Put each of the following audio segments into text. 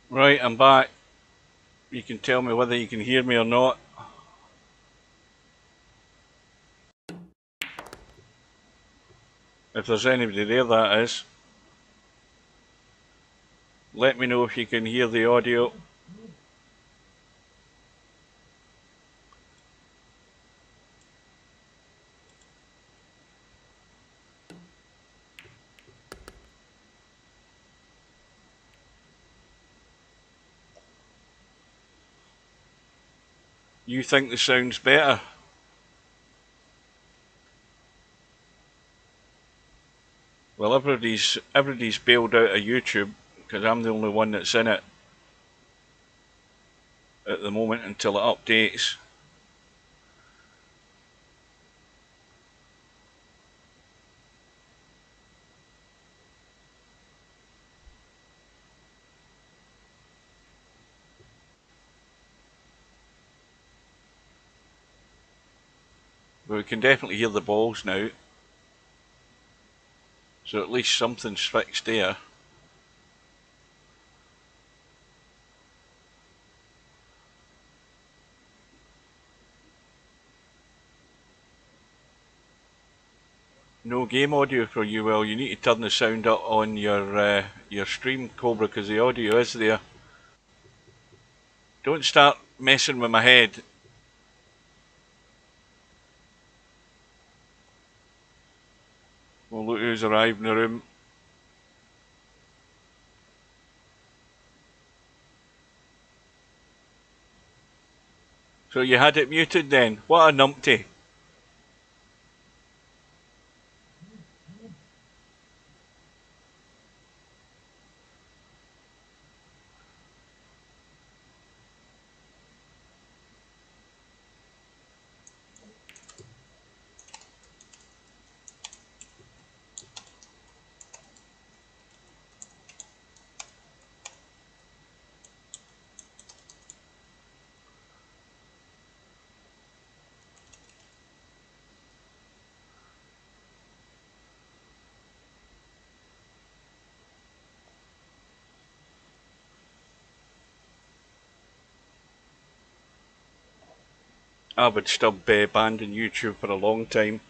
Right, I'm back. You can tell me whether you can hear me or not. If there's anybody there, that is. Let me know if you can hear the audio. You think the sound's better? Well, everybody's bailed out of YouTube because I'm the only one that's in it at the moment until it updates. But we can definitely hear the balls now. So at least something's fixed there. No game audio for you. Well, you need to turn the sound up on your stream, Cobra, because the audio is there. Don't start messing with my head. Well, look who's arrived in the room. So you had it muted then? What a numpty. I would stop banning YouTube for a long time.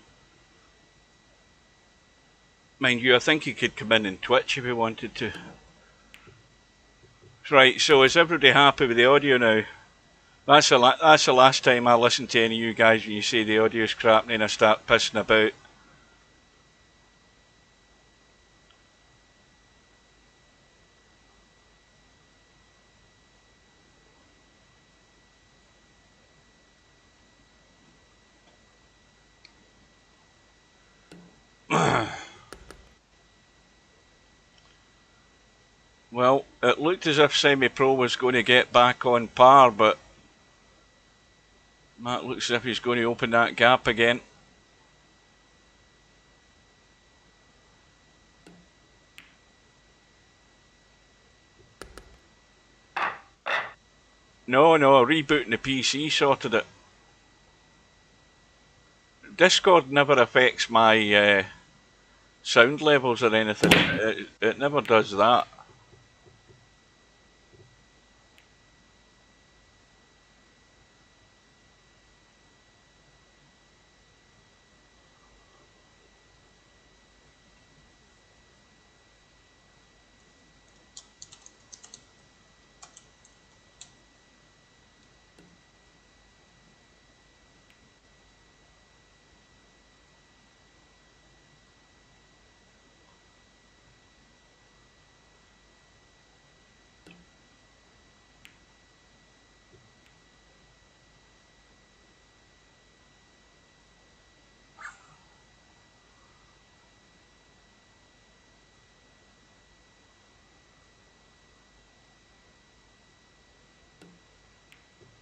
Mind you, I think you could come in and Twitch if you wanted to. Right, so is everybody happy with the audio now? That's the last time I listen to any of you guys when you say the audio's crap and then I start pissing about. Well, it looked as if SemiPro was going to get back on par, but that looks as if he's going to open that gap again. No, rebooting the PC sorted it. Discord never affects my sound levels or anything. It never does that.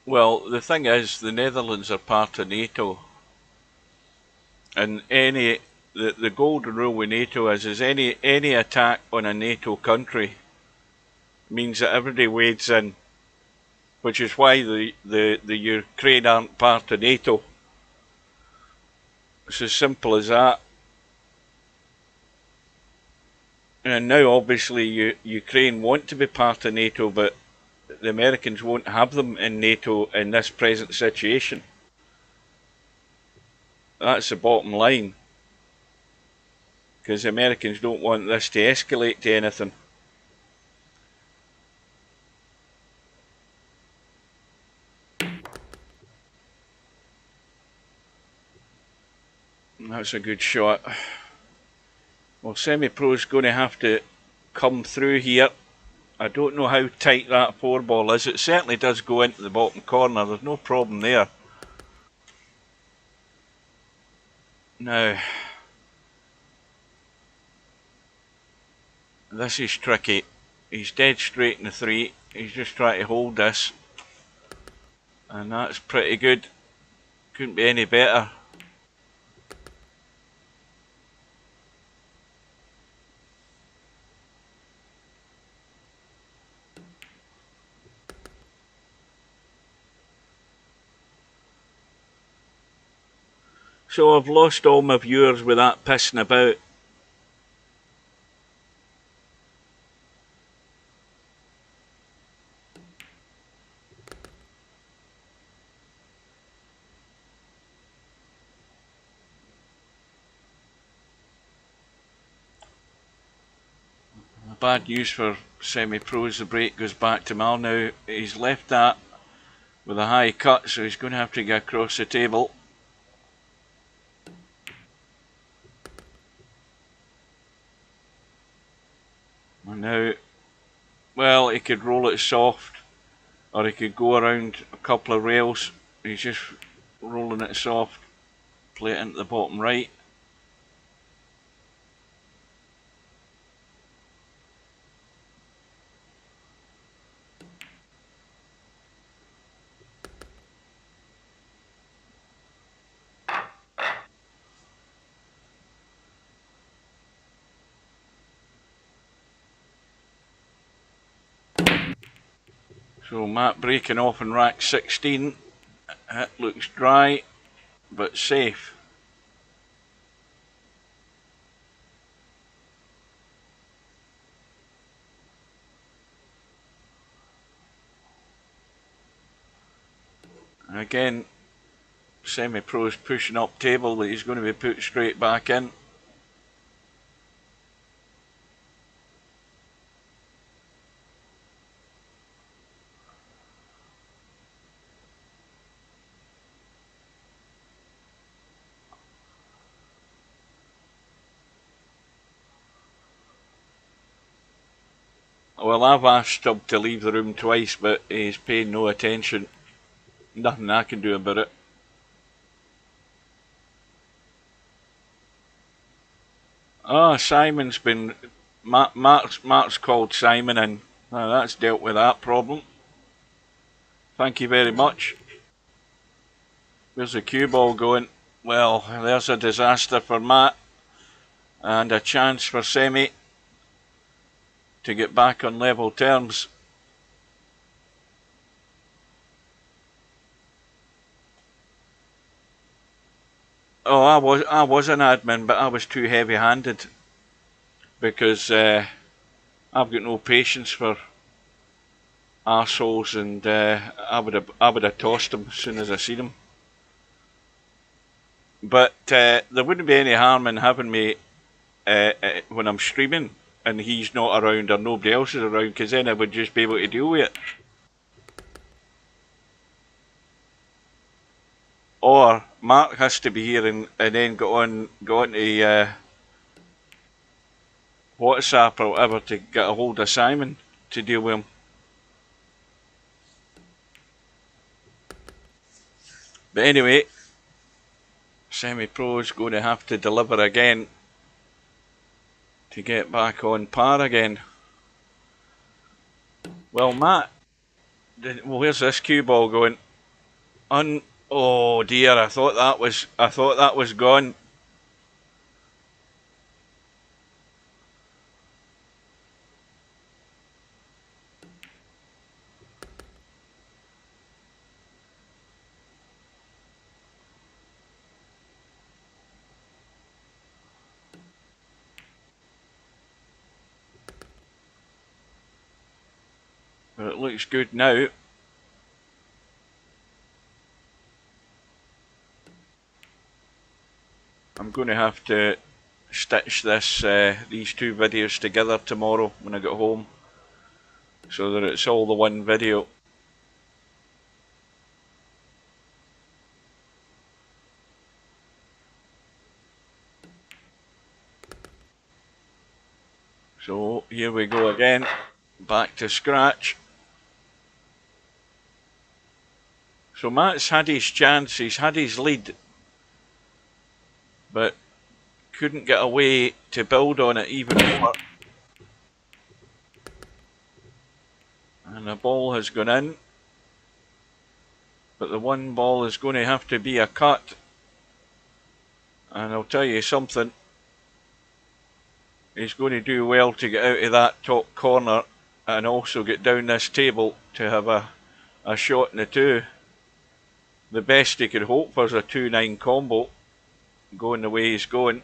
Well, the thing is, the Netherlands are part of NATO, and the golden rule with NATO is any attack on a NATO country means that everybody wades in, which is why the Ukraine aren't part of NATO. It's as simple as that. And now, obviously, Ukraine want to be part of NATO, but the Americans won't have them in NATO in this present situation. That's the bottom line. Because the Americans don't want this to escalate to anything. That's a good shot. Well, SemiPro's going to have to come through here. I don't know how tight that 4-ball is. It certainly does go into the bottom corner. There's no problem there. Now, this is tricky. He's dead straight in the 3. He's just trying to hold this. And that's pretty good. Couldn't be any better. So I've lost all my viewers with that pissing about. Bad news for SemiPro. The brake goes back to Mal now. He's left that with a high cut, so he's going to have to get across the table. And now, well, he could roll it soft, or he could go around a couple of rails. He's just rolling it soft, play it into the bottom right. So Matt breaking off in rack 16. It looks dry, but safe. And again, SemiPro's pushing up table that he's going to be put straight back in. Well, I've asked Stubb to leave the room twice, but he's paying no attention. Nothing I can do about it. Oh, Simon's been... Mark's called Simon in. Now that's dealt with that problem. Thank you very much. Where's the cue ball going? Well, there's a disaster for Matt. And a chance for Semi to get back on level terms. Oh, I was an admin, but I was too heavy-handed because I've got no patience for arseholes, and I would have tossed them as soon as I seen them. But there wouldn't be any harm in having me when I'm streaming and he's not around or nobody else is around, because then I would just be able to deal with it. Or Mark has to be here and then go on to WhatsApp or whatever to get a hold of Simon to deal with him. But anyway, SemiPro's going to have to deliver again to get back on par again. Well, Matt, where's this cue ball going? Oh dear, I thought that was gone. But it looks good now. I'm going to have to stitch these two videos together tomorrow when I get home, so that it's all the one video. So here we go again, back to scratch. So Matt's had his chance, he's had his lead, but couldn't get away to build on it even more. And the ball has gone in, but the one ball is going to have to be a cut. And I'll tell you something, he's going to do well to get out of that top corner and also get down this table to have a shot in the two. The best he could hope for is a 2-9 combo, going the way he's going.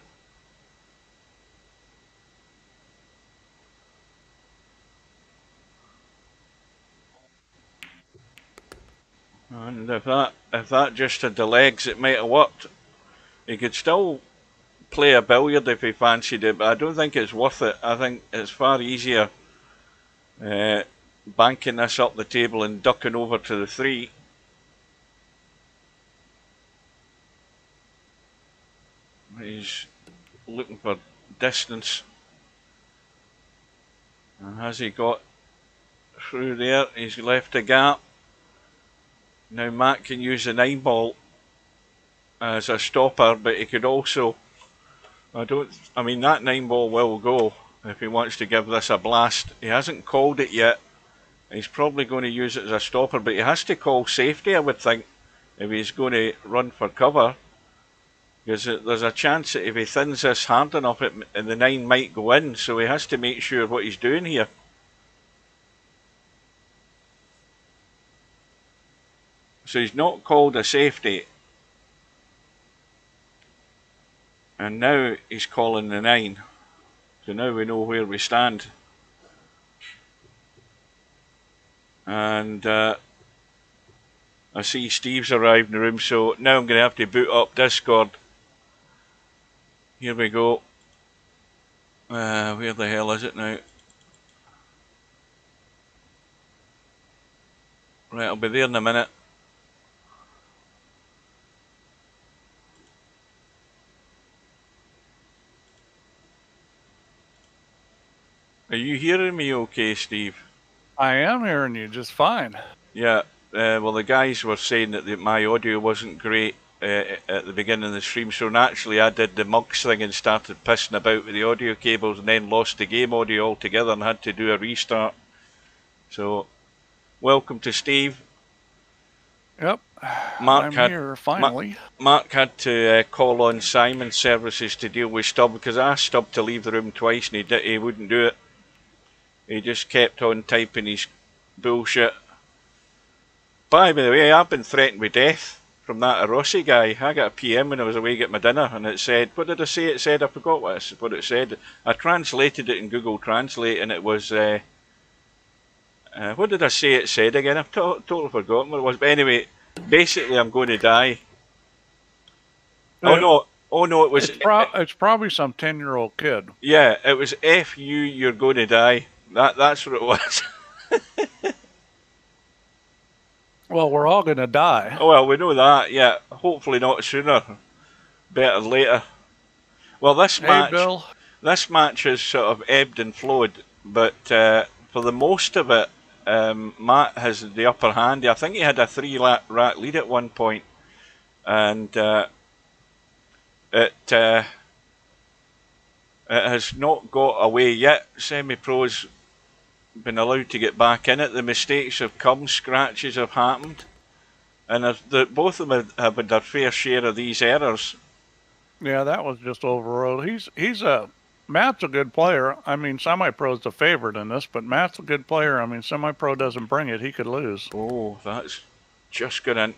And if that just had the legs, it might have worked. He could still play a billiard if he fancied it, but I don't think it's worth it. I think it's far easier banking this up the table and ducking over to the 3. He's looking for distance. And has he got through there? He's left a gap. Now Matt can use the 9 ball as a stopper, but he could also, I mean that 9 ball will go if he wants to give this a blast. He hasn't called it yet. He's probably going to use it as a stopper, but he has to call safety, I would think, if he's going to run for cover. Because there's a chance that if he thins this hard enough, and the 9 might go in, so he has to make sure what he's doing here. So he's not called a safety. And now he's calling the 9. So now we know where we stand. And I see Steve's arrived in the room, so now I'm going to have to boot up Discord. Here we go. Where the hell is it now? Right, I'll be there in a minute. Are you hearing me okay, Steve? I am hearing you just fine. Yeah, well the guys were saying that my audio wasn't great at the beginning of the stream, so naturally I did the mugs thing and started pissing about with the audio cables, and then lost the game audio altogether and had to do a restart. So, welcome to Steve. Yep, I'm here finally. Mark had to call on Simon's services to deal with Stubb, because I asked Stubb to leave the room twice and he wouldn't do it. He just kept on typing his bullshit. By the way, I've been threatened with death from that Rossi guy. I got a PM when I was away getting my dinner, and it said, what did I say it said? I forgot what it said. I translated it in Google Translate, and it was, what did I say it said again? I've totally forgotten what it was. But anyway, basically I'm going to die. Oh no, it was... It's probably some 10-year-old kid. Yeah, it was F you, you're going to die. That's what it was. Well, we're all going to die. Oh, well, we know that, yeah. Hopefully not sooner. Better later. Well, this match has sort of ebbed and flowed, but for the most of it, Matt has the upper hand. I think he had a 3-rack lead at one point, and it has not got away yet. SemiPro's been allowed to get back in it. The mistakes have come, scratches have happened, and both of them have had their fair share of these errors. Yeah, that was just overruled. Matt's a good player. I mean, SemiPro's the favorite in this, but Matt's a good player. I mean, SemiPro doesn't bring it. He could lose. Oh, that's just good in.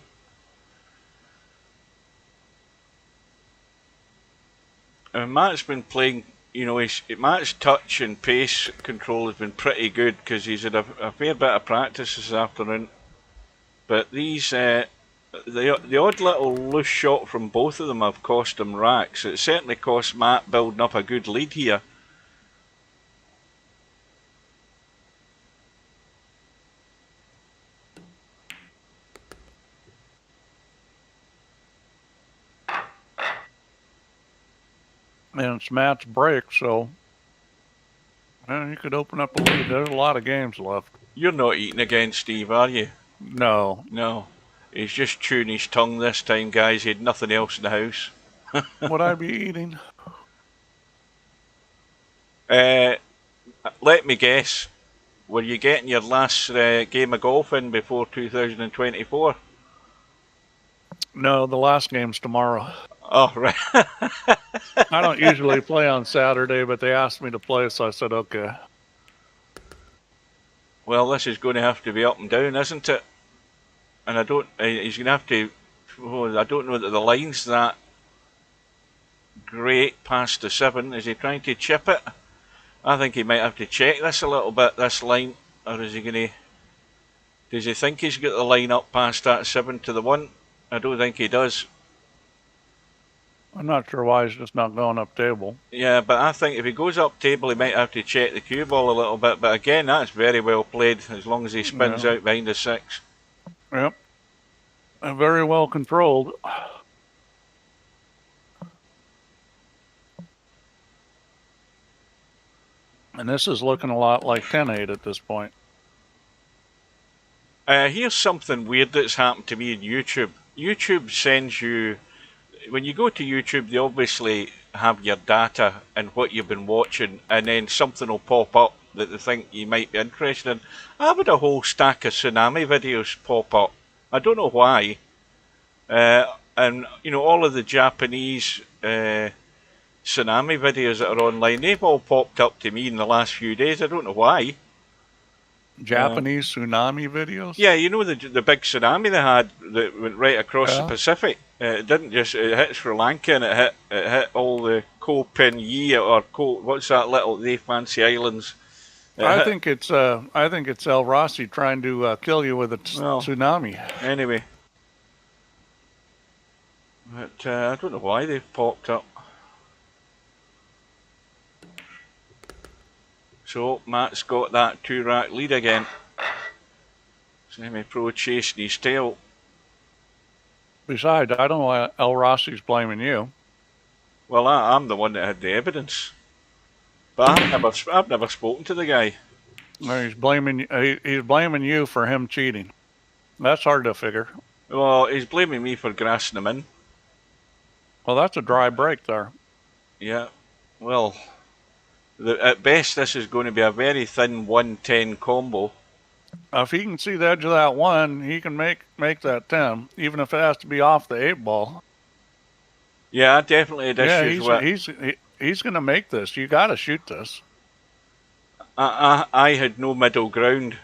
Matt's been playing you know, Matt's touch and pace control has been pretty good because he's had a fair bit of practice this afternoon. But these, the odd little loose shot from both of them have cost him racks. It certainly cost Matt building up a good lead here. And it's Matt's break, so you could open up a lead. There's a lot of games left. You're not eating again, Steve, are you? No. No. He's just chewing his tongue this time, guys. He had nothing else in the house. Would I be eating? Let me guess. Were you getting your last game of golf in before 2024? No, the last game's tomorrow. Oh, right. I don't usually play on Saturday, but they asked me to play, so I said, okay. Well, this is going to have to be up and down, isn't it? And he's going to have to, I don't know that the line's that great past the 7. Is he trying to chip it? I think he might have to check this a little bit, this line. Or is he going to, does he think he's got the line up past that 7 to the 1? I don't think he does. I'm not sure why he's just not going up table. Yeah, but I think if he goes up table, he might have to check the cue ball a little bit. But again, that's very well played as long as he spins out behind the 6. Yep. And very well controlled. And this is looking a lot like 10-8 at this point. Here's something weird that's happened to me in YouTube. YouTube sends you, when you go to YouTube, they obviously have your data and what you've been watching, and then something will pop up that they think you might be interested in. I've had a whole stack of tsunami videos pop up. I don't know why. And, you know, all of the Japanese tsunami videos that are online, they've all popped up to me in the last few days. I don't know why. Japanese tsunami videos? Yeah, you know the big tsunami they had that went right across the Pacific. It didn't just, it hit Sri Lanka and it hit all the Koh Ping Yi or what's that little, the fancy islands. I think it's El Rossi trying to kill you with a tsunami. Anyway. But I don't know why they've popped up. So Matt's got that 2-rack lead again. SemiPro chasing his tail. Besides, I don't know why El Rossi's blaming you. Well, I'm the one that had the evidence. But I've never spoken to the guy. He's blaming you for him cheating. That's hard to figure. Well, he's blaming me for grassing him in. Well, that's a dry break there. Yeah. Well, at best, this is going to be a very thin 110 combo. If he can see the edge of that 1, he can make that 10, even if it has to be off the 8 ball. Yeah, definitely had issues he's going to make this. You got to shoot this. I had no middle ground.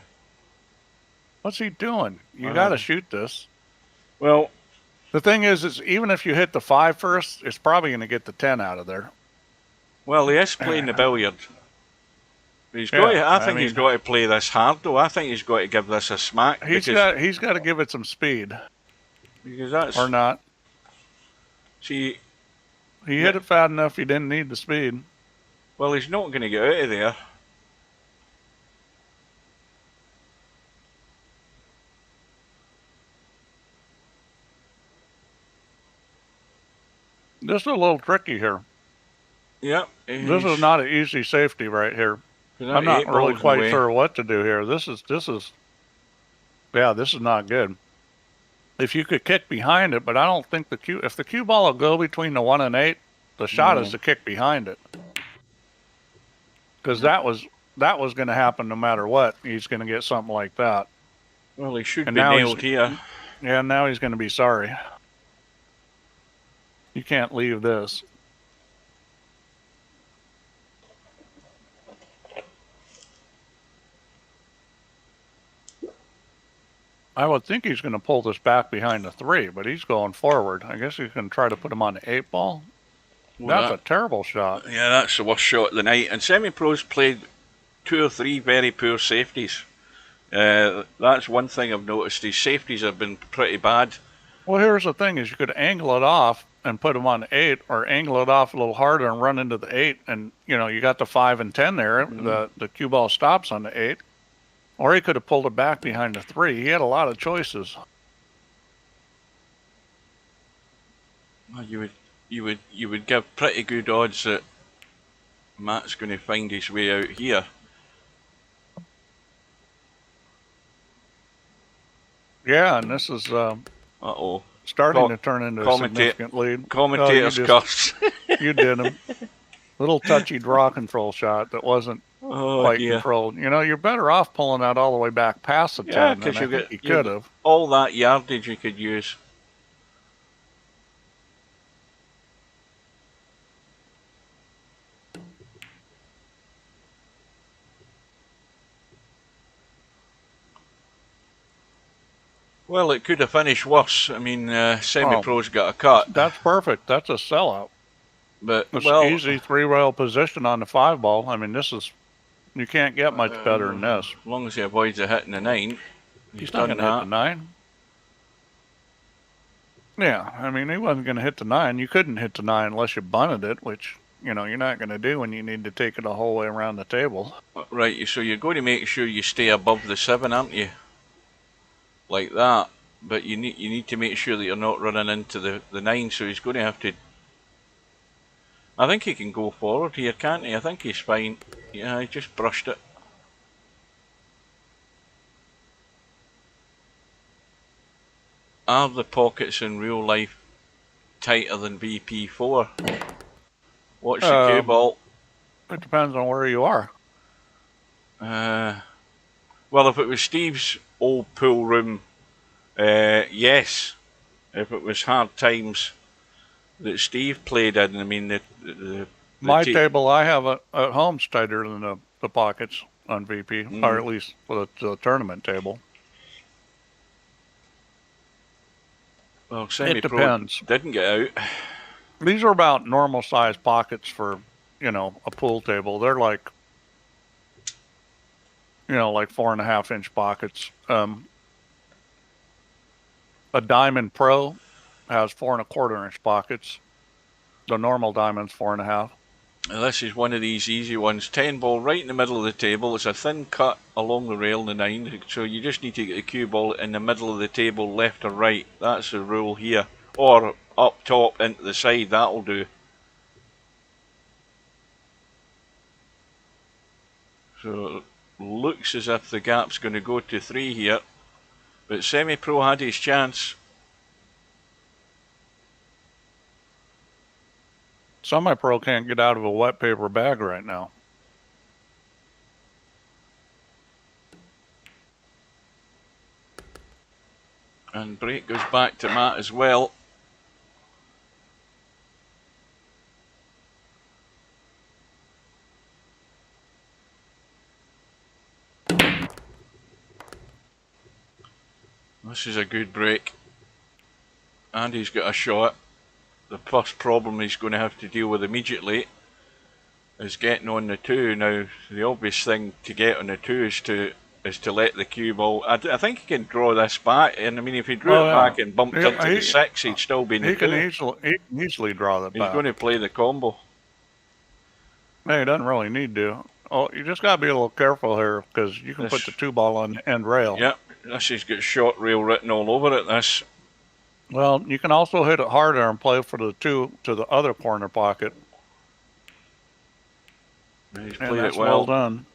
What's he doing? You got to shoot this. Well, the thing is even if you hit the 5 first, it's probably going to get the 10 out of there. Well, he is playing the billiard. He's got. I think he's got to play this hard, though. I think he's got to give this a smack. He's got to give it some speed. Because that's or not. See, he hit it fast enough. He didn't need the speed. Well, he's not going to get out of there. This is a little tricky here. Yeah. This is not an easy safety right here. I'm not really quite sure what to do here. This is not good. If you could kick behind it, but I don't think if the cue ball will go between the 1 and 8, the shot is to kick behind it. Because that was going to happen no matter what. He's going to get something like that. Well, he should be nailed here. Yeah, now he's going to be sorry. You can't leave this. I would think he's going to pull this back behind the 3, but he's going forward. I guess he's going to try to put him on the 8 ball. Well, That's a terrible shot. Yeah, that's the worst shot of the night. And semi-pros played 2 or 3 very poor safeties. That's one thing I've noticed. His safeties have been pretty bad. Well, here's the thing: is you could angle it off and put them on the 8, or angle it off a little harder and run into the 8, and you got the 5 and 10 there. The cue ball stops on the 8, or he could have pulled it back behind the 3. He had a lot of choices. Well, you would give pretty good odds that Matt's going to find his way out here. Yeah, and this is starting to turn into a significant lead. Commentator's curse. You did him. Little touchy draw control shot that wasn't quite controlled. You're better off pulling that all the way back past the 10. Yeah, because you could have. All that yardage you could use. Well, it could have finished worse. I mean, Semi-Pro's got a cut. That's perfect. That's a sellout. But it's easy 3-rail position on the 5 ball. I mean, you can't get much better than this. As long as he avoids hitting the 9. He's not going to hit the 9. Yeah, I mean, he wasn't going to hit the 9. You couldn't hit the 9 unless you bunted it, which, you're not going to do when you need to take it the whole way around the table. Right, so you're going to make sure you stay above the 7, aren't you? Like that, but you need to make sure that you're not running into the 9, so he's going to have to. I think he can go forward here, can't he? I think he's fine. Yeah, he just brushed it. Are the pockets in real life tighter than VP4? What's the cue ball? It depends on where you are. Well, if it was Steve's old pool room, yes. If it was hard times that Steve played in, I mean, my table I have at home's tighter than the pockets on VP, or at least for the tournament table. Well, SemiPro didn't get out. These are about normal size pockets for, a pool table. They're like, like 4.5-inch pockets. A Diamond Pro has 4.25-inch pockets. The normal Diamond's 4.5. Now this is one of these easy ones. 10 ball right in the middle of the table. It's a thin cut along the rail, the 9. So you just need to get the cue ball in the middle of the table, left or right. That's the rule here. Or up top into the side. That'll do. So it looks as if the gap's going to go to 3 here. But SemiPro had his chance. SemiPro can't get out of a wet paper bag right now. And break goes back to Matt as well. This is a good break. And he's got a shot. The first problem he's going to have to deal with immediately is getting on the 2. Now, the obvious thing to get on the 2 is to let the cue ball. I think he can draw this back, and I mean, if he drew it back and bumped into the 6, he'd still be in the 2. He can easily draw that back. He's going to play the combo. No, he doesn't really need to. Oh, you just got to be a little careful here, because you can put the 2 ball on end rail. Yep. This has got short rail written all over it, this. Well, you can also hit it harder and play for the 2 to the other corner pocket. He's played it well done.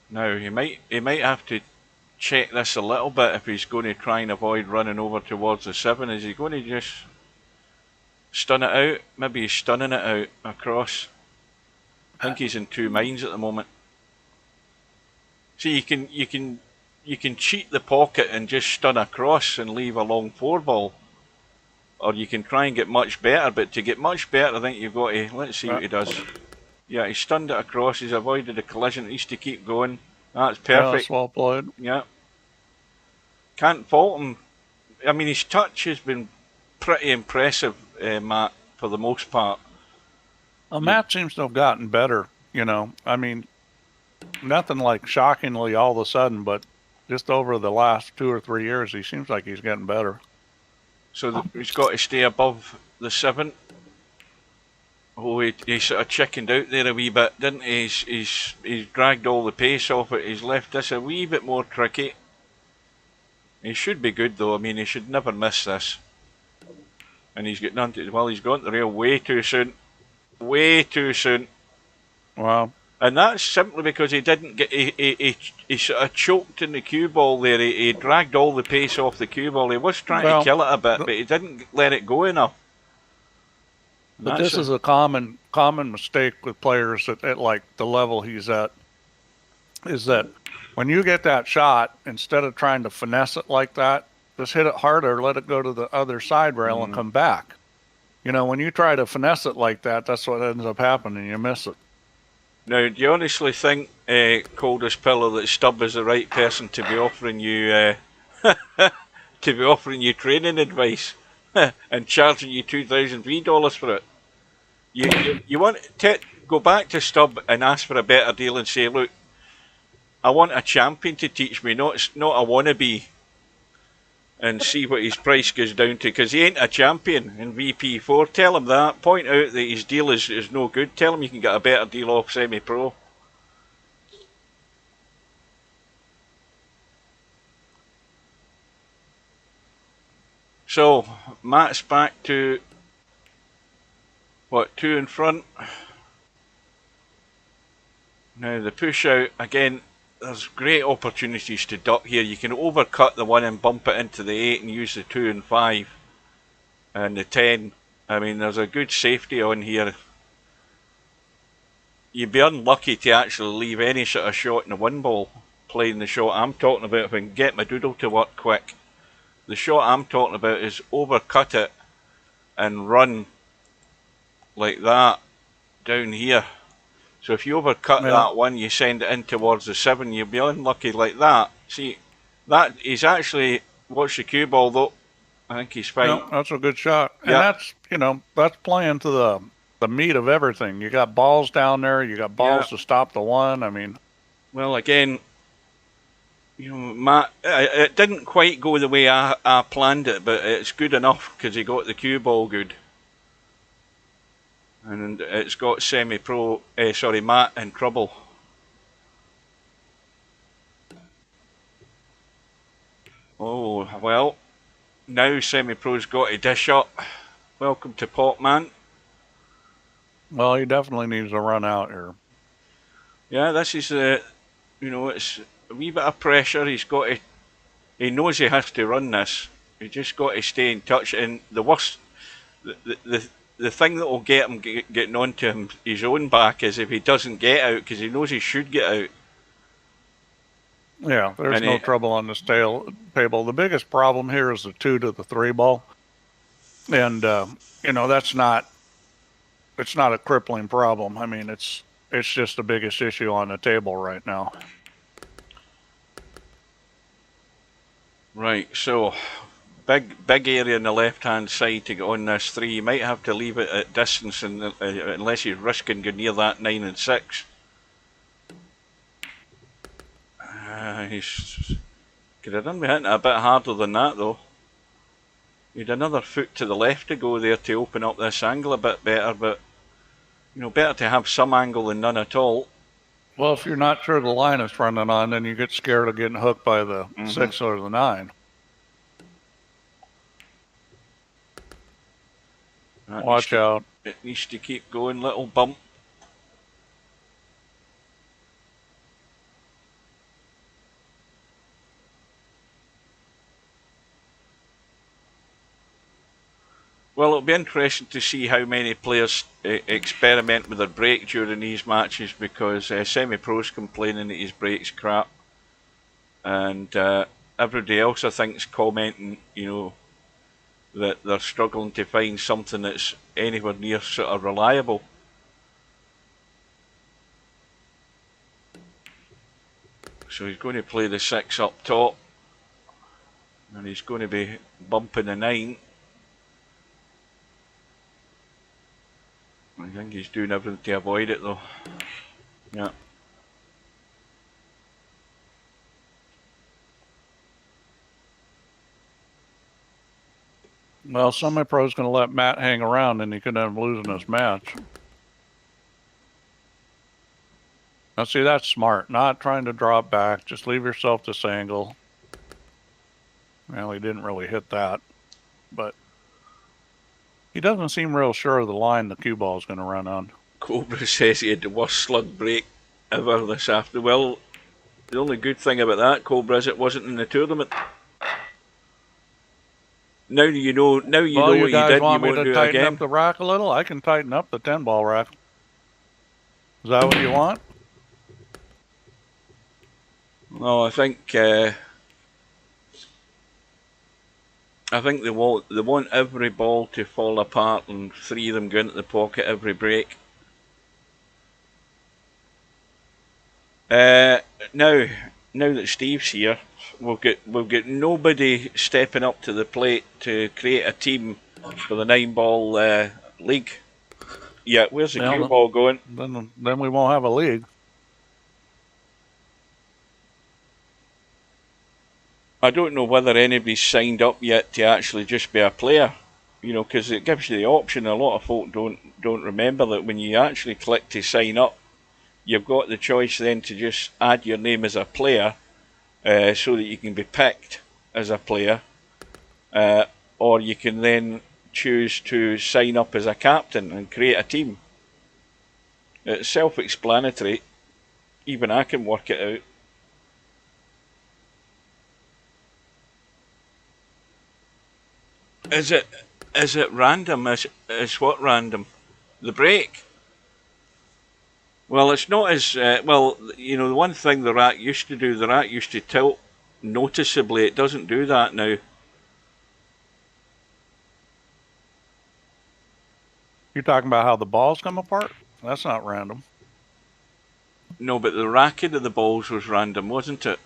Now, he might have to check this a little bit if he's going to try and avoid running over towards the 7. Is he going to just stun it out? Maybe he's stunning it out across. I think he's in 2 minds at the moment. See, you can cheat the pocket and just stun across and leave a long 4 ball. Or you can try and get much better, but to get much better I think you've got to, let's see what he does. Yeah, he stunned it across, he's avoided the collision, he needs to keep going. That's perfect. Yeah, that's well played. Yeah. Can't fault him. I mean, his touch has been pretty impressive Matt, for the most part. Well, Matt seems to have gotten better, you know. I mean, nothing like shockingly all of a sudden, but just over the last 2 or 3 years, he seems like he's getting better. So he's got to stay above the 7. Oh, he sort of chickened out there a wee bit, didn't he? He's dragged all the pace off it. He's left this a wee bit more tricky. He should be good though. I mean, he should never miss this. And he's getting onto, well, he's gone to the rail way too soon. Way too soon. Wow. And that's simply because he didn't get, he sort of choked in the cue ball there. He dragged all the pace off the cue ball. He was trying to kill it a bit, but he didn't let it go enough. But this is a common mistake with players at like the level he's at, is that when you get that shot, instead of trying to finesse it like that, just hit it harder, let it go to the other side rail and come back. You know, when you try to finesse it like that, that's what ends up happening. You miss it. Now, do you honestly think, Coldest Pillow, that Stubb is the right person to be offering you training advice and charging you $2,003 for it? You want to go back to Stubb and ask for a better deal and say, look, I want a champion to teach me, not a wannabe, and see what his price goes down to, because he ain't a champion in VP4. Tell him that. Point out that his deal is no good. Tell him you can get a better deal off SemiPro. So, Matt's back to, what, 2 in front. Now the push out, again, there's great opportunities to duck here. You can overcut the 1 and bump it into the 8 and use the 2 and 5 and the 10. I mean, there's a good safety on here. You'd be unlucky to actually leave any sort of shot in the 1 ball playing the shot I'm talking about if I can get my doodle to work quick. The shot I'm talking about is overcut it and run like that down here. So if you overcut that 1, you send it in towards the 7, you'll be unlucky like that. See, that he's actually, watch the cue ball though. I think he's fine. No, that's a good shot. And that's, you know, that's playing to the meat of everything. You got balls down there, you got balls to stop the 1. I mean, well, again, you know, Matt, it didn't quite go the way I planned it, but it's good enough because he got the cue ball good. And it's got SemiPro, Matt in trouble. Oh, well, now SemiPro's got to dish up. Welcome to pot, man. Well, he definitely needs to run out here. Yeah, this is, you know, it's a wee bit of pressure. He's got to, he knows he has to run this. He just got to stay in touch. And the worst, the thing that will get him getting onto him his own back is if he doesn't get out, because he knows he should get out. Yeah, there's no trouble on this table. The biggest problem here is the 2 to the 3 ball. And, you know, it's not a crippling problem. I mean, it's just the biggest issue on the table right now. Right, so big area on the left-hand side to get on this 3. You might have to leave it at distance unless you're risking going near that 9 and 6. He's could have done me hitting it a bit harder than that though. He had another foot to the left to go there to open up this angle a bit better, but you know, better to have some angle than none at all. Well, if you're not sure the line is running on, then you get scared of getting hooked by the 6 or the 9. Watch out. It needs to keep going, little bump. Well, it'll be interesting to see how many players experiment with their brake during these matches, because SemiPro's complaining that his brake's crap, and everybody else I think is commenting, you know, that they're struggling to find something that's anywhere near sort of reliable. So he's going to play the 6 up top, and he's going to be bumping the 9. I think he's doing everything to avoid it though. Yeah. Well, SemiPro's going to let Matt hang around, and he could end up losing this match. Now, see, that's smart. Not trying to drop back. Just leave yourself this angle. Well, he didn't really hit that, but he doesn't seem real sure of the line the cue ball is going to run on. Cobra says he had the worst slug break ever this afternoon. Well, the only good thing about that, Cobra, is it wasn't in the tournament. Now you know. Now you know what you did. You won't do it again. Want me to tighten up the rack a little? I can tighten up the 10-ball rack. Is that what you want? No, I think they want every ball to fall apart and 3 of them go into the pocket every break. Now that Steve's here, we'll get nobody stepping up to the plate to create a team for the 9-ball league. Yeah, where's the cue ball going? Then we won't have a league. I don't know whether anybody's signed up yet to actually just be a player. You know, because it gives you the option. A lot of folk don't remember that when you actually click to sign up, you've got the choice then to just add your name as a player, so that you can be picked as a player, or you can then choose to sign up as a captain and create a team. It's self-explanatory. Even I can work it out. Is it random? Is what random? The break? Well, it's not as well. You know, the one thing the rack used to do, the rack used to tilt noticeably. It doesn't do that now. You're talking about how the balls come apart? That's not random. No, but the racking of the balls was random, wasn't it?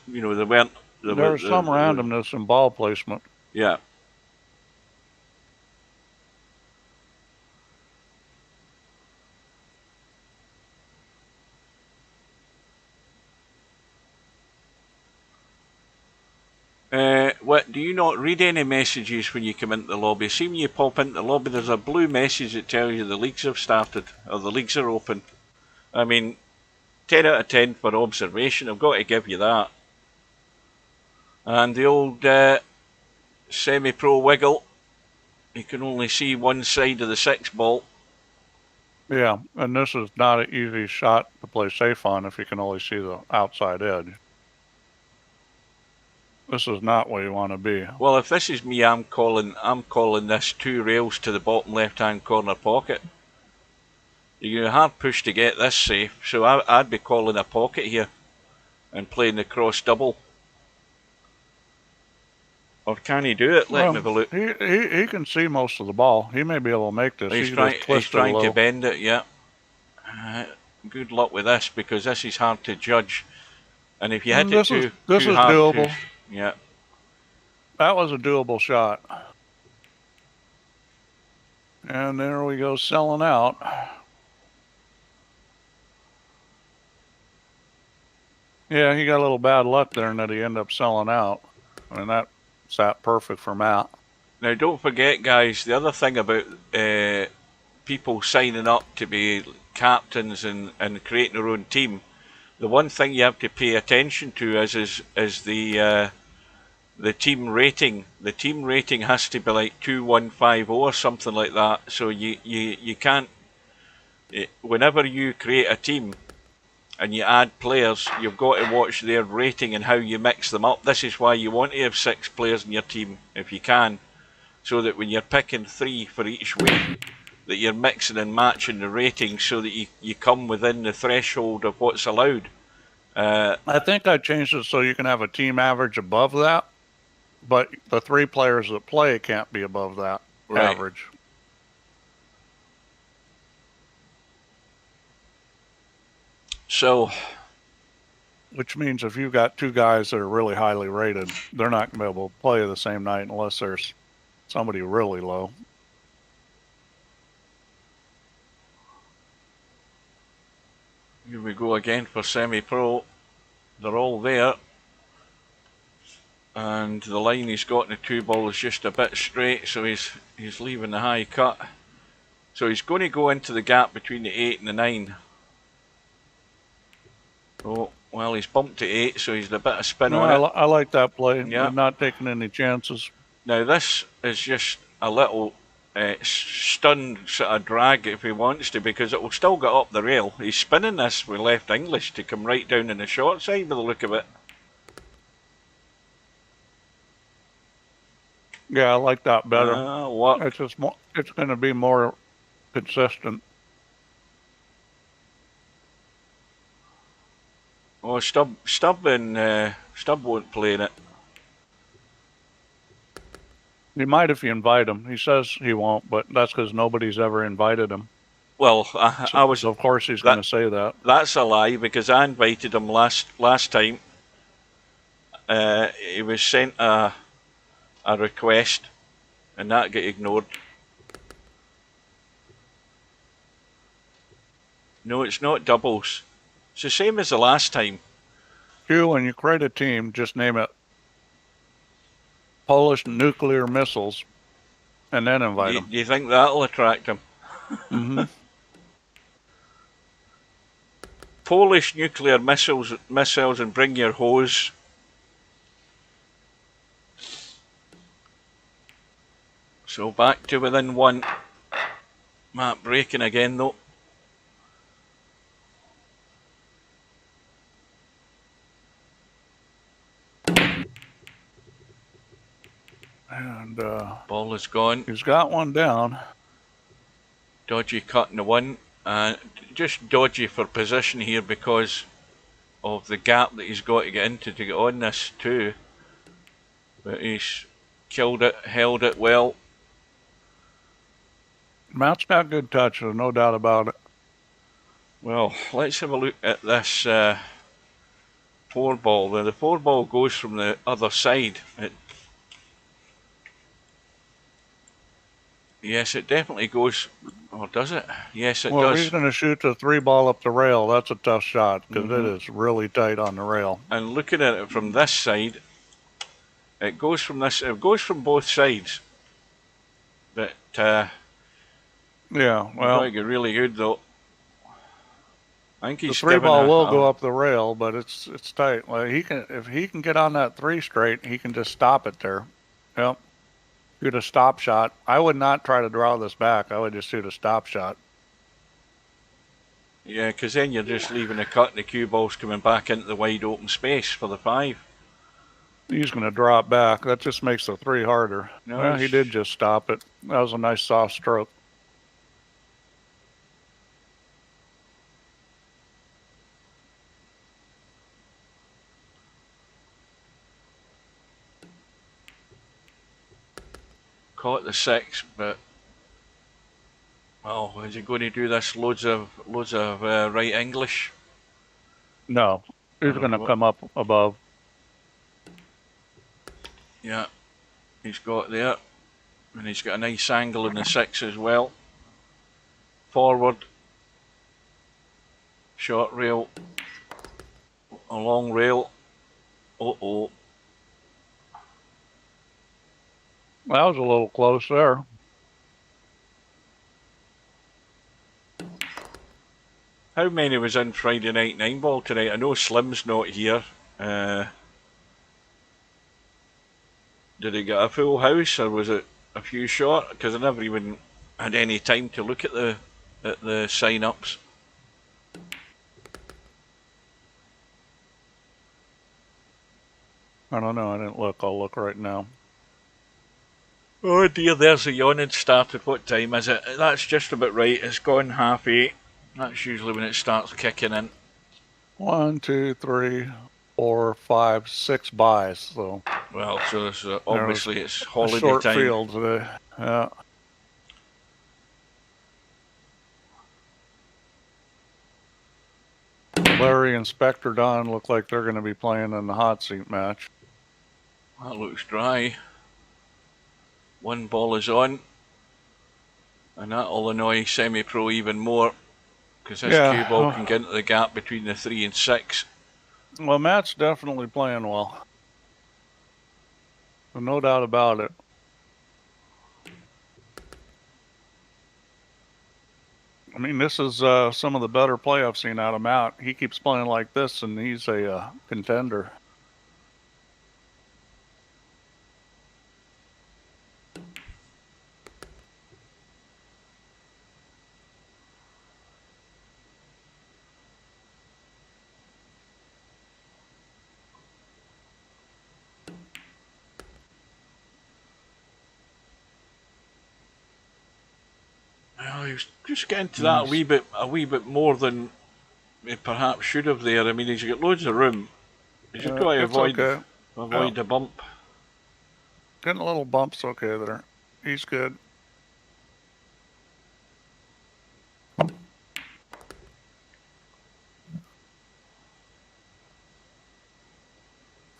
You know, there weren't. There was some randomness in ball placement. Yeah. What do you not read any messages when you come into the lobby? See, when you pop into the lobby, there's a blue message that tells you the leagues have started or the leagues are open. I mean, 10 out of 10 for observation. I've got to give you that. And the old SemiPro wiggle. You can only see one side of the 6-ball. Yeah, and this is not an easy shot to play safe on if you can only see the outside edge. This is not where you want to be. Well, if this is me, I'm calling this 2 rails to the bottom left-hand corner pocket. You're going to hard push to get this safe, so I'd be calling a pocket here and playing the cross double. Or can he do it? Let me have a look. He can see most of the ball. He may be able to make this. He's trying to bend it, yeah. Good luck with this, because this is hard to judge. And if you hit it too hard, this is doable. Yeah. That was a doable shot. And there we go, selling out. Yeah, he got a little bad luck there, and that he ended up selling out. I mean, that sat perfect for Matt. Now, don't forget, guys, the other thing about people signing up to be captains and creating their own team, the one thing you have to pay attention to is the team rating. The team rating has to be like 2150 or something like that. So you can't. Whenever you create a team and you add players, you've got to watch their rating and how you mix them up. This is why you want to have 6 players in your team if you can, so that when you're picking 3 for each week, that you're mixing and matching the ratings so that you come within the threshold of what's allowed. I think I changed it so you can have a team average above that, but the 3 players that play can't be above that average. So, which means if you've got 2 guys that are really highly rated, they're not going to be able to play the same night unless there's somebody really low. Here we go again for SemiPro. They're all there. And the line he's got in the 2-ball is just a bit straight, so he's leaving the high cut. So he's going to go into the gap between the 8 and the 9. Oh, well, he's bumped to 8, so he's a bit of spin on it. I like that play. Yeah. Not taking any chances. Now this is just a little stunned sort of drag if he wants to, because it will still get up the rail. He's spinning this with left English to come right down in the short side by the look of it. Yeah, I like that better. What? It's just more. It's going to be more consistent. Oh, Stubb won't play in it. He might if you invite him. He says he won't, but that's because nobody's ever invited him. Well, I was. So of course he's going to say that. That's a lie, because I invited him last time. He was sent a request, and that got ignored. No, it's not doubles. It's the same as the last time. Hugh, when you create a team, just name it Polish nuclear missiles, and then invite them. Do you think that'll attract him? Mm-hmm. Polish nuclear missiles, and bring your hose. So back to within 1. Map breaking again though. And ball is gone. He's got one down. Dodgy cut in the 1. Just dodgy for position here because of the gap that he's got to get into to get on this too. But he's killed it, held it well. Matt's got good touch, there's no doubt about it. Well, let's have a look at this 4-ball. The 4-ball goes from the other side. Yes, it definitely goes. Or does it? Yes, it does. Well, he's going to shoot the 3-ball up the rail. That's a tough shot because it is really tight on the rail. And looking at it from this side, it goes from this. It goes from both sides. But yeah, well, it's really good though. I think he's the 3-ball will go up the rail, but it's tight. Well, if he can get on that 3 straight, he can just stop it there. Yep. Shoot a stop shot. I would not try to draw this back. I would just shoot a stop shot. Yeah, because then you're just leaving a cut and the cue ball's coming back into the wide open space for the 5. He's going to drop back. That just makes the 3 harder. No, well, he did just stop it. That was a nice soft stroke. Caught the 6, but well, is he going to do this loads of right English? No, he's going to come up above. Yeah, he's got there, and he's got a nice angle in the 6 as well. Forward, short rail, a long rail. Uh-oh. That was a little close there. How many was in Friday night 9-ball tonight? I know Slim's not here. Did he get a full house or was it a few short? Because I never even had any time to look at the sign-ups. I don't know. I didn't look. I'll look right now. Oh dear, there's the yawning started. What time is it? That's just about right. It's gone 7:30. That's usually when it starts kicking in. 1, 2, 3, 4, 5, 6 buys. So well, so it's, obviously it's holiday short time. Field today. Yeah. Larry and Spectre Don look like they're going to be playing in the hot seat match. That looks dry. 1 ball is on, and that'll annoy SemiPro even more because this cue ball can get into the gap between the 3 and 6. Well, Matt's definitely playing well. No doubt about it. I mean, this is some of the better play I've seen out of Matt. He keeps playing like this, and he's a contender. Well, he was just getting to that a wee bit more than he perhaps should have there. I mean, he's got loads of room. He's just got to avoid the bump. Getting a little bumps okay there. He's good.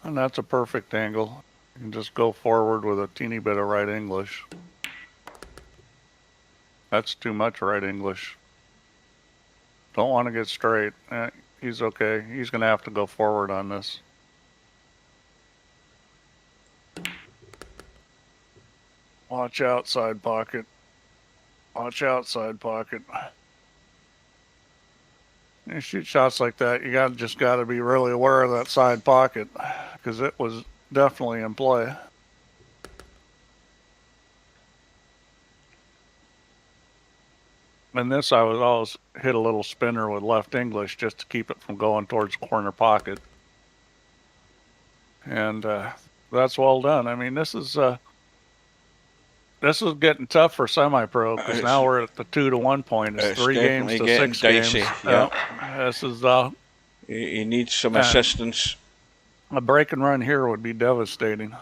And that's a perfect angle. You can just go forward with a teeny bit of right English. That's too much right English. Don't want to get straight. He's okay. He's going to have to go forward on this. Watch outside pocket. Watch outside pocket. You shoot shots like that, you just got to be really aware of that side pocket, because it was definitely in play. And this, I would always hit a little spinner with left English just to keep it from going towards the corner pocket. And that's well done. I mean, this is getting tough for SemiPro, because now we're at the 2-1 point. It's 3 games to 6 dicey, games. Yeah. This is he needs some assistance. A break and run here would be devastating.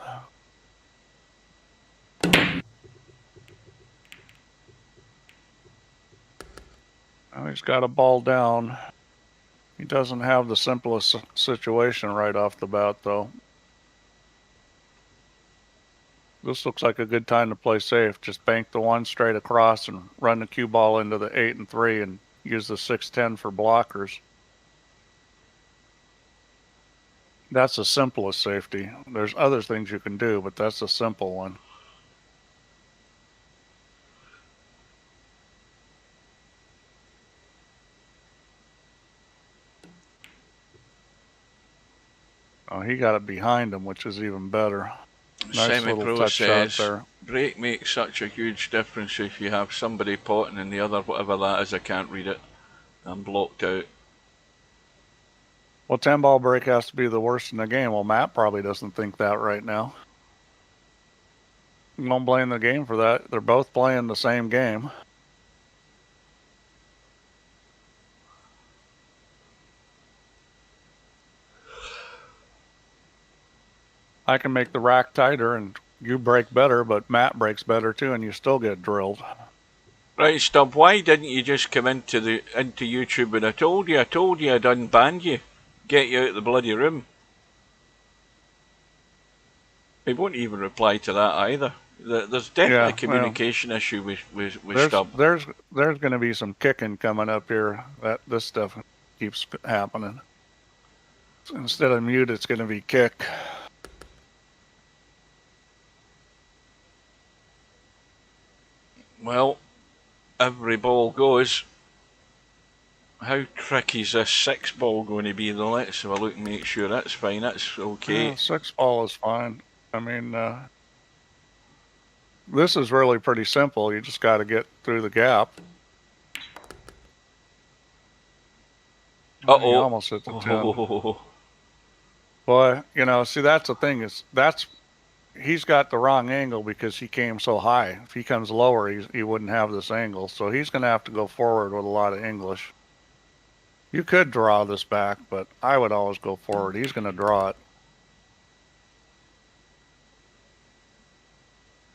Now he's got a ball down. He doesn't have the simplest situation right off the bat, though. This looks like a good time to play safe. Just bank the 1 straight across and run the cue ball into the 8 and 3 and use the 6-10 for blockers. That's the simplest safety. There's other things you can do, but that's a simple one. Oh, he got it behind him, which is even better. Nice little touch shot there. Break makes such a huge difference if you have somebody potting and the other, whatever that is, I can't read it. I'm blocked out. Well, 10-ball break has to be the worst in the game. Well, Matt probably doesn't think that right now. You don't blame the game for that. They're both playing the same game. I can make the rack tighter and you break better, but Matt breaks better too, and you still get drilled. Right, Stubb, why didn't you just come into YouTube and I told you I'd unbanned you. Get you out of the bloody room. He won't even reply to that either. There's definitely a communication issue with Stubb. There's going to be some kicking coming up here. This stuff keeps happening. So instead of mute, it's going to be kick. Well, every ball goes. How tricky is this 6 ball going to be though? Let's have a look and make sure that's fine. That's okay. 6 ball is fine. I mean, this is really pretty simple. You just got to get through the gap. Uh-oh. He almost hit the 10. Boy, you know, see, that's the thing he's got the wrong angle because he came so high. If he comes lower, he wouldn't have this angle. So he's going to have to go forward with a lot of English. You could draw this back, but I would always go forward. He's going to draw it.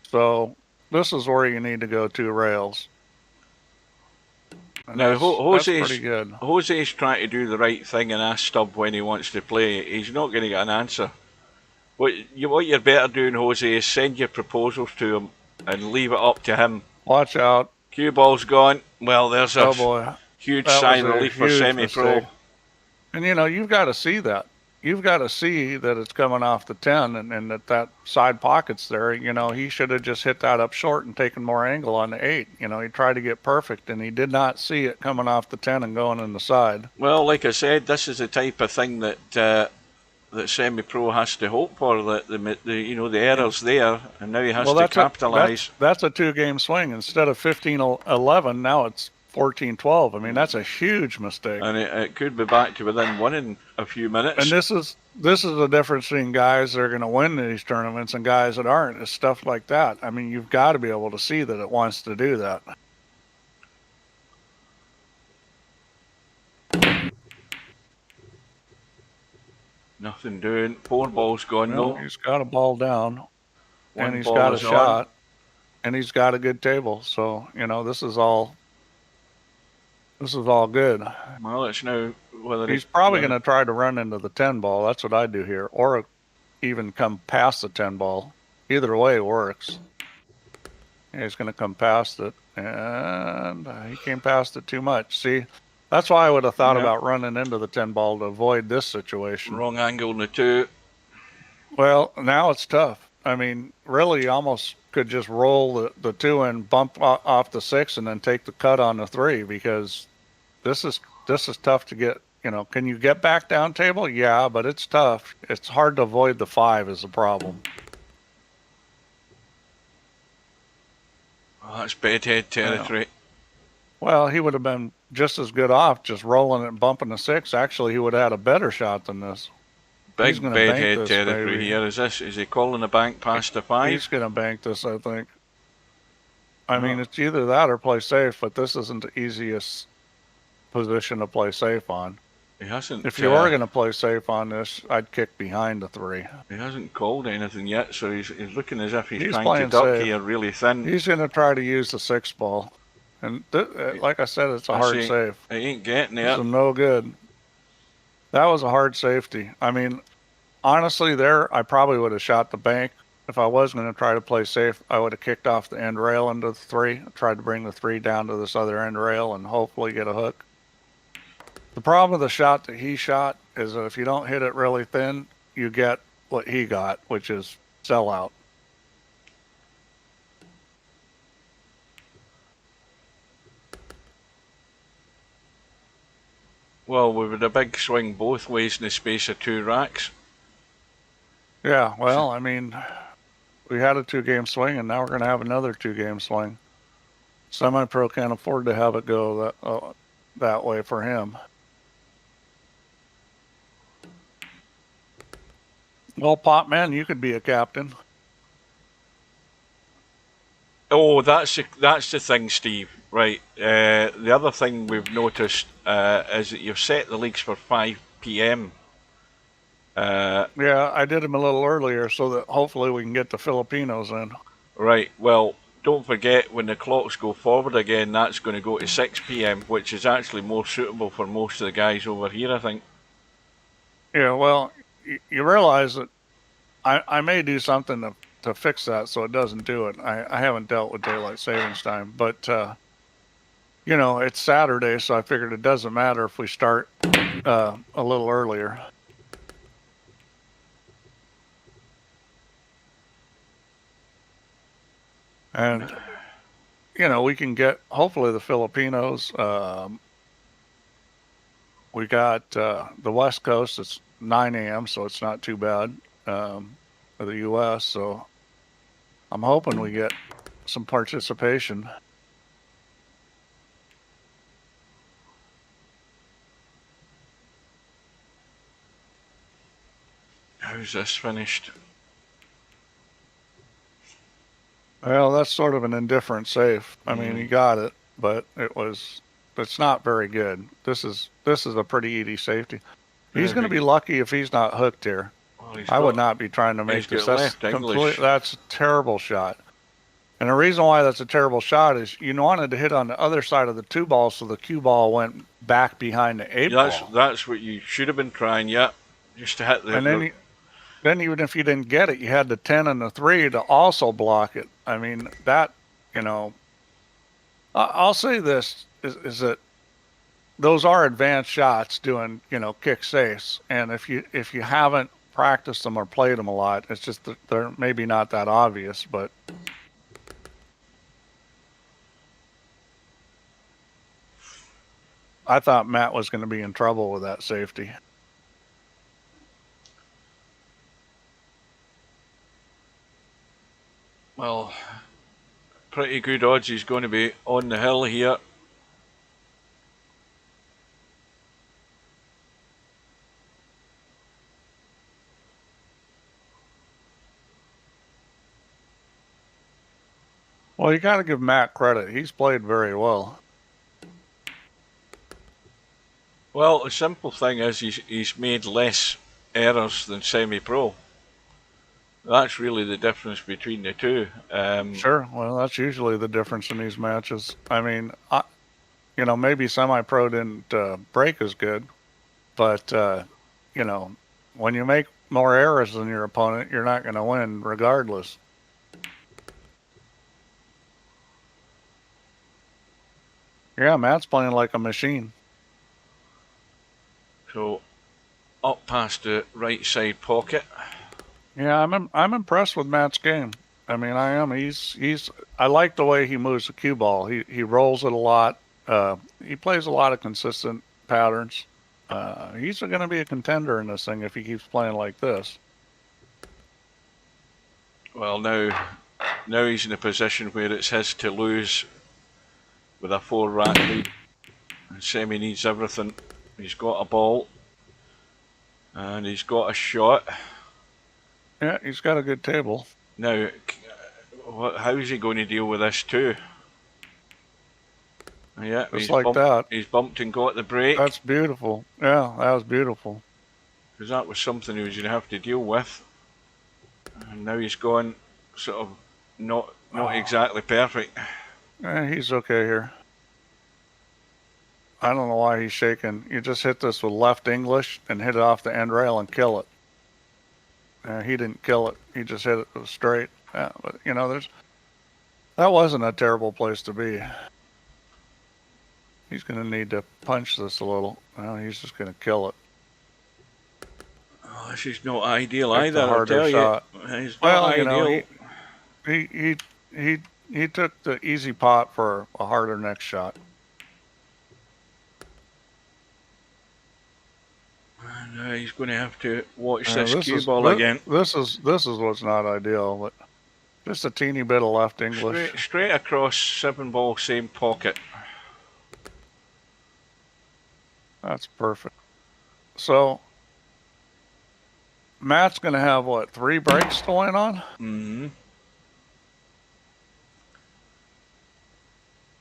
So this is where you need to go 2 rails. And now, that's pretty good. Jose's trying to do the right thing and ask Stubb when he wants to play. He's not going to get an answer. What you're better doing, Jose, is send your proposals to him and leave it up to him. Watch out. Cue ball's gone. Well, there's Oh boy. Huge That sigh was of a relief for huge SemiPro. mistake. And you know, you've got to see that. You've got to see that it's coming off the 10 and that side pocket's there. You know, he should have just hit that up short and taken more angle on the 8. You know, he tried to get perfect and he did not see it coming off the 10 and going in the side. Well, like I said, this is the type of thing that that SemiPro has to hope for. That the you know, the error's there, and now he has to capitalise. That's a 2-game swing. Instead of 15-11, now it's 14-12. I mean, that's a huge mistake. And it could be back to within one in a few minutes. And this is the difference between guys that are going to win these tournaments and guys that aren't. It's stuff like that. I mean, you've got to be able to see that it wants to do that. Nothing doing. 4 balls gone though. He's got a ball down, and he's ball got a is shot, and he's got a good table. So you know, this is all good. Well, it's now whether He's probably going to try to run into the 10 ball. That's what I do here, or even come past the 10 ball. Either way works. Yeah, he's going to come past it, and he came past it too much. See, that's why I would have thought about running into the 10 ball to avoid this situation. Wrong angle in the 2. Well, now it's tough. I mean, really, you almost could just roll the 2 and bump off the 6 and then take the cut on the 3, because this is tough to get. You know, can you get back down table? Yeah, but it's tough. It's hard to avoid the 5 is the problem. Oh, that's bedhead territory. Yeah. Well, he would have been just as good off just rolling it and bumping the 6. Actually, he would have had a better shot than this. Big bedhead territory here. Is he calling the bank past the 5? He's going to bank this, I think. I mean, it's either that or play safe, but this isn't the easiest position to play safe on. He hasn't. If you were going to play safe on this, I'd kick behind the 3. He hasn't called anything yet, so he's looking as if he's trying to duck here really thin. He's going to try to use the 6 ball. And like I said, it's a hard save. He ain't getting it. It's no good. That was a hard safety. I mean, honestly, I probably would have shot the bank. If I was going to try to play safe, I would have kicked off the end rail into the 3. Tried to bring the 3 down to this other end rail and hopefully get a hook. The problem with the shot that he shot is that if you don't hit it really thin, you get what he got, which is sellout. Well, we had a big swing both ways in the space of 2 racks. Yeah, well, I mean, we had a 2-game swing, and now we're going to have another 2-game swing. SemiPro can't afford to have it go that way for him. Well, Pop Man, you could be a captain. Oh, that's the thing, Steve. Right. The other thing we've noticed is that you've set the leagues for 5 p.m. Yeah, I did them a little earlier so that hopefully we can get the Filipinos in. Right. Well, don't forget when the clocks go forward again, that's going to go to 6 p.m., which is actually more suitable for most of the guys over here, I think. Yeah, well, you realize that I may do something to fix that so it doesn't do it. I haven't dealt with daylight savings time, but you know, it's Saturday, so I figured it doesn't matter if we start a little earlier. And you know, we can get hopefully the Filipinos. We got the West Coast. It's 9 a.m., so it's not too bad for the U.S. So I'm hoping we get some participation. How's this finished? Well, that's sort of an indifferent safe. I mean, he got it, but it's not very good. This is a pretty easy safety. He's going to be lucky if he's not hooked here. Well, I would not be trying to make this. That's a terrible shot. And the reason why that's a terrible shot is you wanted to hit on the other side of the 2 ball, so the cue ball went back behind the 8 ball. That's what you should have been trying, yeah. Just to hit the... And then even if you didn't get it, you had the 10 and the 3 to also block it. I mean, that, you know... I'll say this, is that those are advanced shots doing, kick safes. And if you haven't practiced them or played them a lot, it's just that they're maybe not that obvious, but I thought Matt was going to be in trouble with that safety. Well, pretty good odds he's going to be on the hill here. Well, you got to give Matt credit. He's played very well. Well, the simple thing is he's made less errors than SemiPro. That's really the difference between the two. Sure. Well, that's usually the difference in these matches. I mean, maybe SemiPro didn't break as good, but, when you make more errors than your opponent, you're not going to win regardless. Yeah, Matt's playing like a machine. So, up past the right side pocket. Yeah, I'm impressed with Matt's game. I mean, I am. I like the way he moves the cue ball. He rolls it a lot. He plays a lot of consistent patterns. He's going to be a contender in this thing if he keeps playing like this. Well, now he's in a position where it's his to lose with a 4-rack lead. And Semi needs everything. He's got a ball. And he's got a shot. Yeah, he's got a good table. Now, how is he going to deal with this too? Yeah, just like that. He's bumped and got the break. That's beautiful. Yeah, that was beautiful. Because that was something he was going to have to deal with. And now he's gone sort of not exactly perfect. He's okay here. I don't know why he's shaking. You just hit this with left English and hit it off the end rail and kill it. He didn't kill it. He just hit it straight. Yeah, but that wasn't a terrible place to be. He's going to need to punch this a little. Well, he's just going to kill it. Oh, this is not ideal Pick either. I'll tell shot. you. It's not ideal. He took the easy pot for a harder next shot. And he's going to have to watch this cue ball again. This is what's not ideal, but just a teeny bit of left English. Straight across 7-ball, same pocket. That's perfect. So Matt's going to have, 3 breaks to win on? Mm-hmm.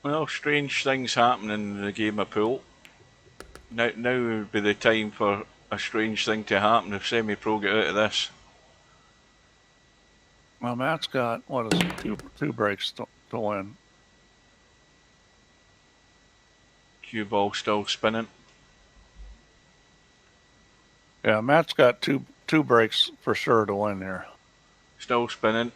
Well, strange things happen in the game of pool. Now would be the time for a strange thing to happen if SemiPro get out of this. Well, Matt's got, two breaks to win. Cue ball still spinning. Yeah, Matt's got two breaks for sure to win here. Still spinning.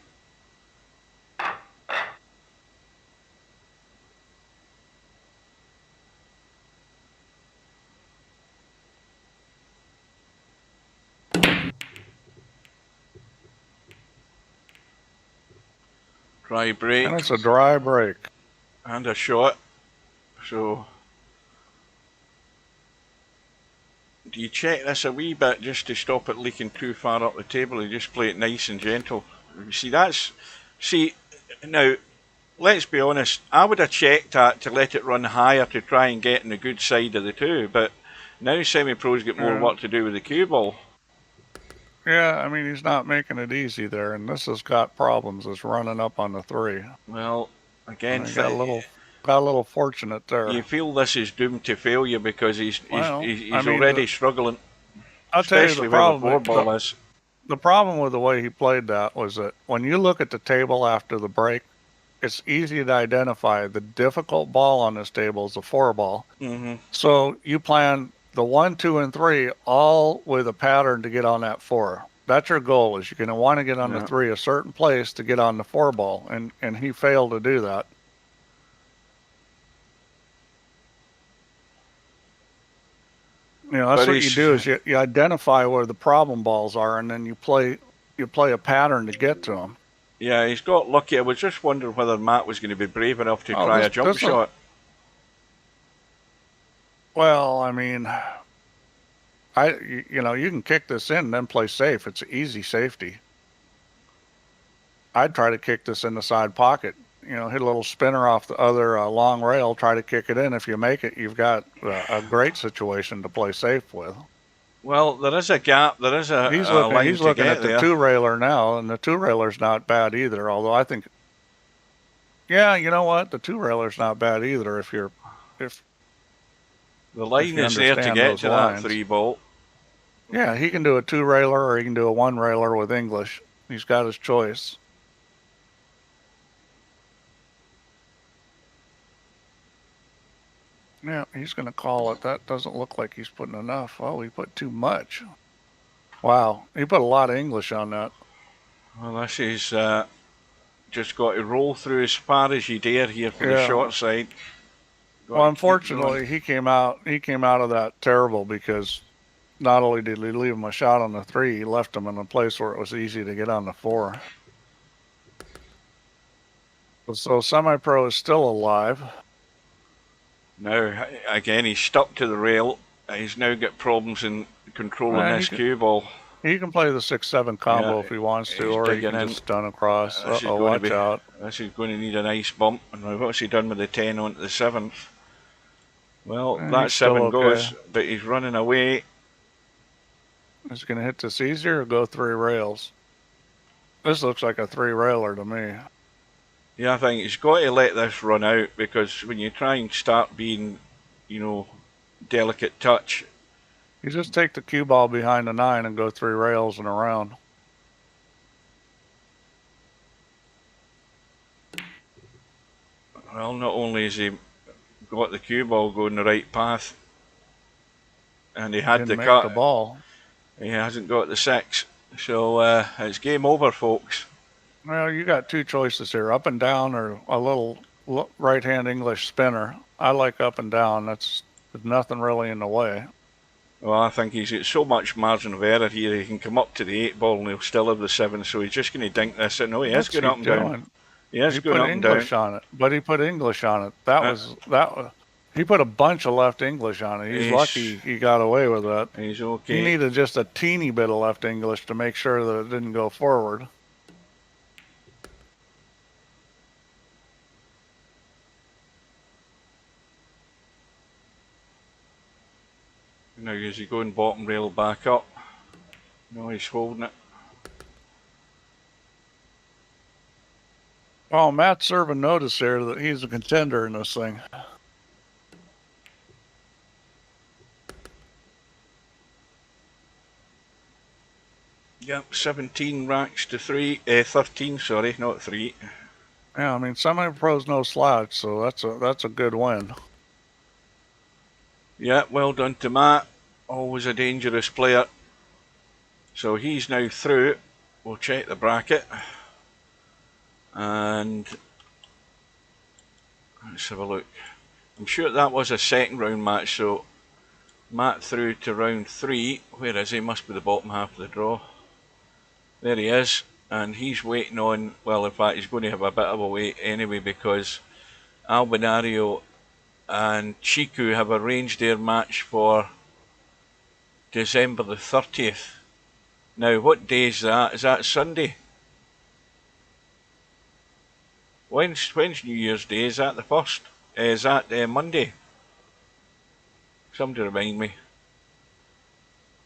Dry break. And it's a dry break. And a shot. So, do you check this a wee bit just to stop it leaking too far up the table and just play it nice and gentle? Now, let's be honest, I would have checked that to let it run higher to try and get in the good side of the two, but now SemiPro's got more work to do with the cue ball. Yeah, I mean, he's not making it easy there, and this has got problems. It's running up on the 3. Well, again, got a little fortunate there. You feel this is doomed to failure because he's already struggling. I'll tell you the problem. Where the 4-ball is. The problem with the way he played that was that when you look at the table after the break, it's easy to identify the difficult ball on this table is the 4-ball. Mm-hmm. So you plan the 1, 2, and 3 all with a pattern to get on that 4. That's your goal. Is you're going to want to get on the 3 a certain place to get on the 4-ball, and he failed to do that. You know, that's But what you do is you identify where the problem balls are, and then you play a pattern to get to them. Yeah, he's got lucky. I was just wondering whether Matt was going to be brave enough to try a jump shot. Well, I mean, you know, you can kick this in and then play safe. It's easy safety. I'd try to kick this in the side pocket. You know, hit a little spinner off the other long rail, try to kick it in. If you make it, you've got a great situation to play safe with. Well, there is a gap. There is a line to get there. He's looking at the two-railer now, and the two-railer's not bad either, although I think, yeah, you know what? The two-railer's not bad either if the line is there to get to that 3-bolt. Yeah, he can do a two-railer or he can do a one-railer with English. He's got his choice. Yeah, he's going to call it. That doesn't look like he's putting enough. Oh, he put too much. Wow, he put a lot of English on that. Well, this is just got to roll through as far as you dare here for the short side. Well, unfortunately, he came out of that terrible because not only did he leave him a shot on the 3, he left him in a place where it was easy to get on the 4. So SemiPro is still alive. Now, again, he's stuck to the rail. He's now got problems in controlling this cue ball. He can play the 6-7 combo if he wants to, or he can just stun across. Watch out. This is going to need a nice bump. And what's he done with the 10 onto the 7th? Well, that 7 goes, but he's running away. Is he going to hit this easier or go 3 rails? This looks like a 3-railer to me. Yeah, I think he's got to let this run out, because when you try and start being, you know, delicate touch. You just take the cue ball behind the 9 and go 3 rails and around. Well, not only has he got the cue ball going the right path, and he had the cut. The ball. He hasn't got the 6, so it's game over, folks. Well, you got 2 choices here, up and down or a little right-hand English spinner. I like up and down. There's nothing really in the way. Well, I think he's got so much margin of error here. He can come up to the 8-ball and he'll still have the 7, so he's just going to dink this in. No, he is going up and down. He is going up and down. He put English on it, but he put English on it. He put a bunch of left English on it. He's lucky he got away with that. He's okay. He needed just a teeny bit of left English to make sure that it didn't go forward. Now is he going bottom rail back up? No, he's holding it. Oh, Matt's serving notice here that he's a contender in this thing. Yep, 17 racks to 13, sorry, not 3. Yeah, I mean, SemiPro's no slouch, so that's a good win. Yeah, well done to Matt. Always a dangerous player. So he's now through. We'll check the bracket. And let's have a look. I'm sure that was a second round match, so Matt through to round 3. Where is he? Must be the bottom half of the draw. There he is. And he's waiting on, well, in fact, he's going to have a bit of a wait anyway, because Albinario and Chiku have arranged their match for December the 30th. Now, what day is that? Is that Sunday? When's New Year's Day? Is that the 1st? Is that Monday? Somebody remind me.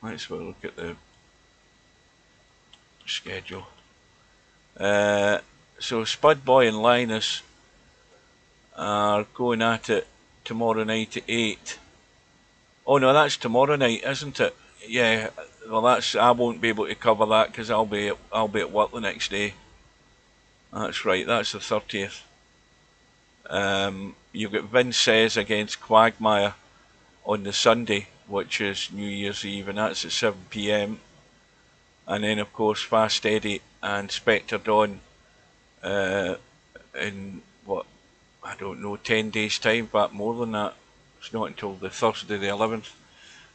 Let's have a look at the schedule. So Spudboy and Linus are going at it tomorrow night at 8. Oh no, that's tomorrow night, isn't it? Yeah. Well, I won't be able to cover that because I'll be at work the next day. That's right. That's the 30th. You've got Vince Says against Quagmire on the Sunday, which is New Year's Eve, and that's at 7 PM. And then, of course, Fast Eddie and Spectre Dawn in, what, I don't know, 10 days' time, but more than that. It's not until the Thursday the 11th.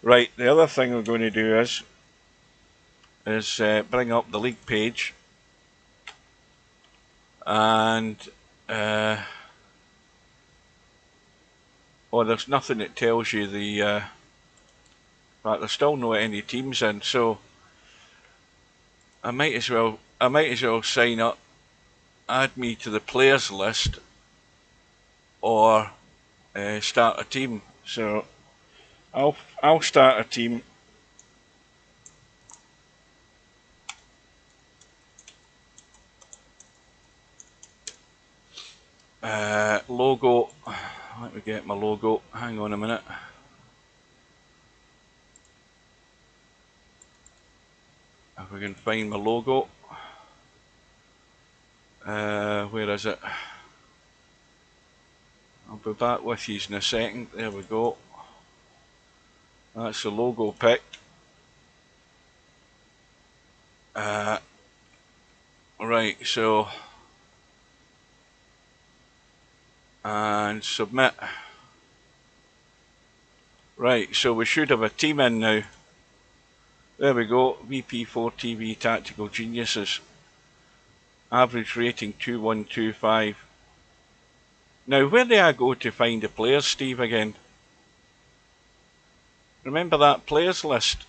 Right, the other thing we're going to do is bring up the league page, and there's nothing that tells you the but there's still no any teams in, so I might as well sign up, add me to the players list, or start a team. So I'll start a team. Logo. Let me get my logo. Hang on a minute. If we can find my logo. Where is it? I'll be back with you in a second. There we go. That's the logo pick. Right, so and submit. Right, so we should have a team in now. There we go, VP4TV Tactical Geniuses. Average rating 2125. Now, where do I go to find the players, Steve, again? Remember that players list?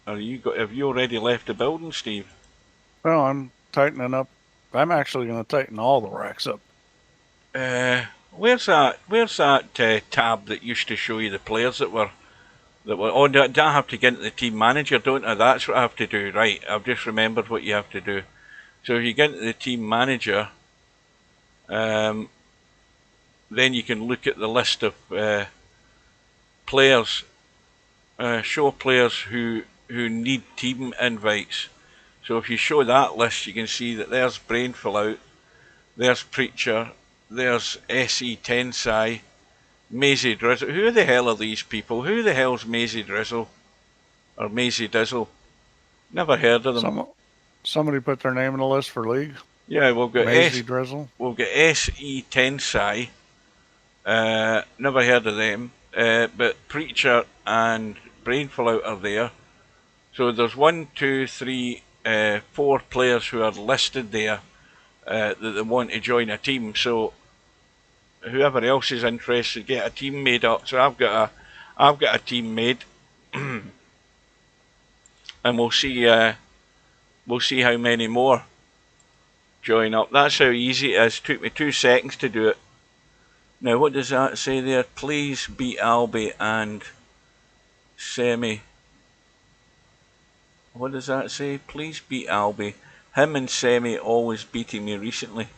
Have you already left the building, Steve? Well, I'm tightening up. I'm actually going to tighten all the racks up. Where's that tab that used to show you the players that were on? I have to get into the team manager, don't I? That's what I have to do. Right, I've just remembered what you have to do. So if you get into the team manager, then you can look at the list of players. Show players who need team invites. So if you show that list, you can see that there's Brainfall Out, there's Preacher, there's SE Tensai, Maisie Drizzle. Who the hell are these people? Who the hell's Maisie Drizzle? Or Maisie Dizzle? Never heard of them. Somebody put their name in the list for league? Yeah, we've got Maisie Drizzle. We've got SE Tensai. Never heard of them. But Preacher and Brainfall Out are there. So there's 1, 2, 3, 4 players who are listed there that they want to join a team. So whoever else is interested, get a team made up. So I've got a team made, and we'll see how many more join up. That's how easy it is. It took me 2 seconds to do it. Now what does that say there? Please beat Albie and Semi. What does that say? Please beat Albie. Him and Semi always beating me recently.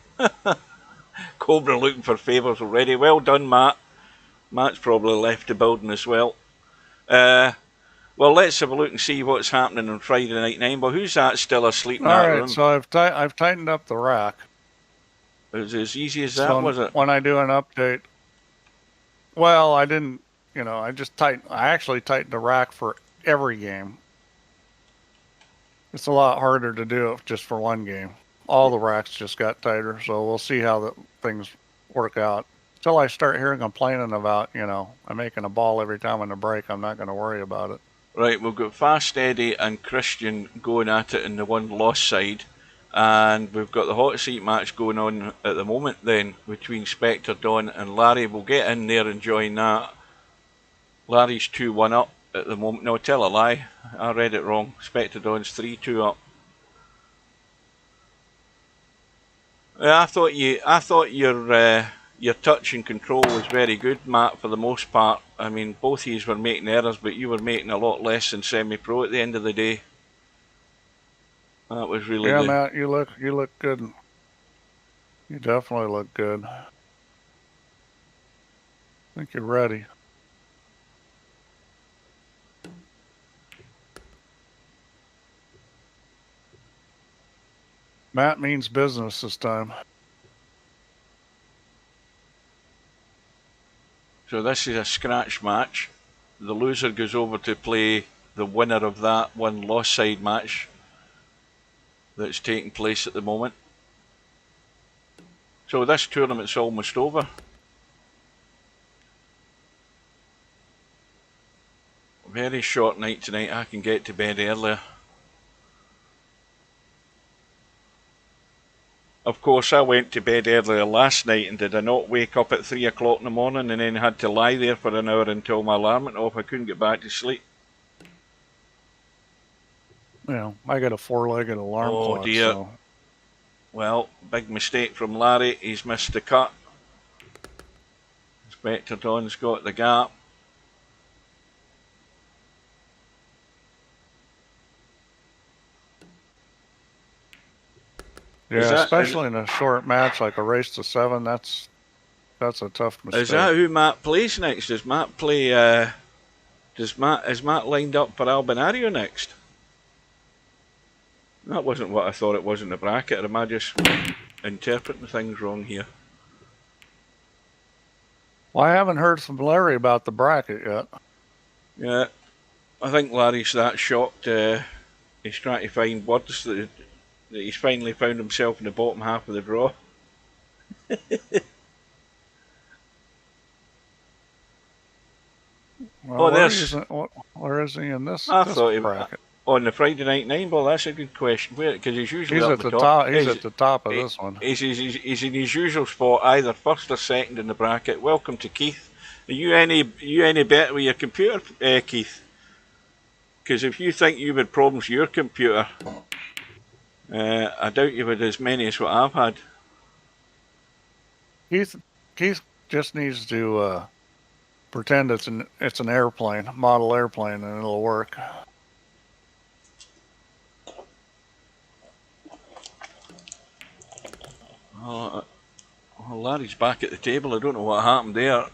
Cobra looking for favours already. Well done, Matt. Matt's probably left the building as well. Well, let's have a look and see what's happening on Friday Night 9. But who's that still asleep in that room? Alright, so I've tightened up the rack. It was as easy as that, was it? When I do an update, well, I didn't, I actually tightened the rack for every game. It's a lot harder to do it just for one game. All the racks just got tighter, so we'll see how things work out. Until I start hearing complaining about, I'm making a ball every time on the break, I'm not going to worry about it. Right, we've got Fast Eddie and Christian going at it in the one loss side. And we've got the hot seat match going on at the moment then between Spectre, Don and Larry. We'll get in there and join that. Larry's 2-1 up at the moment. No, tell a lie. I read it wrong. Spectre Don's 3-2 up. I thought your touch and control was very good, Matt, for the most part. I mean, both of you were making errors, but you were making a lot less than Semi-Pro at the end of the day. That was really good. Yeah, Matt, you look good. You definitely look good. I think you're ready. Matt means business this time. So this is a scratch match. The loser goes over to play the winner of that one loss side match that's taking place at the moment. So this tournament's almost over. Very short night tonight. I can get to bed earlier. Of course, I went to bed earlier last night, and did I not wake up at 3 o'clock in the morning and then had to lie there for an hour until my alarm went off. I couldn't get back to sleep. You know, I got a 4-legged alarm clock. Oh dear. So. Well, big mistake from Larry. He's missed the cut. Inspector Don's got the gap. Yeah, especially in a short match like a race to 7, that's a tough mistake. Is that who Matt plays next? Does Matt play? Is Matt lined up for Albinario next? That wasn't what I thought it was in the bracket. Or am I just interpreting things wrong here? Well, I haven't heard from Larry about the bracket yet. Yeah, I think Larry's that shocked. He's trying to find words that he's finally found himself in the bottom half of the draw. Well, where is he in this, I this thought bracket? On the Friday Night 9 ball. That's a good question. Because he's usually he's up at the top. top. He's at the top of this one. He's in his usual spot, either first or second in the bracket. Welcome to Keith. Are you any better with your computer, Keith? Because if you think you've had problems with your computer, I doubt you've had as many as what I've had. Keith just needs to pretend it's an airplane, model airplane, and it'll work. Well, Larry's back at the table. I don't know what happened there.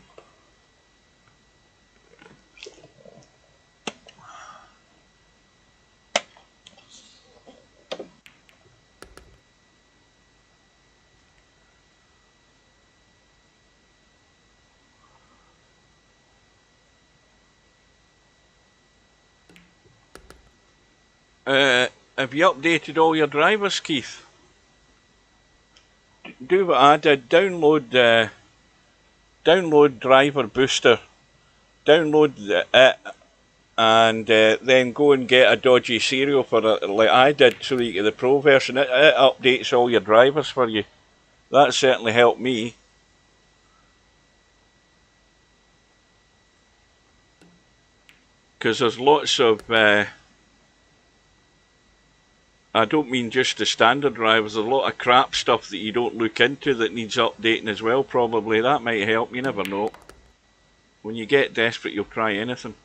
Have you updated all your drivers, Keith? Do what I did. Download Driver Booster. Download it, and then go and get a dodgy serial for it, like I did, so that you get the Pro version. It updates all your drivers for you. That certainly helped me. Because there's lots of... I don't mean just the standard drivers. There's a lot of crap stuff that you don't look into that needs updating as well, probably. That might help, you never know. When you get desperate, you'll try anything.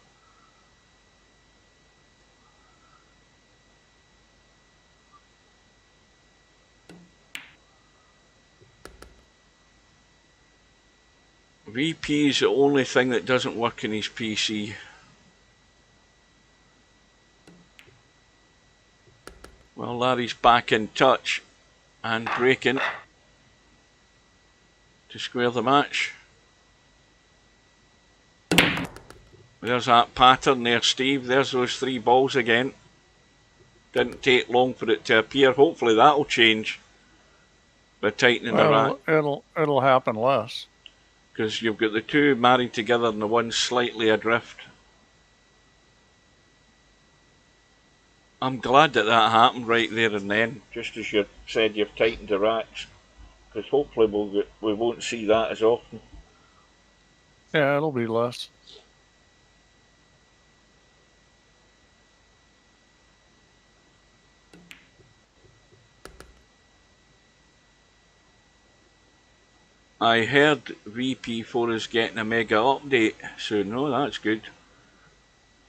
VP is the only thing that doesn't work in his PC. Well, Larry's back in touch and breaking to square the match. There's that pattern there, Steve. There's those 3 balls again. Didn't take long for it to appear. Hopefully that'll change by tightening the rack. It'll happen less. Because you've got the 2 married together and the 1 slightly adrift. I'm glad that happened right there and then, just as you said you've tightened the racks, because hopefully we won't see that as often. Yeah, it'll be less. I heard VP4 is getting a mega update soon. No, that's good.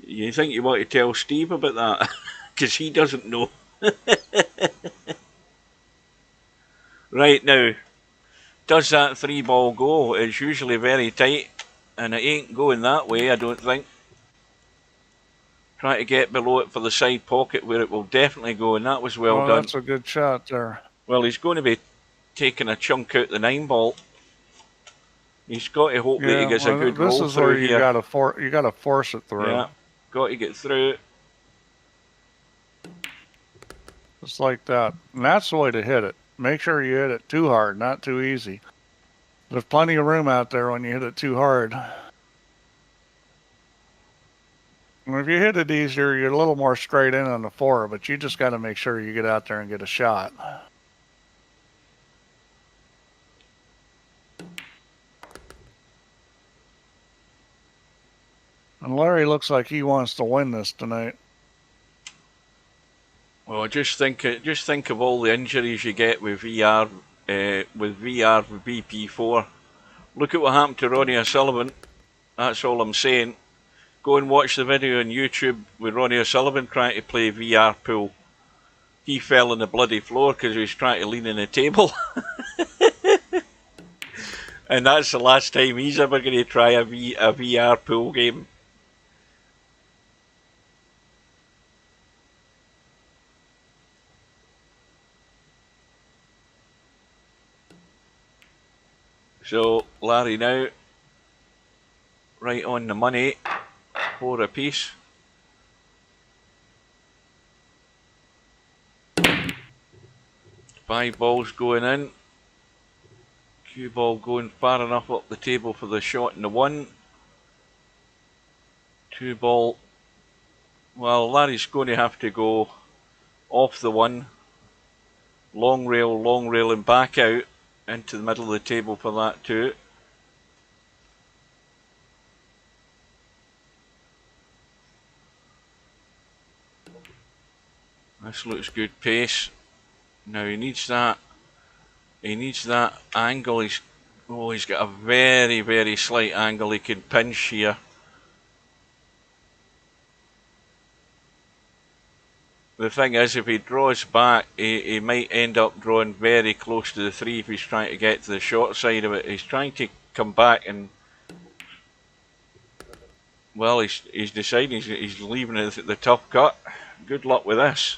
You think you want to tell Steve about that? Because he doesn't know. Right now, does that 3-ball go? It's usually very tight, and it ain't going that way, I don't think. Try to get below it for the side pocket where it will definitely go, and that was well done. That's a good shot there. Well, he's going to be taking a chunk out the 9-ball. He's got to hope that he gets a good roll through here. This is where you gotta force it through. Yeah, got to get through. Just like that. And that's the way to hit it. Make sure you hit it too hard, not too easy. There's plenty of room out there when you hit it too hard. And if you hit it easier, you're a little more straight in on the 4, but you just got to make sure you get out there and get a shot. And Larry looks like he wants to win this tonight. Well, just think of all the injuries you get with VR, with VP4. Look at what happened to Ronnie O'Sullivan. That's all I'm saying. Go and watch the video on YouTube with Ronnie O'Sullivan trying to play VR pool. He fell on the bloody floor because he was trying to lean on the table. And that's the last time he's ever going to try a VR pool game. So Larry now right on the money, 4 apiece. Five balls going in. Cue ball going far enough up the table for the shot in the 1. 2 ball. Well, Larry's going to have to go off the 1. Long rail and back out into the middle of the table for that too. This looks good pace. Now he needs that. He needs that angle. He's got a very, very slight angle he can pinch here. The thing is, if he draws back, he might end up drawing very close to the 3 if he's trying to get to the short side of it. He's trying to come back and, well, he's deciding he's leaving it at the tough cut. Good luck with this.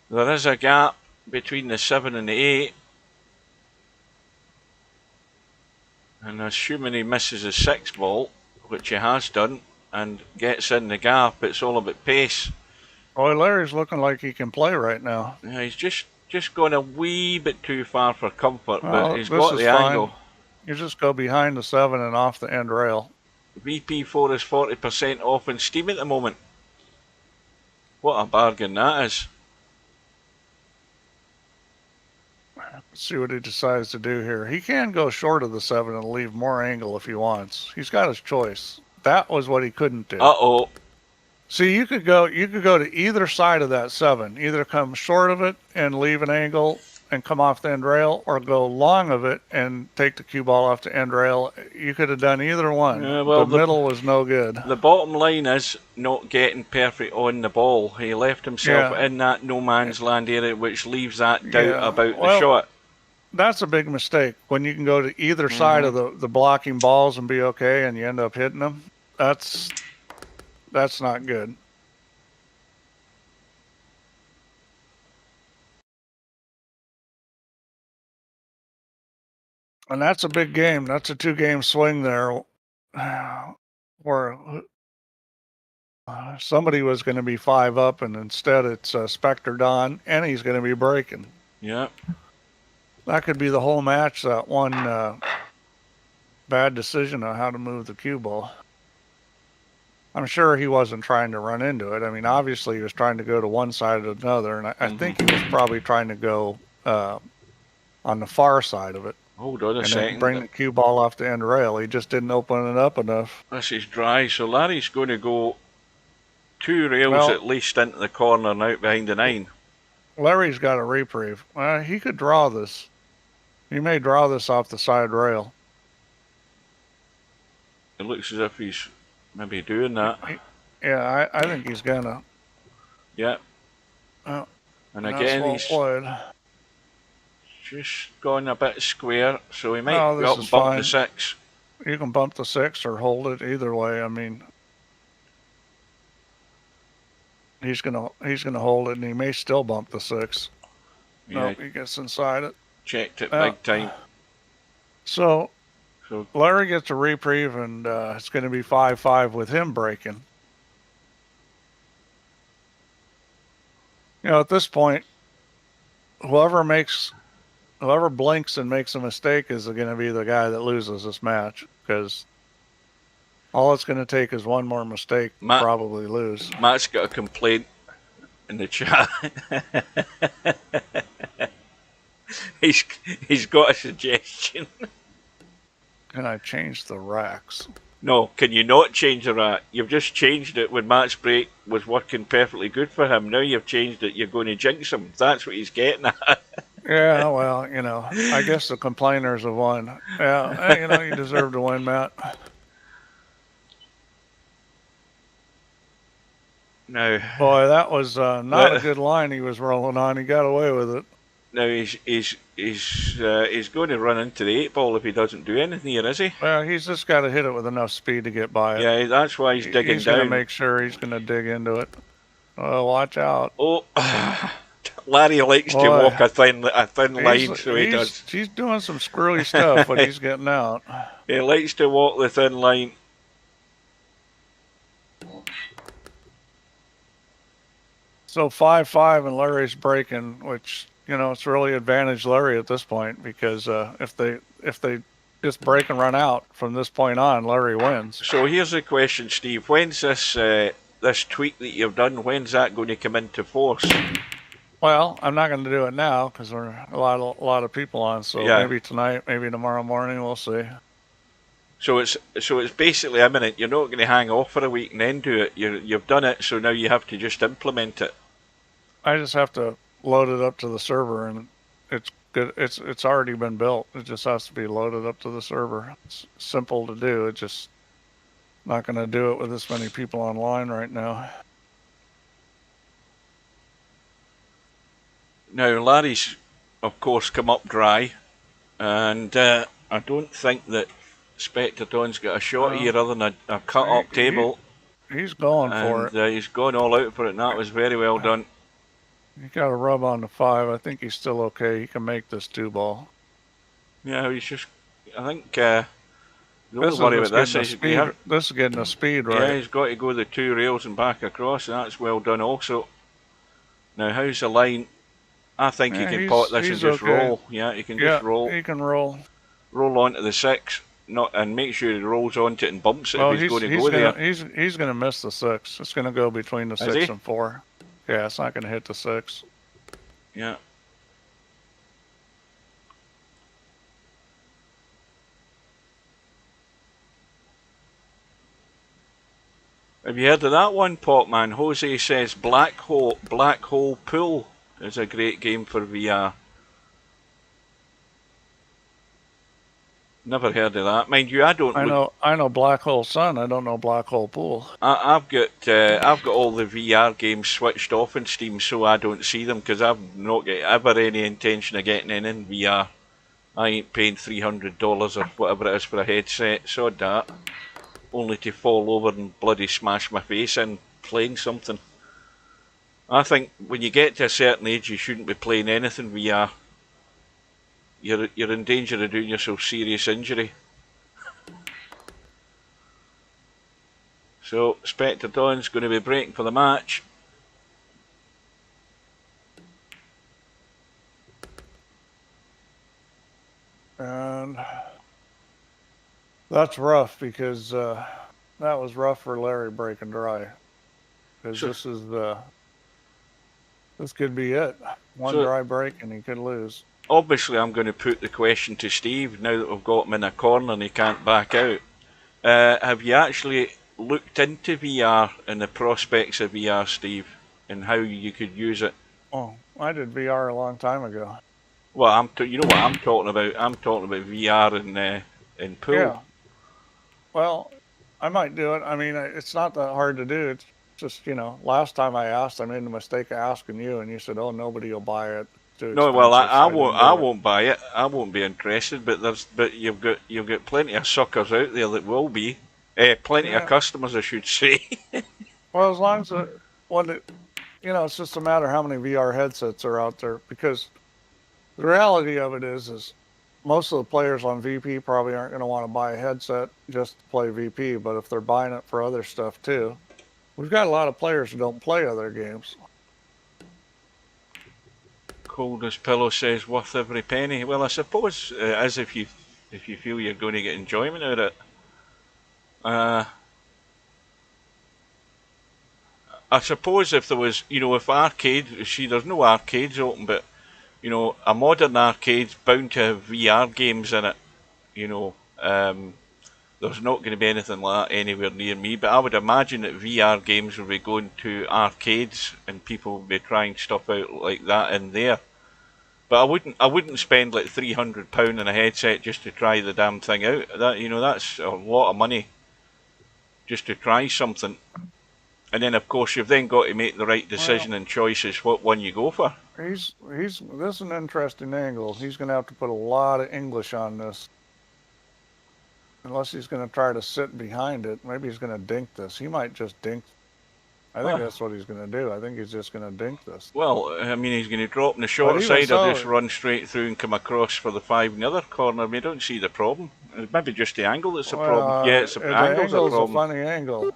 There is a gap between the 7 and the 8. And assuming he misses a 6 ball, which he has done, and gets in the gap, it's all about pace. Boy, Larry's looking like he can play right now. Yeah, he's just gone a wee bit too far for comfort, but he's got the angle. You just go behind the 7 and off the end rail. VP4 is 40% off in Steam at the moment. What a bargain that is. Let's see what he decides to do here. He can go short of the 7 and leave more angle if he wants. He's got his choice. That was what he couldn't do. Uh-oh. See, you could go to either side of that 7. Either come short of it and leave an angle and come off the end rail, or go long of it and take the cue ball off the end rail. You could have done either one. Well, the middle was no good. The bottom line is not getting perfect on the ball. He left himself in that no man's land area, which leaves that doubt about the shot. That's a big mistake. When you can go to either side of the blocking balls and be okay, and you end up hitting them, that's not good. And that's a big game. That's a 2-game swing there, where somebody was going to be 5 up, and instead it's Spectre Don, and he's going to be breaking. Yeah. That could be the whole match, that one bad decision on how to move the cue ball. I'm sure he wasn't trying to run into it. I mean, obviously he was trying to go to one side or another, and I think he was probably trying to go on the far side of it. Hold on a second. And bring the cue ball off the end rail. He just didn't open it up enough. This is dry, so Larry's going to go 2 rails at least into the corner and out behind the 9. Larry's got a reprieve. He could draw this. He may draw this off the side rail. It looks as if he's maybe doing that. Yeah, I think he's gonna. Yeah. Oh, and again, he's just going a bit square, so he might go up and bump the 6. You can bump the 6 or hold it either way. I mean, he's gonna hold it, and he may still bump the 6. Yeah. Nope, he gets inside it. Checked it big time. So Larry gets a reprieve, and it's going to be 5-5 with him breaking. You know, at this point, whoever blinks and makes a mistake is going to be the guy that loses this match, because All it's going to take is one more mistake to Matt, probably lose. Matt's got a complaint in the chat. he's got a suggestion. Can I change the racks? No, can you not change the rack? You've just changed it when Matt's brake was working perfectly good for him. Now you've changed it, you're going to jinx him. That's what he's getting at. Yeah, well, you know, I guess the complainers have won. Yeah, you know, you deserve to win, Matt. Now, boy, that was not a good line he was rolling on. He got away with it. Now he's going to run into the 8-ball if he doesn't do anything here, is he? Well, he's just got to hit it with enough speed to get by it. Yeah, that's why he's digging down. He's going to make sure he's going to dig into it. Oh, watch out! Oh, Larry likes to walk a thin line, so he does. He's doing some squirrely stuff, but he's getting out. He likes to walk the thin line. So 5-5 and Larry's braking, which, you know, it's really advantaged Larry at this point, because if they just break and run out from this point on, Larry wins. So here's the question, Steve. When's this this tweak that you've done? When's that going to come into force? Well, I'm not going to do it now because we're a lot of people on. So yeah. Maybe tonight, maybe tomorrow morning, we'll see. So it's basically imminent. You're not going to hang off for a week and then do it. You've done it, so now you have to just implement it. I just have to load it up to the server, and it's good. It's already been built. It just has to be loaded up to the server. It's simple to do. It's just not going to do it with this many people online right now. Now Larry's, of course, come up dry, and I don't think that Spectre Don's got a shot here other than a cut-up table. He's going for it. He's going all out for it, and that was very well done. He got a rub on the 5. I think he's still okay. He can make this 2-ball. Yeah, he's just. I think the only worry about this is this is getting the speed right. Yeah, he's got to go the 2 rails and back across, and that's well done also. Now, how's the line? I think he can pot this and just roll. Yeah, he can just roll. He can roll. Roll onto the 6, and make sure he rolls onto it and bumps it if he's going to go there. He's going to miss the 6. It's going to go between the 6 and 4. Yeah, it's not going to hit the 6. Yeah. Have you heard of that one, Potman? Jose says Black Hole Pool is a great game for VR. Never heard of that. Mind you, I know Black Hole Sun. I don't know Black Hole Pool. I've got all the VR games switched off in Steam, so I don't see them because I've not got ever any intention of getting in VR. I ain't paying $300 or whatever it is for a headset. Sod that. Only to fall over and bloody smash my face in playing something. I think when you get to a certain age, you shouldn't be playing anything VR. You're in danger of doing yourself serious injury. So Spectre Don's going to be breaking for the match. And that's rough because that was rough for Larry breaking dry. Because this could be it. One dry break and he could lose. Obviously, I'm going to put the question to Steve now that we've got him in a corner and he can't back out. Have you actually looked into VR and the prospects of VR, Steve, and how you could use it? Oh, I did VR a long time ago. Well, you know what I'm talking about. I'm talking about VR in pool. Yeah. Well, I might do it. I mean, it's not that hard to do. It's just, you know, last time I asked, I made the mistake of asking you, and you said, "Oh, nobody will buy it." No, well, I won't buy it. I won't be interested. But you've got plenty of suckers out there that will be. Plenty of customers, I should say. Well, as long as it's just a matter of how many VR headsets are out there. Because the reality of it is most of the players on VP probably aren't going to want to buy a headset just to play VP. But if they're buying it for other stuff too, we've got a lot of players who don't play other games. Coldest Pillow says worth every penny. Well, I suppose as if you feel you're going to get enjoyment out of it. I suppose if there was, if arcade, see, there's no arcades open, but a modern arcade's bound to have VR games in it. There's not going to be anything like that anywhere near me, but I would imagine that VR games will be going to arcades and people will be trying stuff out like that in there. But I wouldn't spend like £300 on a headset just to try the damn thing out. That's a lot of money just to try something. And then of course you've then got to make the right decision and choices what one you go for. This is an interesting angle. He's going to have to put a lot of English on this. Unless he's going to try to sit behind it. Maybe he's going to dink this. He might just dink. I think that's what he's going to do. I think he's just going to dink this. Well, I mean, he's going to drop on the short side or just run straight through and come across for the 5 in the other corner. I mean, I don't see the problem. It's maybe just the angle that's the problem. Yeah, the angle's the problem. A funny angle.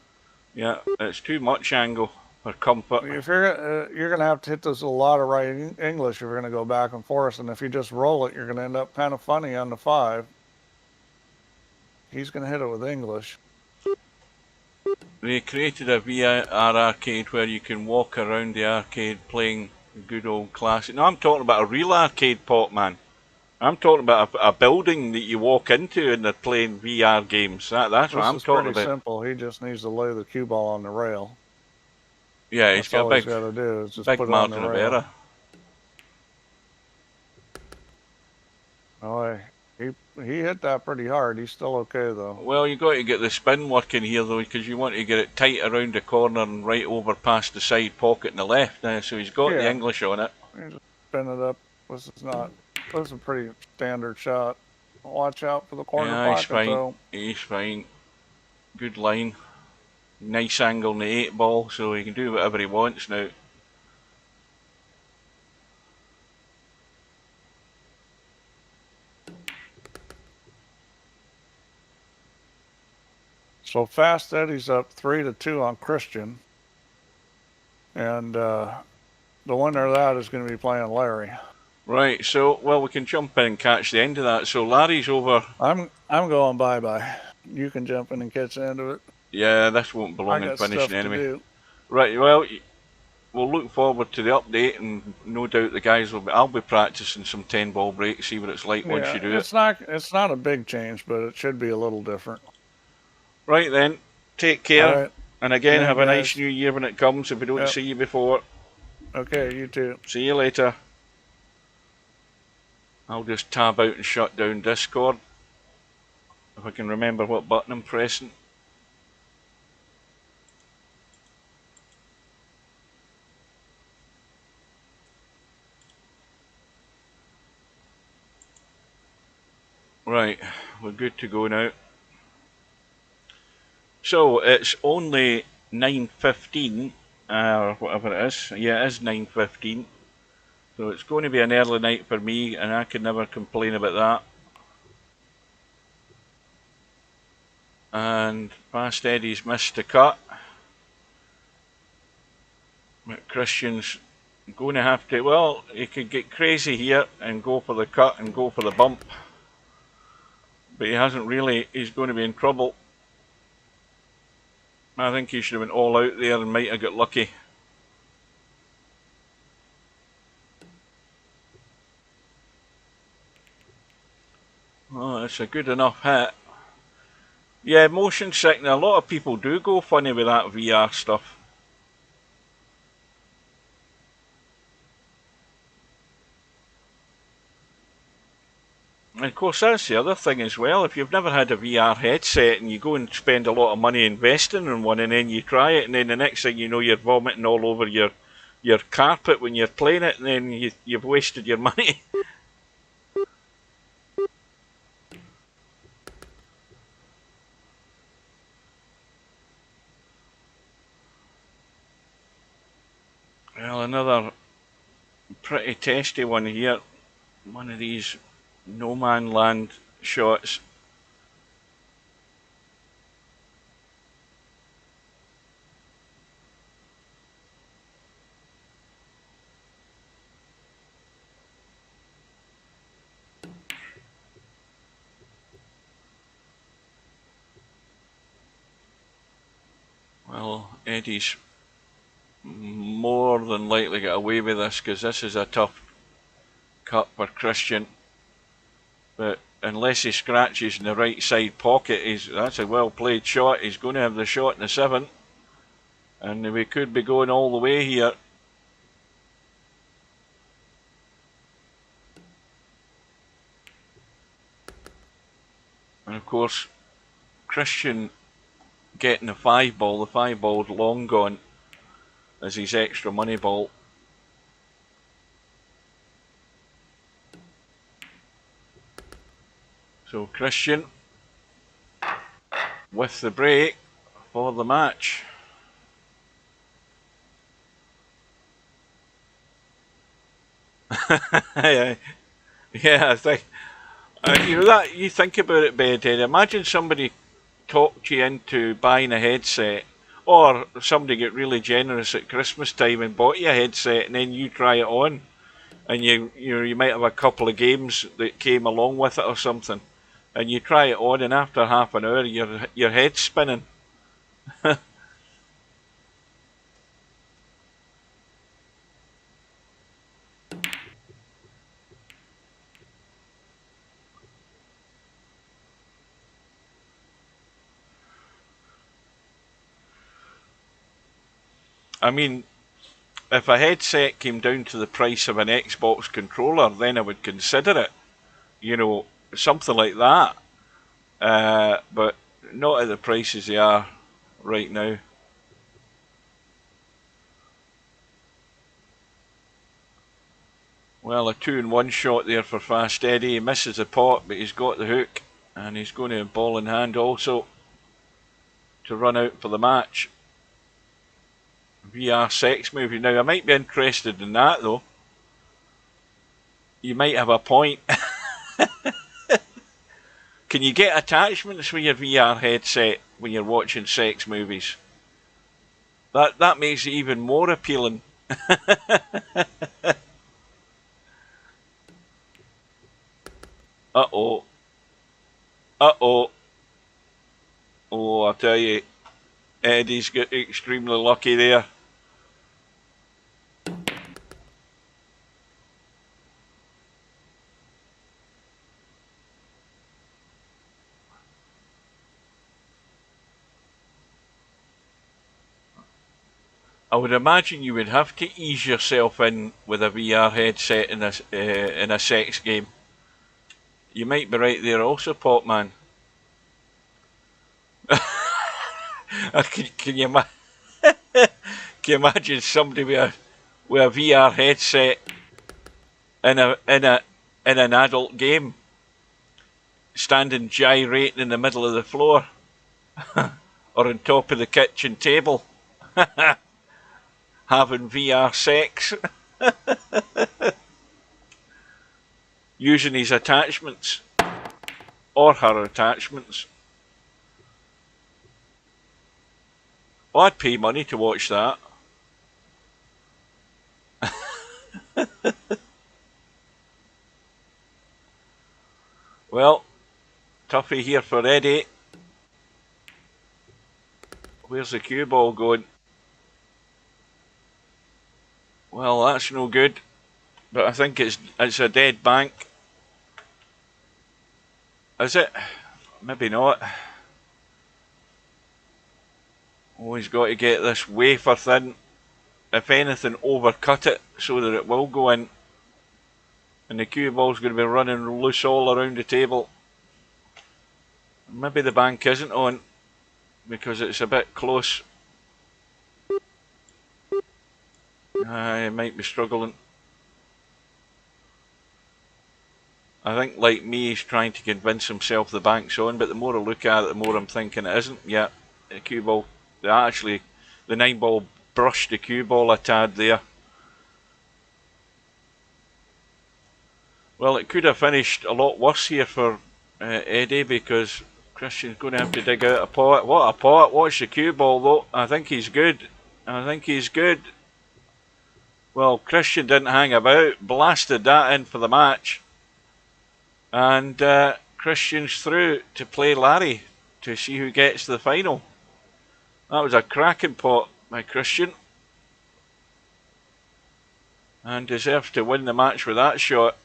Yeah, it's too much angle for comfort. If you're going to have to hit this a lot of right English if you're going to go back and forth. And if you just roll it, you're going to end up kind of funny on the 5. He's going to hit it with English. They created a VR arcade where you can walk around the arcade playing good old classic. No, I'm talking about a real arcade pot, man. I'm talking about a building that you walk into and they're playing VR games. That's what I'm talking about. It's pretty simple. He just needs to lay the cue ball on the rail. Yeah, he's got a big, he's got to do is just big put it on the margin of rail. error. Oh, he hit that pretty hard. He's still okay though. Well, you got to get the spin working here though, because you want to get it tight around the corner and right over past the side pocket on the left. Now, so he's got the English on it. Just spin it up. This is a pretty standard shot. Watch out for the corner pocket, he's fine. though. He's fine. Good line. Nice angle in the 8 ball, so he can do whatever he wants now. So Fast Eddie's up 3-2 on Christian. And the winner of that is going to be playing Larry. Right, so, well, we can jump in and catch the end of that. So Larry's over. I'm going bye-bye. You can jump in and catch the end of it. Yeah, this won't belong in finishing anyway. Do. Right, well, we'll look forward to the update, and no doubt the guys will be. I'll be practicing some 10-ball breaks, see what it's like once you do it. It's not a big change, but it should be a little different. Right then, take care, right. And again, have a nice new year when it comes. If we don't see you before. Okay, you too. See you later. I'll just tab out and shut down Discord. If I can remember what button I'm pressing. Right, we're good to go now. So it's only 9:15, or whatever it is. Yeah, it is 9:15. So it's going to be an early night for me, and I can never complain about that. And Fast Eddie's missed the cut. But Christian's going to have to, well, he could get crazy here and go for the cut and go for the bump. But he hasn't really, he's going to be in trouble. I think he should have been all out there and might have got lucky. Oh, it's a good enough hit. Yeah, motion sickness. A lot of people do go funny with that VR stuff. And of course, that's the other thing as well. If you've never had a VR headset and you go and spend a lot of money investing in one, and then you try it, and then the next thing you know, you're vomiting all over your carpet when you're playing it, and then you've wasted your money. Well, another pretty testy one here. One of these no man land shots. Well, Eddie's more than likely get away with this, because this is a tough cut for Christian. But unless he scratches in the right side pocket, that's a well played shot. He's going to have the shot in the 7th. And we could be going all the way here. And of course, Christian getting the 5 ball. The 5 ball's long gone as his extra money ball. So Christian with the break for the match. Yeah, I think you think about it, Bedhead. Imagine somebody talked you into buying a headset, or somebody get really generous at Christmas time and bought you a headset, and then you try it on, and you might have a couple of games that came along with it or something, and you try it on, and after half an hour your head's spinning. I mean, if a headset came down to the price of an Xbox controller, then I would consider it. You know, something like that. But not at the prices they are right now. Well, a 2-in-1 shot there for Fast Eddie. He misses the pot, but he's got the hook. And he's going to have ball in hand also to run out for the match. VR sex movie. Now, I might be interested in that, though. You might have a point. Can you get attachments with your VR headset when you're watching sex movies? That makes it even more appealing. Uh-oh. Uh-oh. Oh, I'll tell you, Eddie's got extremely lucky there. I would imagine you would have to ease yourself in with a VR headset in a sex game. You might be right there also, Popman. Can you imagine somebody with a VR headset in an adult game, standing gyrating in the middle of the floor, or on top of the kitchen table, having VR sex, using his attachments or her attachments? Oh, I'd pay money to watch that. Well, toughie here for Eddie. Where's the cue ball going? Well, that's no good. But I think it's a dead bank. Is it? Maybe not. Oh, he's got to get this wafer thin. If anything, overcut it so that it will go in. And the cue ball's going to be running loose all around the table. Maybe the bank isn't on because it's a bit close. He might be struggling. I think, like me, he's trying to convince himself the bank's on, but the more I look at it, the more I'm thinking it isn't. Yeah, the cue ball, actually, the 9 ball brushed the cue ball a tad there. Well, it could have finished a lot worse here for Eddie, because Christian's going to have to dig out a pot. What a pot! Watch the cue ball though. I think he's good. I think he's good. Well, Christian didn't hang about, blasted that in for the match. And Christian's through to play Larry to see who gets to the final. That was a cracking pot by Christian. and deserves to win the match with that shot.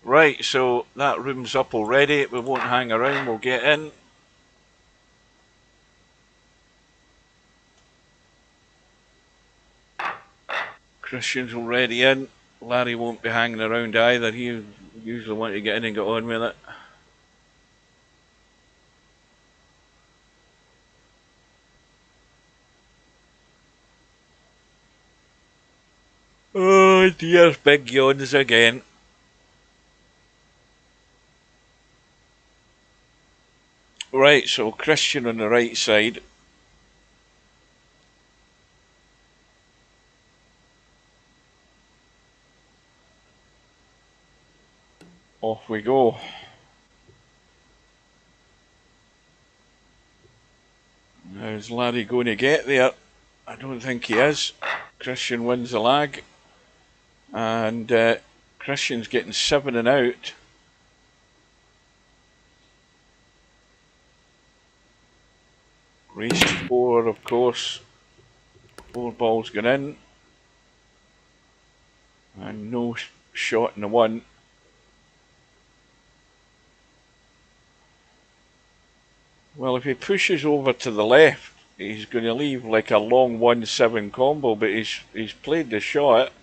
Right, so that room's up already. We won't hang around, we'll get in. Christian's already in. Larry won't be hanging around either. He usually want to get in and get on with it. Oh dear, big yawns again. Right, so Christian on the right side. Off we go. Now is Larry going to get there? I don't think he is. Christian wins the lag. And Christian's getting 7 and out. Race 4, of course. 4 balls gone in. And no shot in the 1. Well, if he pushes over to the left, he's going to leave like a long 1-7 combo, but he's played the shot.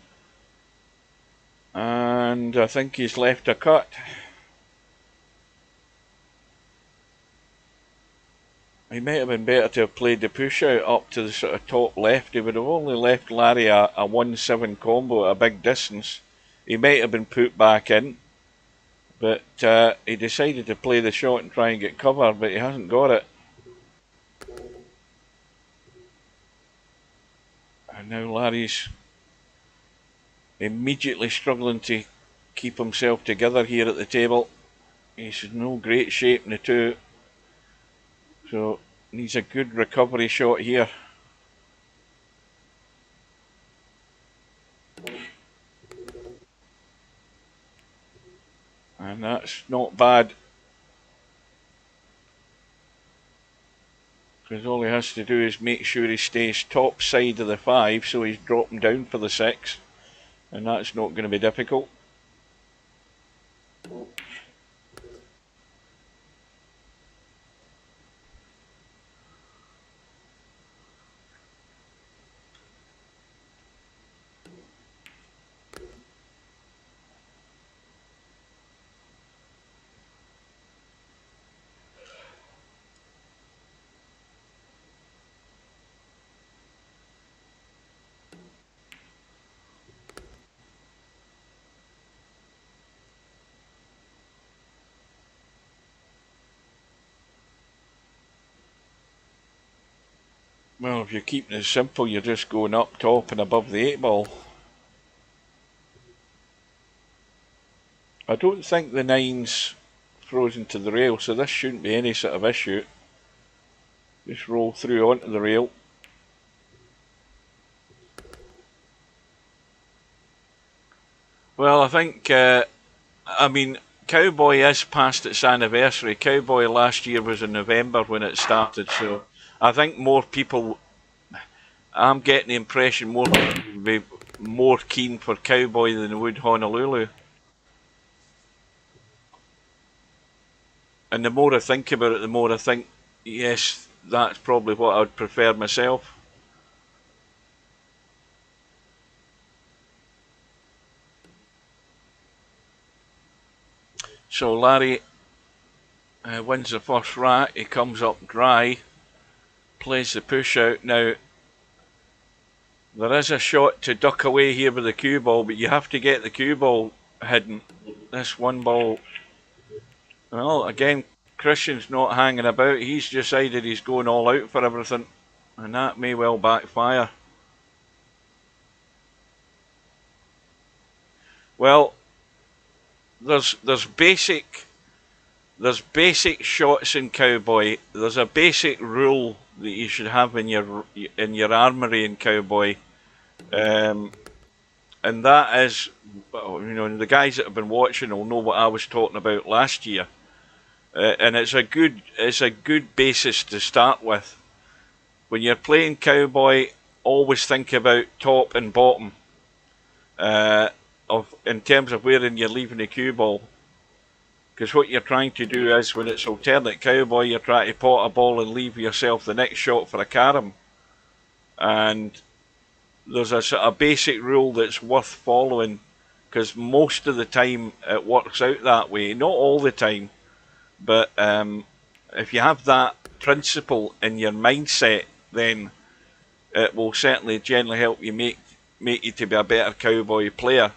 And I think he's left a cut. He might have been better to have played the push out up to the sort of top left. He would have only left Larry a 1-7 combo at a big distance. He might have been put back in, but he decided to play the shot and try and get cover, but he hasn't got it. And now Larry's immediately struggling to keep himself together here at the table. He's in no great shape in the 2. So needs a good recovery shot here. And that's not bad. Because all he has to do is make sure he stays top side of the 5, so he's dropping down for the 6. And that's not going to be difficult. Well, if you're keeping it simple, you're just going up top and above the 8 ball. I don't think the 9's frozen to the rail, so this shouldn't be any sort of issue. Just roll through onto the rail. Well, I think, I mean, Cowboy is past its anniversary. Cowboy last year was in November when it started, so I think more people, I'm getting the impression more people would be more keen for Cowboy than they would Honolulu. And the more I think about it, the more I think, yes, that's probably what I would prefer myself. So Larry wins the first rat. He comes up dry, plays the push out. Now, there is a shot to duck away here with the cue ball, but you have to get the cue ball hidden. This 1 ball, well, again, Christian's not hanging about. He's decided he's going all out for everything, and that may well backfire. Well, there's basic shots in Cowboy. There's a basic rule that you should have in your armory in Cowboy, and that is, you know, the guys that have been watching will know what I was talking about last year, and it's a good basis to start with. When you're playing Cowboy, always think about top and bottom. in terms of wherein you're leaving the cue ball. Because what you're trying to do is, when it's alternate cowboy, you're trying to pot a ball and leave yourself the next shot for a carom. And there's a sort of basic rule that's worth following, because most of the time it works out that way. Not all the time, but if you have that principle in your mindset, then it will certainly generally help you make you to be a better cowboy player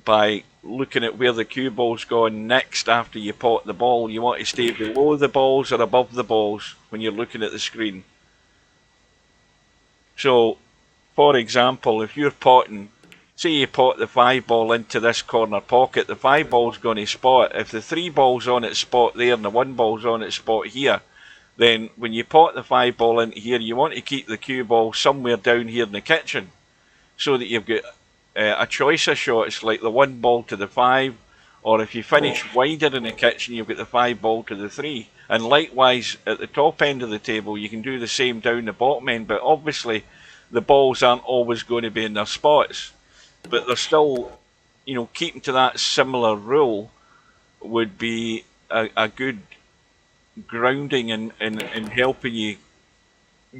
by looking at where the cue ball's gone next after you pot the ball. You want to stay below the balls or above the balls when you're looking at the screen. So, for example, if you're potting, say you pot the 5 ball into this corner pocket, the 5 ball's going to spot. If the 3 ball's on its spot there and the 1 ball's on its spot here, then when you pot the 5 ball into here, you want to keep the cue ball somewhere down here in the kitchen, so that you've got a choice of shots, like the 1 ball to the 5, or if you finish wider in the kitchen, you've got the 5 ball to the 3. And likewise, at the top end of the table, you can do the same down the bottom end, but obviously the balls aren't always going to be in their spots. But they're still, you know, keeping to that similar rule would be a good grounding in helping you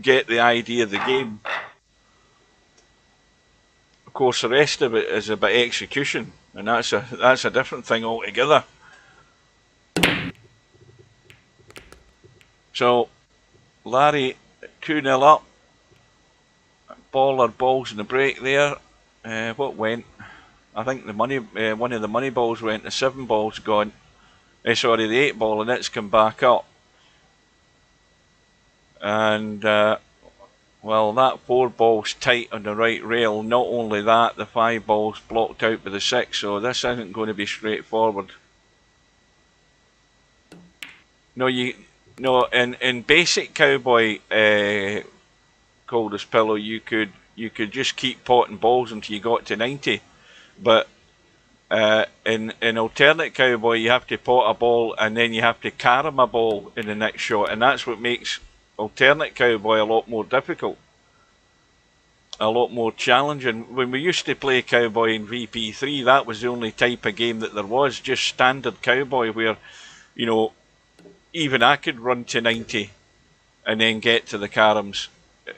get the idea of the game. Of course, the rest of it is about execution, and that's a different thing altogether. So, Larry 2-0 up. Balls in the break there. What went? I think the money, one of the money balls went. The 7 ball's gone. Sorry, the 8 ball, and it's come back up. And well, that 4 ball's tight on the right rail. Not only that, the 5 ball's blocked out by the 6, so this isn't going to be straightforward. No, in basic cowboy coldest pillow, you could just keep potting balls until you got to 90, but in alternate cowboy, you have to pot a ball and then you have to carom a ball in the next shot, and that's what makes alternate cowboy a lot more difficult, a lot more challenging. When we used to play cowboy in VP3, that was the only type of game that there was, just standard cowboy, where, you know, even I could run to 90 and then get to the caroms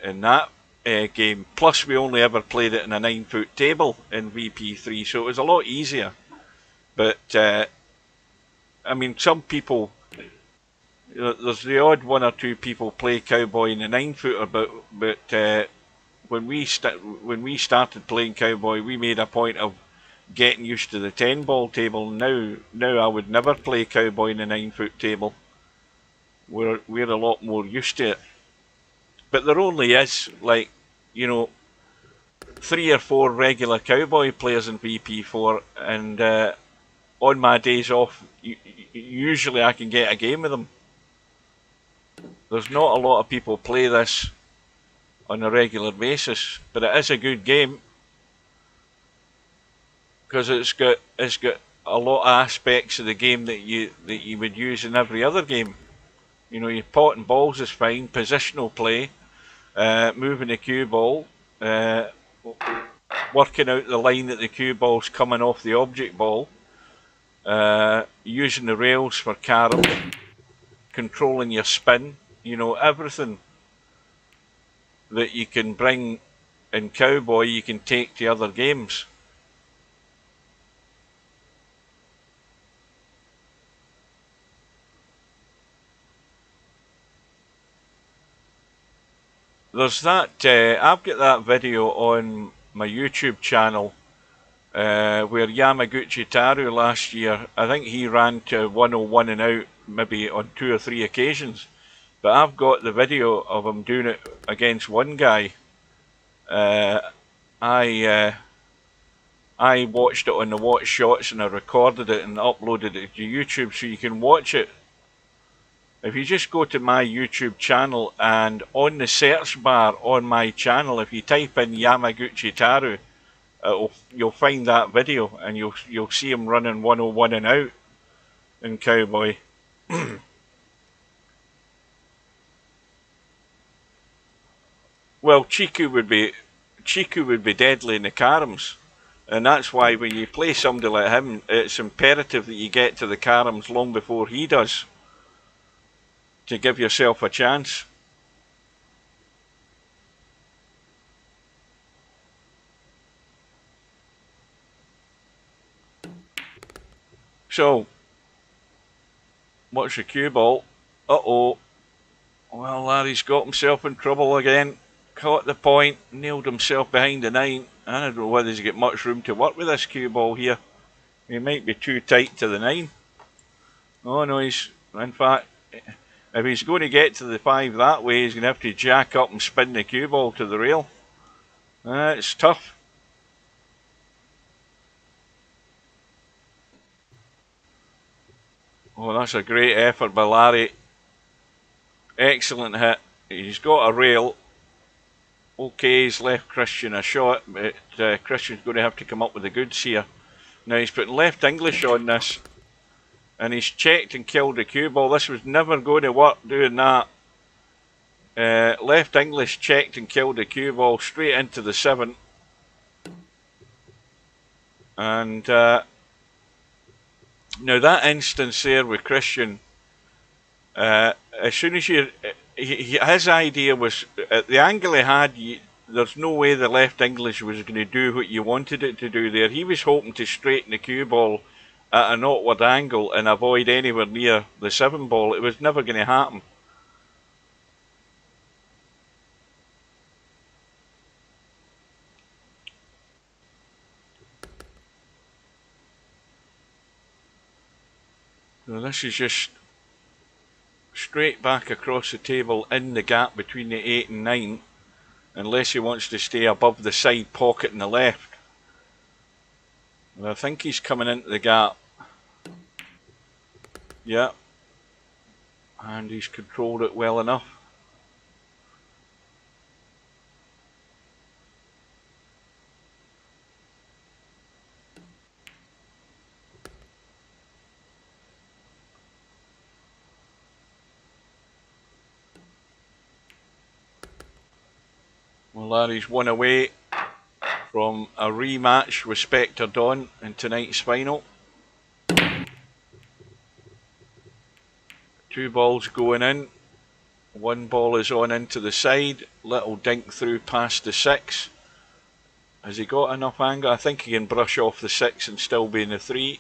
in that game. Plus, we only ever played it in a 9-foot table in VP3, so it was a lot easier. But I mean, some people, there's the odd 1 or 2 people play cowboy in a 9-footer, but when we started playing cowboy, we made a point of getting used to the 10 ball table. Now I would never play cowboy in a 9-foot table. We're a lot more used to it. But there only is, like, you know, 3 or 4 regular cowboy players in VP4, and on my days off, usually I can get a game with them. There's not a lot of people play this on a regular basis, but it is a good game because it's got a lot of aspects of the game that you would use in every other game. You know, your potting balls is fine, positional play, moving the cue ball, working out the line that the cue ball's coming off the object ball, using the rails for carom, controlling your spin, you know, everything that you can bring in cowboy you can take to other games. There's that, I've got that video on my YouTube channel where Yamaguchi Taru last year, I think he ran to 101 and out maybe on 2 or 3 occasions, but I've got the video of him doing it against one guy. I watched it on the Watch Shots and I recorded it and uploaded it to YouTube so you can watch it. If you just go to my YouTube channel and on the search bar on my channel, if you type in Yamaguchi Taru, you'll find that video and you'll see him running 101 and out in cowboy. Well, Chiku would be deadly in the caroms. And that's why when you play somebody like him, it's imperative that you get to the caroms long before he does, to give yourself a chance. So, what's your cue ball? Uh-oh. Well, Larry's got himself in trouble again. Caught the point, nailed himself behind the 9. I don't know whether he's got much room to work with this cue ball here. He might be too tight to the 9. Oh no, he's, in fact, if he's going to get to the 5 that way, he's going to have to jack up and spin the cue ball to the rail. It's tough. Oh, that's a great effort by Larry. Excellent hit. He's got a rail. Okay, he's left Christian a shot, but Christian's going to have to come up with the goods here. Now he's putting left English on this, and he's checked and killed the cue ball. This was never going to work doing that. Left English checked and killed the cue ball straight into the 7. And now that instance there with Christian, as soon as his idea was, at the angle he had, there's no way the left English was going to do what you wanted it to do there. He was hoping to straighten the cue ball at an outward angle and avoid anywhere near the 7 ball. It was never going to happen. So this is just straight back across the table in the gap between the 8 and 9, unless he wants to stay above the side pocket in the left. And I think he's coming into the gap. Yeah. And he's controlled it well enough. Well, Larry's one away from a rematch with Spectre Dawn in tonight's final. 2 balls going in. 1 ball is on into the side. Little dink through past the 6. Has he got enough angle? I think he can brush off the 6 and still be in the 3.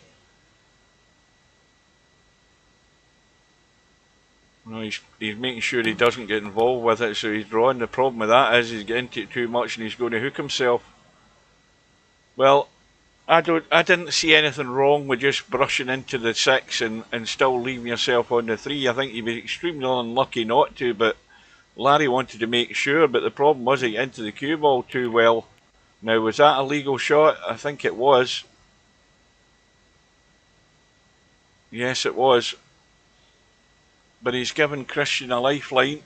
No, he's making sure he doesn't get involved with it, so he's drawing. The problem with that is he's getting into it too much and he's going to hook himself. Well, I didn't see anything wrong with just brushing into the 6 and still leaving yourself on the 3. I think he'd be extremely unlucky not to, but Larry wanted to make sure, but the problem was he got into the cue ball too well. Now, was that a legal shot? I think it was. Yes, it was. But he's given Christian a lifeline.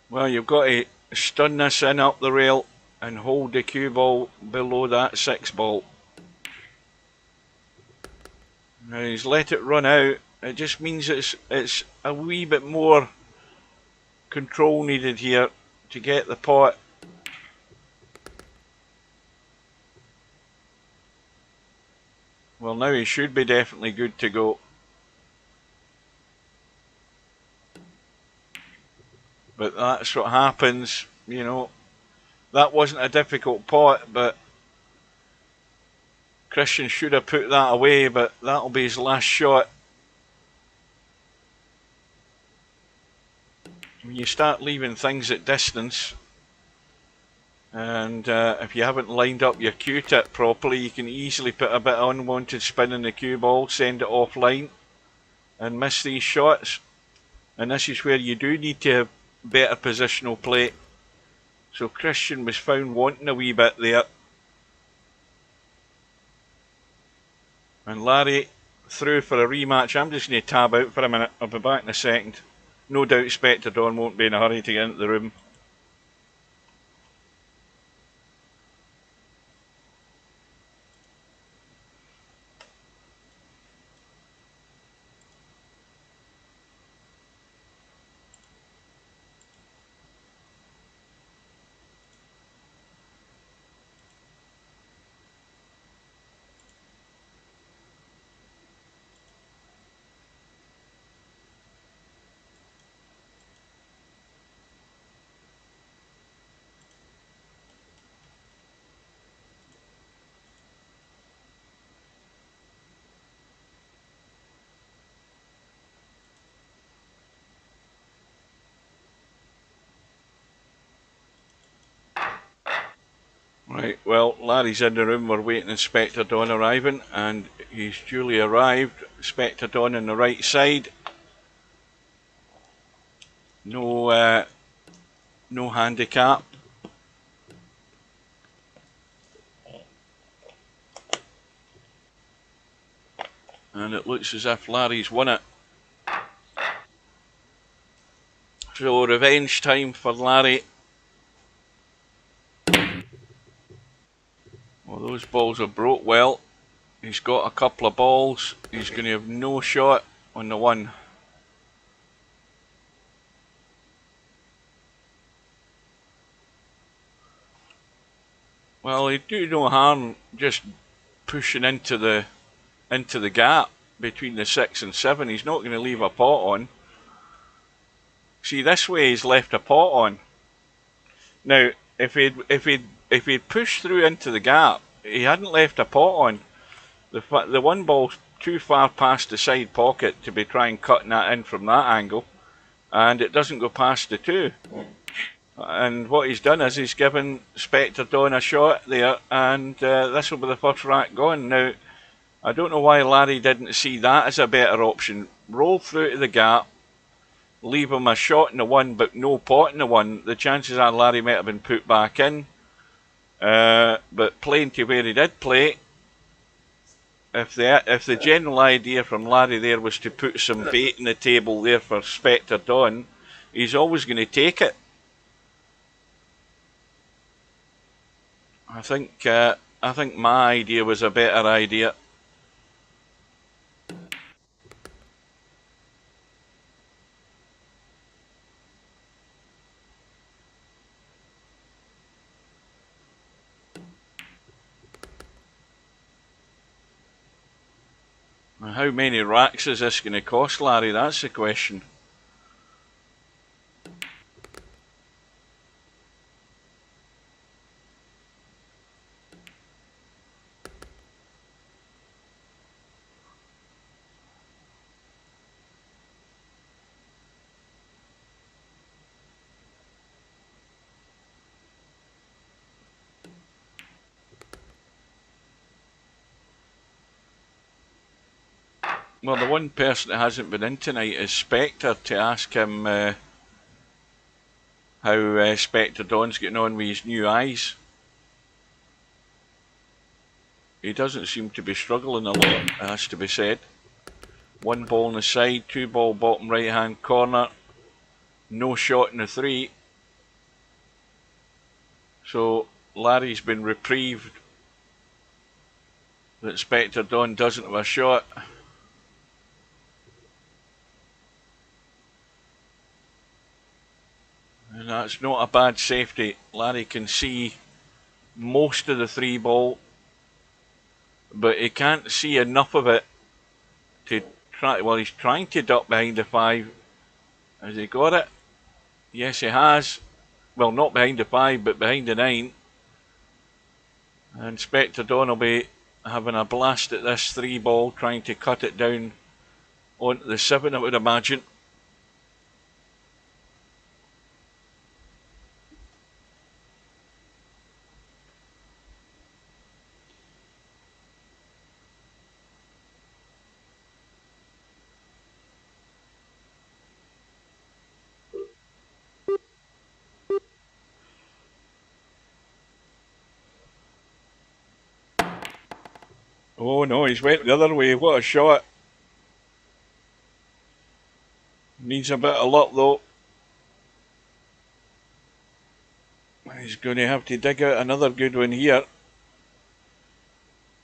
Well, you've got to stun this in up the rail and hold the cue ball below that 6 ball. Now he's let it run out. It just means it's a wee bit more control needed here to get the pot. Well, now he should be definitely good to go. But that's what happens, you know. That wasn't a difficult pot, but Christian should have put that away, but that'll be his last shot. When you start leaving things at distance, and if you haven't lined up your cue tip properly, you can easily put a bit of unwanted spin in the cue ball, send it offline, and miss these shots. And this is where you do need to have better positional play. So Christian was found wanting a wee bit there. And Larry through for a rematch. I'm just going to tab out for a minute. I'll be back in a second. No doubt Spectre Dawn won't be in a hurry to get into the room. Right, well, Larry's in the room. We're waiting Inspector Don arriving, and he's duly arrived. Inspector Don on the right side. No, no handicap. And it looks as if Larry's won it. So revenge time for Larry. Well, those balls are broke well. He's got a couple of balls. He's going to have no shot on the one. Well, he'd do no harm just pushing into the gap between the 6 and 7. He's not going to leave a pot on. See, this way he's left a pot on. Now, if he'd pushed through into the gap, he hadn't left a pot on. The one ball's too far past the side pocket to be trying cutting that in from that angle, and it doesn't go past the 2. And what he's done is he's given Spectre Don a shot there, and this will be the first rack gone. Now, I don't know why Larry didn't see that as a better option. Roll through to the gap, leave him a shot in the 1 but no pot in the 1. The chances are Larry might have been put back in. But playing to where he did play, if the general idea from Larry there was to put some bait in the table there for Spectre Don, he's always going to take it. I think my idea was a better idea. How many racks is this going to cost, Larry? That's the question. Well, the one person that hasn't been in tonight is Spectre, to ask him how Spectre Don's getting on with his new eyes. He doesn't seem to be struggling a lot, it has to be said. 1 ball on the side, 2 ball bottom right hand corner, no shot in the 3. So Larry's been reprieved that Spectre Don doesn't have a shot. And that's not a bad safety. Larry can see most of the 3 ball, but he can't see enough of it to try. Well, he's trying to duck behind the 5. Has he got it? Yes, he has. Well, not behind the 5, but behind the 9. And Spectre Don will be having a blast at this 3 ball, trying to cut it down onto the 7, I would imagine. Oh no, he's went the other way. What a shot. Needs a bit of luck though. He's going to have to dig out another good one here.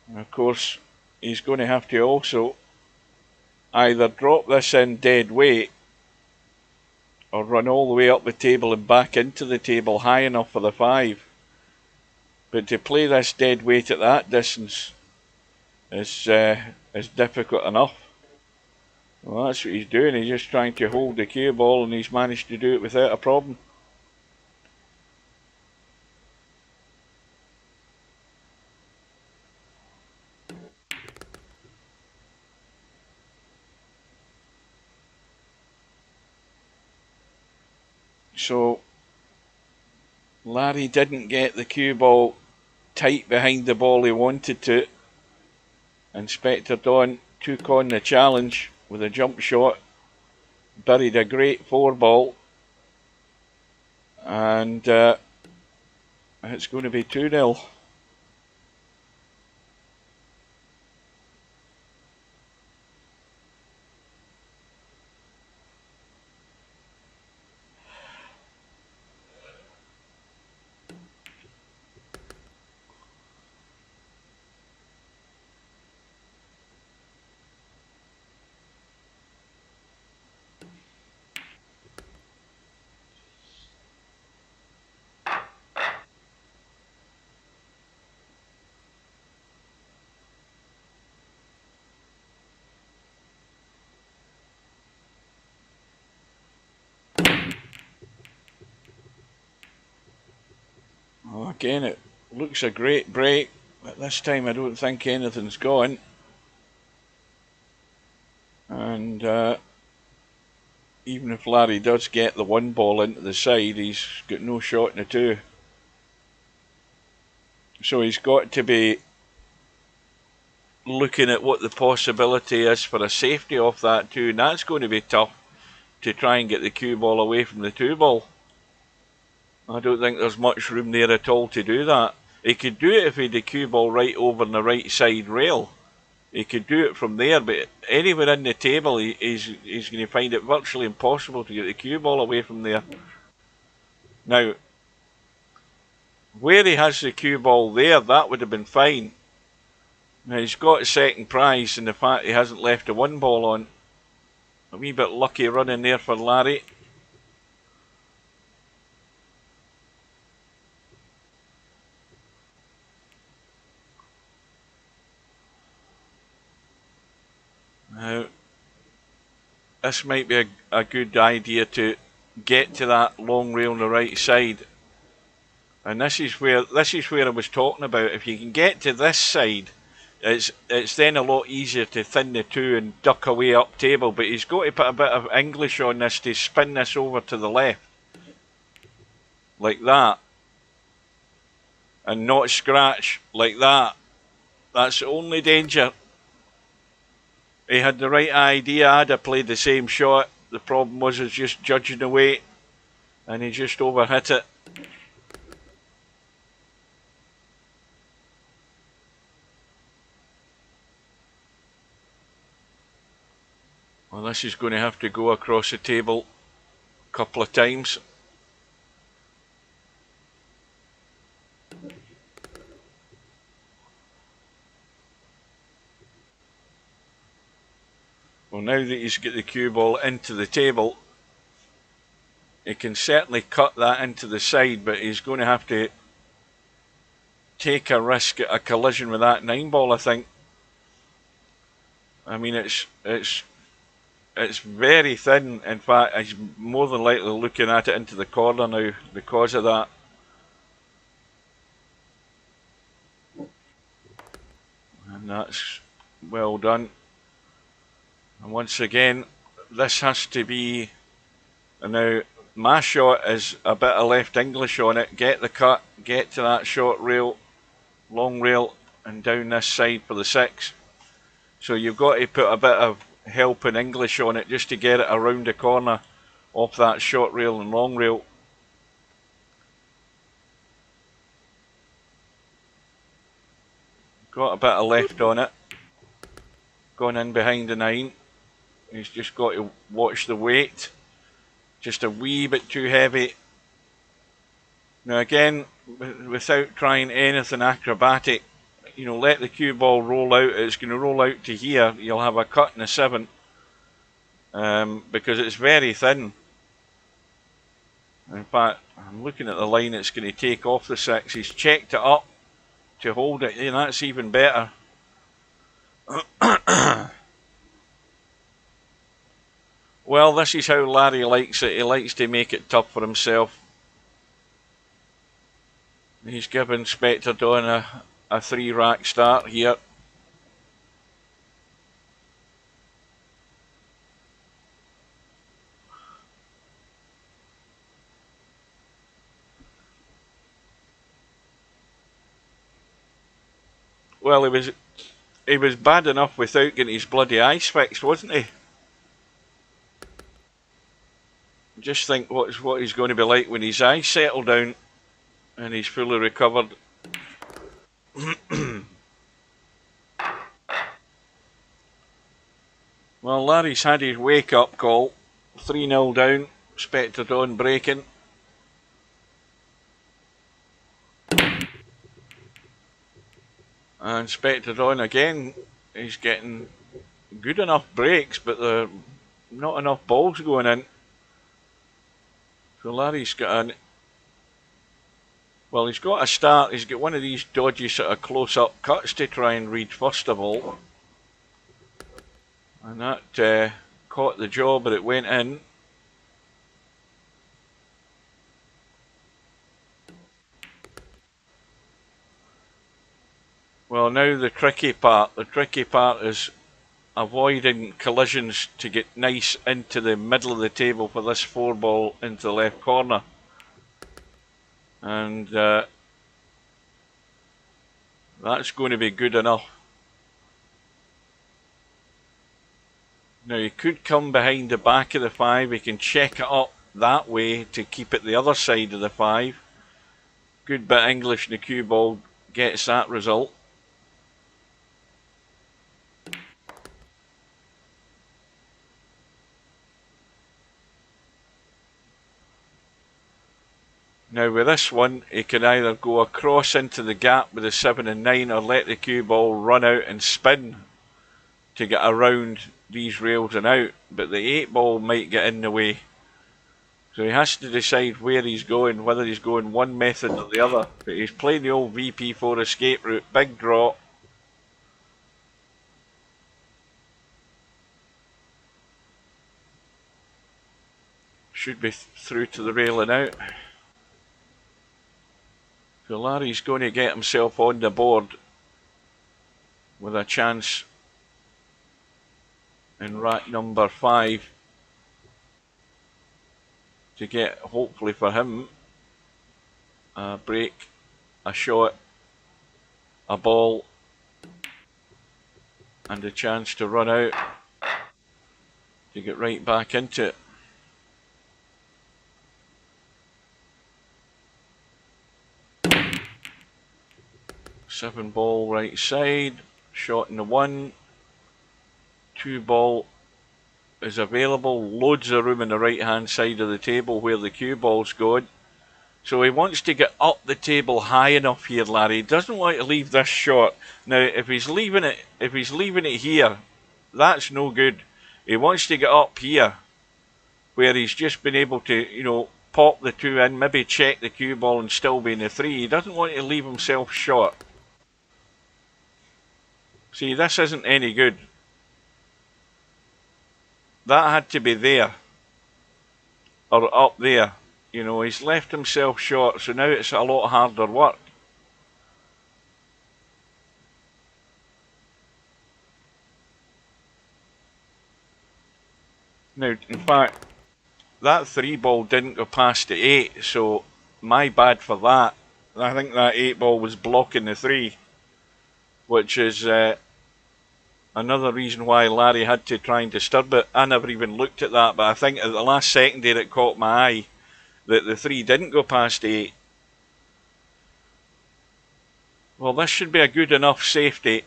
And of course, he's going to have to also either drop this in dead weight or run all the way up the table and back into the table high enough for the 5. But to play this dead weight at that distance is difficult enough. Well, that's what he's doing. He's just trying to hold the cue ball, and he's managed to do it without a problem. So Larry didn't get the cue ball tight behind the ball he wanted to. Inspector Don took on the challenge with a jump shot, buried a great 4-ball, and it's going to be 2-0. Well, again, it looks a great break, but this time I don't think anything's gone. And even if Larry does get the 1 ball into the side, he's got no shot in the 2. So he's got to be looking at what the possibility is for a safety off that 2, and that's going to be tough to try and get the cue ball away from the 2 ball. I don't think there's much room there at all to do that. He could do it if he had the cue ball right over on the right side rail. He could do it from there, but anywhere in the table, he's going to find it virtually impossible to get the cue ball away from there. Now, where he has the cue ball there, that would have been fine. Now, he's got a second prize in the fact he hasn't left a 1 ball on. A wee bit lucky running there for Larry. Now, this might be a good idea to get to that long rail on the right side. And this is where I was talking about. If you can get to this side, it's then a lot easier to thin the 2 and duck away up table. But he's got to put a bit of English on this to spin this over to the left. Like that. And not scratch like that. That's the only danger. He had the right idea. I'd have played the same shot. The problem was just judging the weight. And he just overhit it. Well, this is going to have to go across the table a couple of times. Well, now that he's got the cue ball into the table, he can certainly cut that into the side, but he's going to have to take a risk at a collision with that 9 ball, I think. I mean, it's very thin. In fact, he's more than likely looking at it into the corner now because of that. And that's well done. And once again, this has to be... And now, my shot is a bit of left English on it. Get the cut, get to that short rail, long rail, and down this side for the 6. So you've got to put a bit of help in English on it just to get it around the corner off that short rail and long rail. Got a bit of left on it. Gone in behind the 9. He's just got to watch the weight. Just a wee bit too heavy. Now again, without trying anything acrobatic, you know, let the cue ball roll out. It's going to roll out to here. You'll have a cut in the 7 because it's very thin. In fact, I'm looking at the line it's going to take off the 6. He's checked it up to hold it. Yeah, that's even better. Well, this is how Larry likes it. He likes to make it tough for himself. He's given Spectre Dawn a 3-rack start here. Well, he was bad enough without getting his bloody eyes fixed, wasn't he? Just think what he's going to be like when his eyes settle down and he's fully recovered. Well, Larry's had his wake-up call. 3-0 down, expected on breaking. And expected on again. He's getting good enough breaks, but there are not enough balls going in. So Larry's got well, he's got a start. He's got one of these dodgy sort of close-up cuts to try and read first of all. And that caught the jaw, but it went in. Well, now the tricky part. The tricky part is avoiding collisions to get nice into the middle of the table for this 4-ball into the left corner. And that's going to be good enough. Now he could come behind the back of the 5. He can check it up that way to keep it the other side of the 5. Good bit of English in the cue ball gets that result. Now with this one, he can either go across into the gap with the 7 and 9 or let the cue ball run out and spin to get around these rails and out, but the 8-ball might get in the way. So he has to decide where he's going, whether he's going one method or the other. But he's playing the old VP4 escape route, big draw. Should be through to the rail and out. So Larry's going to get himself on the board with a chance in rack number 5 to get, hopefully for him, a break, a shot, a ball, and a chance to run out to get right back into it. Seven ball right side, shot in the 1. 2-ball is available, loads of room on the right hand side of the table where the cue ball's going. So he wants to get up the table high enough here, Larry. He doesn't want to leave this short. Now if he's leaving it here, that's no good. He wants to get up here where he's just been able to, you know, pop the 2 in, maybe check the cue ball and still be in the 3. He doesn't want to leave himself short. See, this isn't any good. That had to be there, or up there. You know, he's left himself short, so now it's a lot harder work. Now, in fact, that 3-ball didn't go past the 8, so my bad for that. I think that 8-ball was blocking the 3, which is another reason why Larry had to try and disturb it. I never even looked at that, but I think at the last second there it caught my eye that the 3 didn't go past the 8. Well, this should be a good enough safety.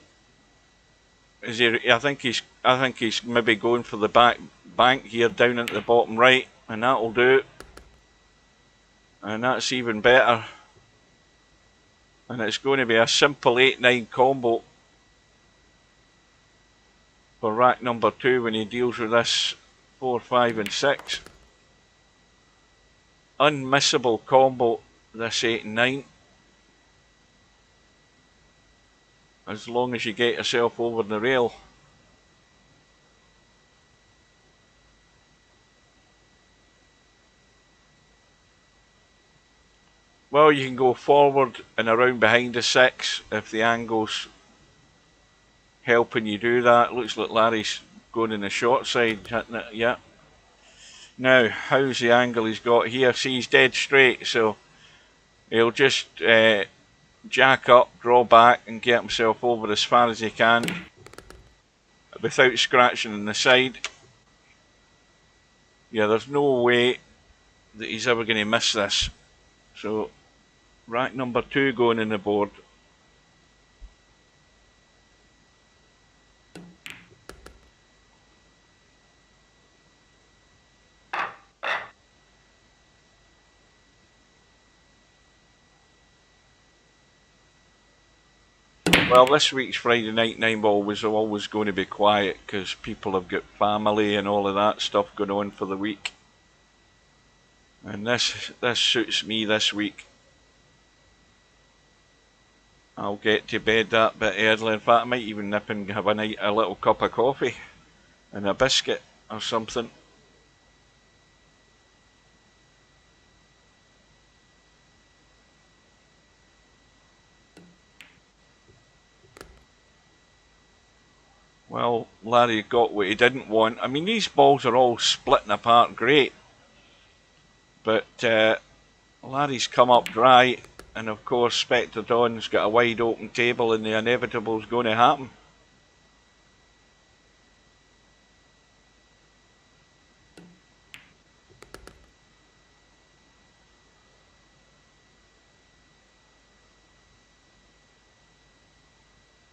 I think he's maybe going for the bank here down into the bottom right, and that'll do. And that's even better. And it's going to be a simple 8-9 combo for rack number 2 when he deals with this 4, 5 and 6. Unmissable combo, this 8 and 9. As long as you get yourself over the rail. Well, you can go forward and around behind the 6 if the angle's helping you do that. Looks like Larry's going in the short side, hitting it, yeah. Now, how's the angle he's got here? See, he's dead straight, so he'll just jack up, draw back and get himself over as far as he can without scratching on the side. Yeah, there's no way that he's ever going to miss this. So rack number 2 going in the board. Well, this week's Friday night 9-ball was always going to be quiet because people have got family and all of that stuff going on for the week. And this suits me this week. I'll get to bed that bit early. In fact, I might even nip and have a little cup of coffee and a biscuit or something. Well, Larry got what he didn't want. I mean, these balls are all splitting apart great. But Larry's come up dry. And of course, Spectre Dawn's got a wide open table and the inevitable's going to happen.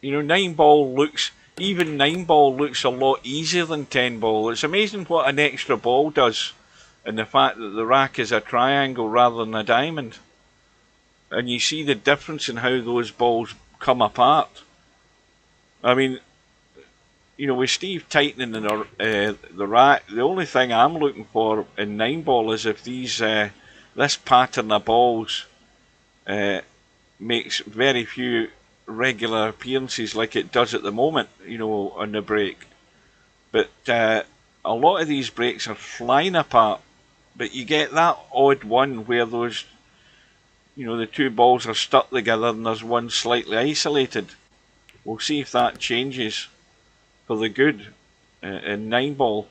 You know, 9-ball looks, even 9-ball looks a lot easier than 10-ball. It's amazing what an extra ball does, and the fact that the rack is a triangle rather than a diamond. And you see the difference in how those balls come apart. I mean, you know, with Steve tightening the rack, the only thing I'm looking for in 9-ball is if this pattern of balls makes very few regular appearances like it does at the moment, you know, on the break. But a lot of these breaks are flying apart, but you get that odd one where those, you know, the two balls are stuck together and there's one slightly isolated. We'll see if that changes for the good in 9-ball.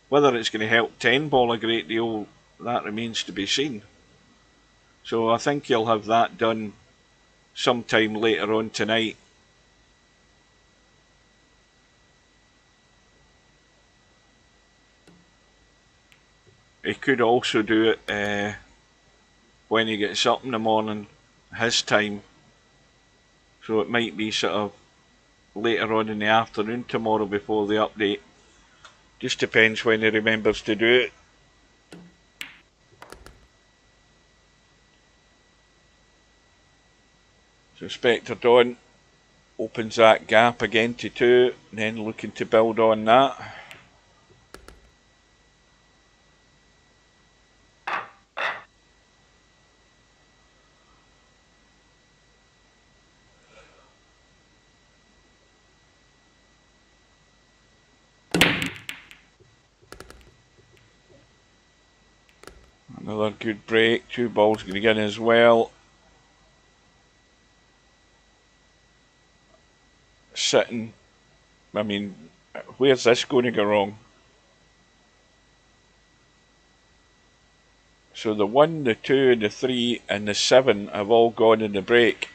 Whether it's going to help 10-ball a great deal, that remains to be seen. So I think you'll have that done sometime later on tonight. He could also do it when he gets up in the morning, his time. So it might be sort of later on in the afternoon tomorrow before the update. Just depends when he remembers to do it. So Spectre Dawn opens that gap again to 2, and then looking to build on that. Another good break, 2 balls going to get in as well. Sitting, I mean, where's this going to go wrong? So the 1, the 2, the 3 and the 7 have all gone in the break.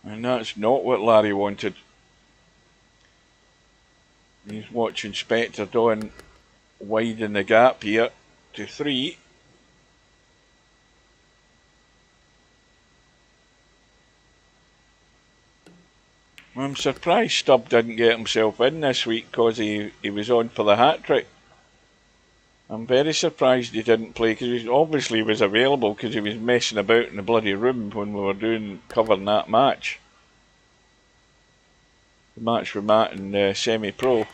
And that's not what Larry wanted. He's watching Spectre Dawn widen the gap here to 3. I'm surprised Stubb didn't get himself in this week because he was on for the hat-trick. I'm very surprised he didn't play because he obviously was available because he was messing about in the bloody room when we were covering that match. The match with Matt and SemiPro.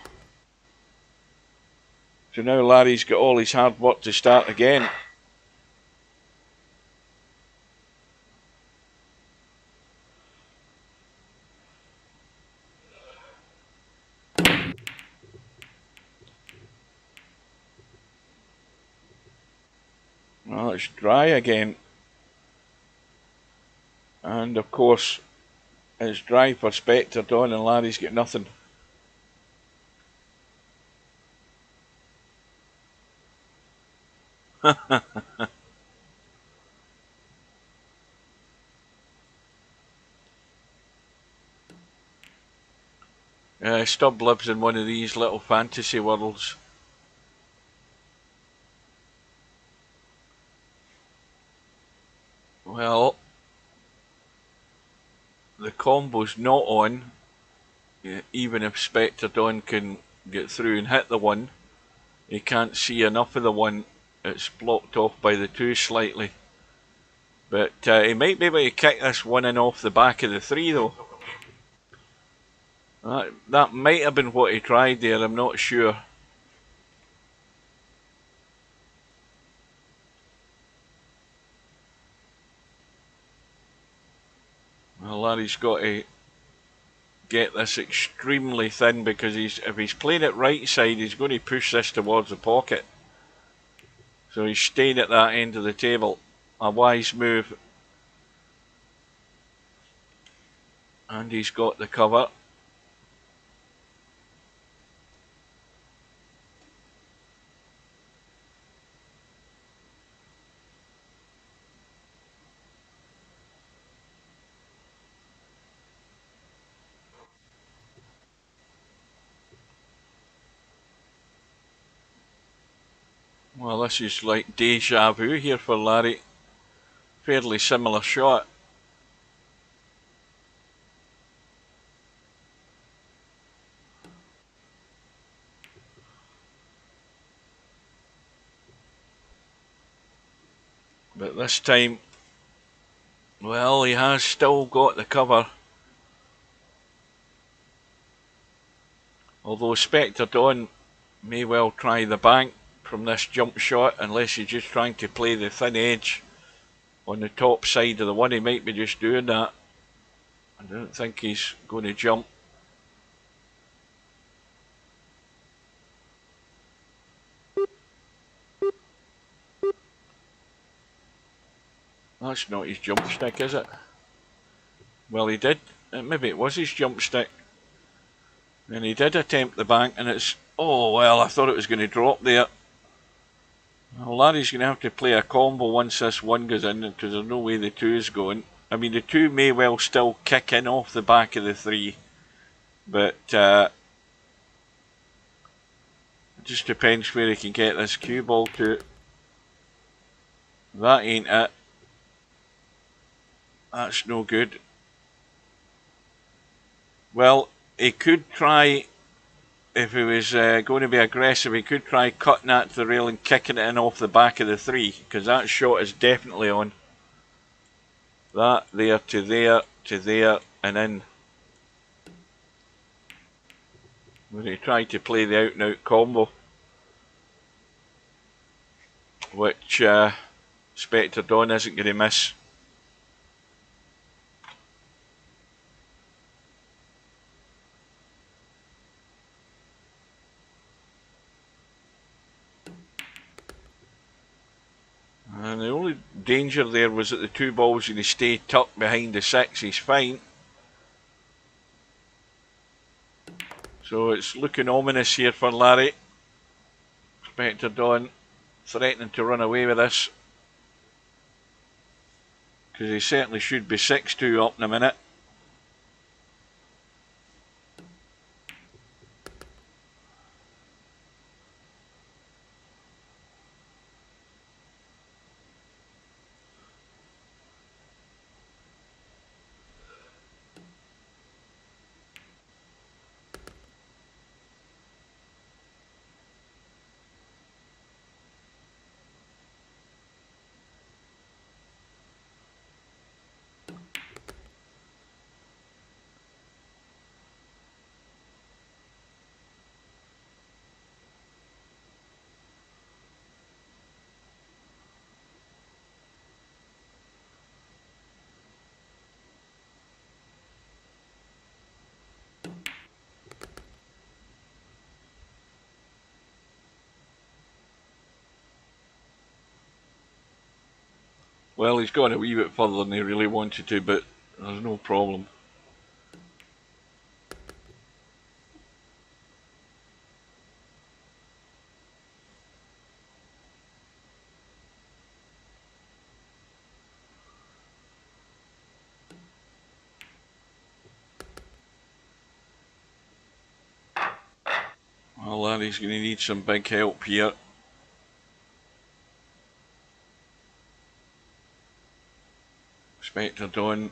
So now Larry's got all his hard work to start again. Well, it's dry again. And of course, It's dry for Spectre Dawn and Larry's got nothing. Stubb lives in one of these little fantasy worlds. Well, the combo's not on. Even if Spectre Dawn can get through and hit the one, he can't see enough of the one. It's blocked off by the two slightly. But he might be able to kick this one in off the back of the three though. That might have been what he tried there, I'm not sure. Well, Larry's got to get this extremely thin because if he's playing it right side, he's going to push this towards the pocket. So he's staying at that end of the table. A wise move. And he's got the cover. Well, this is like deja vu here for Larry. Fairly similar shot. But this time, well, he has still got the cover. Although Spectre Dawn may well try the bank from this jump shot, unless he's just trying to play the thin edge on the top side of the one. He might be just doing that. I don't think he's going to jump. That's not his jump stick, is it? Well, he did. Maybe it was his jump stick. And he did attempt the bank, and it's... Oh, well, I thought it was going to drop there. Well, Larry's going to have to play a combo once this one goes in, because there's no way the two is going. I mean, the two may well still kick in off the back of the three. But it just depends where he can get this cue ball to. That ain't it. That's no good. Well, he could try, if he was going to be aggressive, he could try cutting that to the rail and kicking it in off the back of the three, because that shot is definitely on. That there to there and in. When he tried to play the out and out combo, which Spectre Dawn isn't going to miss. And the only danger there was that the two balls going to stay tucked behind the six. He's fine. So it's looking ominous here for Larry. Spectre Dawn threatening to run away with this, because he certainly should be 6-2 up in a minute. Well, he's gone a wee bit further than he really wanted to, but there's no problem. Well, Larry's going to need some big help here. Spectre Dawn.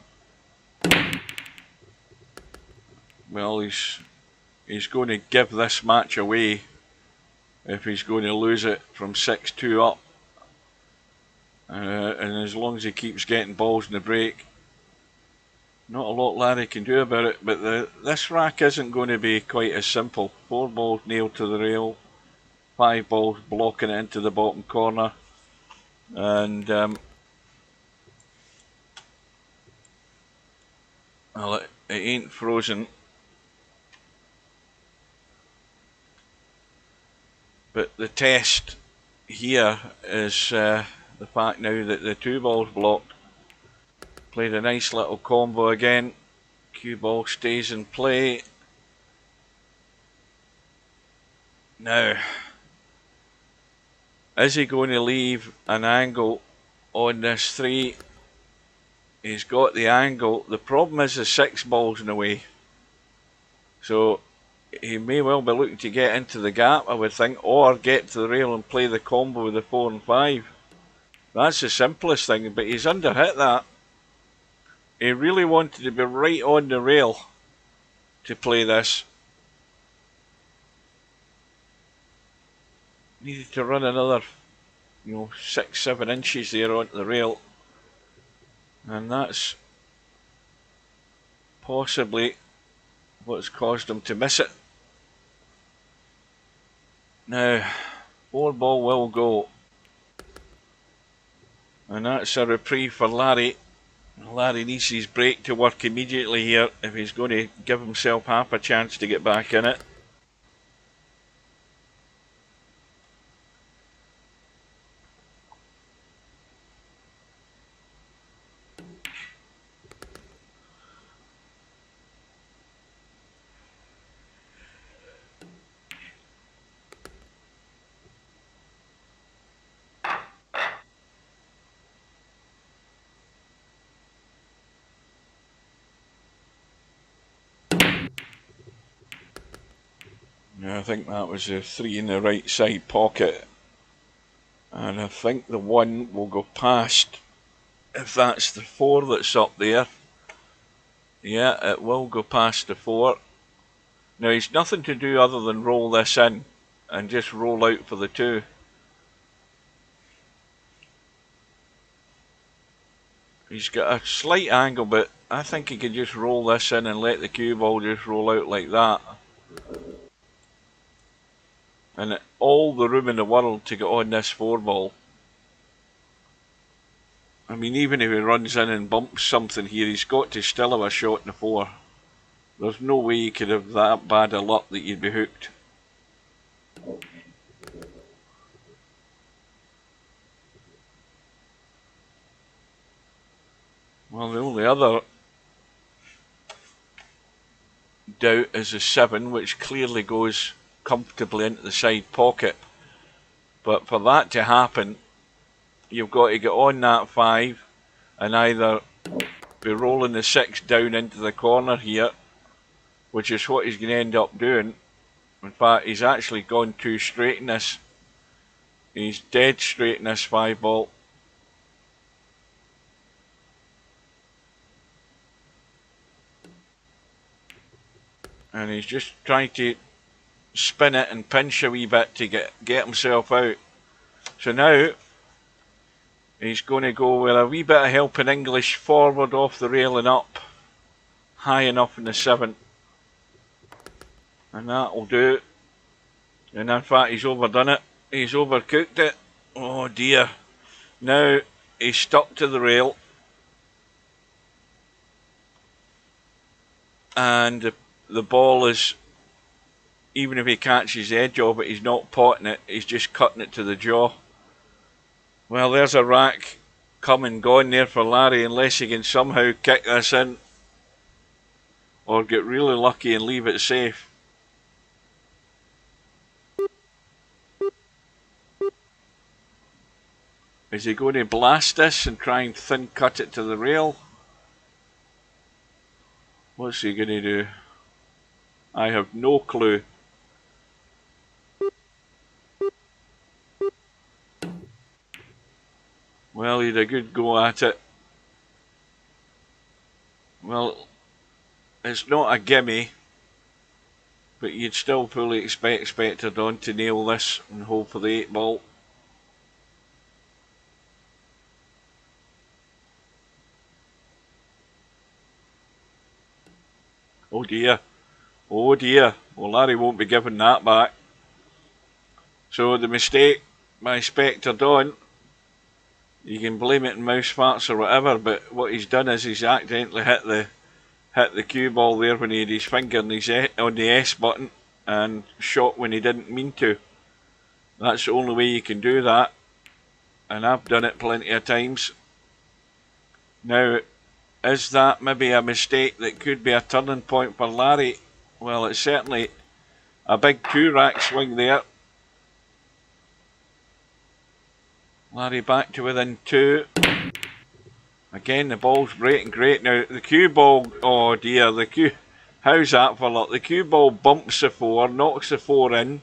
Well, he's going to give this match away if he's going to lose it from 6-2 up. And as long as he keeps getting balls in the break, not a lot Larry can do about it. But this rack isn't going to be quite as simple. 4 balls nailed to the rail, 5 balls blocking it into the bottom corner, and well, it ain't frozen. But the test here is the fact now that the 2 balls blocked. Played a nice little combo again. Cue ball stays in play. Now, is he going to leave an angle on this 3? He's got the angle. The problem is the 6 balls in the way. So he may well be looking to get into the gap, I would think, or get to the rail and play the combo with the 4 and 5. That's the simplest thing, but he's underhit that. He really wanted to be right on the rail to play this. Needed to run another, 6-7 inches there onto the rail. And that's possibly what's caused him to miss it. Now, 4 ball will go. And that's a reprieve for Larry. Larry needs his break to work immediately here if he's going to give himself half a chance to get back in it. I think that was a 3 in the right side pocket, and I think the 1 will go past if that's the 4 that's up there. Yeah, it will go past the 4. Now he's nothing to do other than roll this in and just roll out for the 2. He's got a slight angle, but I think he can just roll this in and let the cue ball just roll out like that. And all the room in the world to get on this 4 ball. I mean, even if he runs in and bumps something here, he's got to still have a shot in the 4. There's no way you could have that bad a luck that you'd be hooked. Well, the only other doubt is the 7, which clearly goes comfortably into the side pocket. But for that to happen, you've got to get on that 5 and either be rolling the 6 down into the corner here, which is what he's going to end up doing. In fact, he's actually gone too straight in this. He's dead straight in this 5 ball. And he's just trying to spin it and pinch a wee bit to get himself out. So now he's going to go with a wee bit of help in English, forward off the rail and up, high enough in the 7. And that will do. And in fact, he's overdone it. He's overcooked it. Oh dear. Now he's stuck to the rail. And the ball is, even if he catches the edge of it, he's not potting it, he's just cutting it to the jaw. Well, there's a rack come and gone there for Larry, unless he can somehow kick this in or get really lucky and leave it safe. Is he going to blast this and try and thin cut it to the rail? What's he going to do? I have no clue. Well, he had a good go at it. Well, it's not a gimme, but you'd still fully expect Spectre Dawn to nail this and hope for the 8 ball. Oh dear. Oh dear. Well, Larry won't be giving that back. So the mistake by Spectre Dawn, you can blame it on mouse farts or whatever, but what he's done is he's accidentally hit the cue ball there when he had his finger on the S button and shot when he didn't mean to. That's the only way you can do that, and I've done it plenty of times. Now, is that maybe a mistake that could be a turning point for Larry? Well, it's certainly a big 2-rack swing there. Larry back to within 2. Again, the ball's great. Now, the cue ball, oh dear, how's that for luck? The cue ball bumps the 4, knocks the 4 in,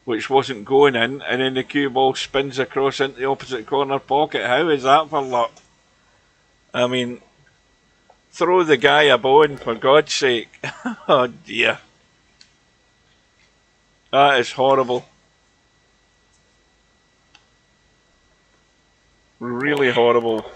which wasn't going in, and then the cue ball spins across into the opposite corner pocket. How is that for luck? I mean, throw the guy a bone, for God's sake. Oh dear. That is horrible. Really horrible.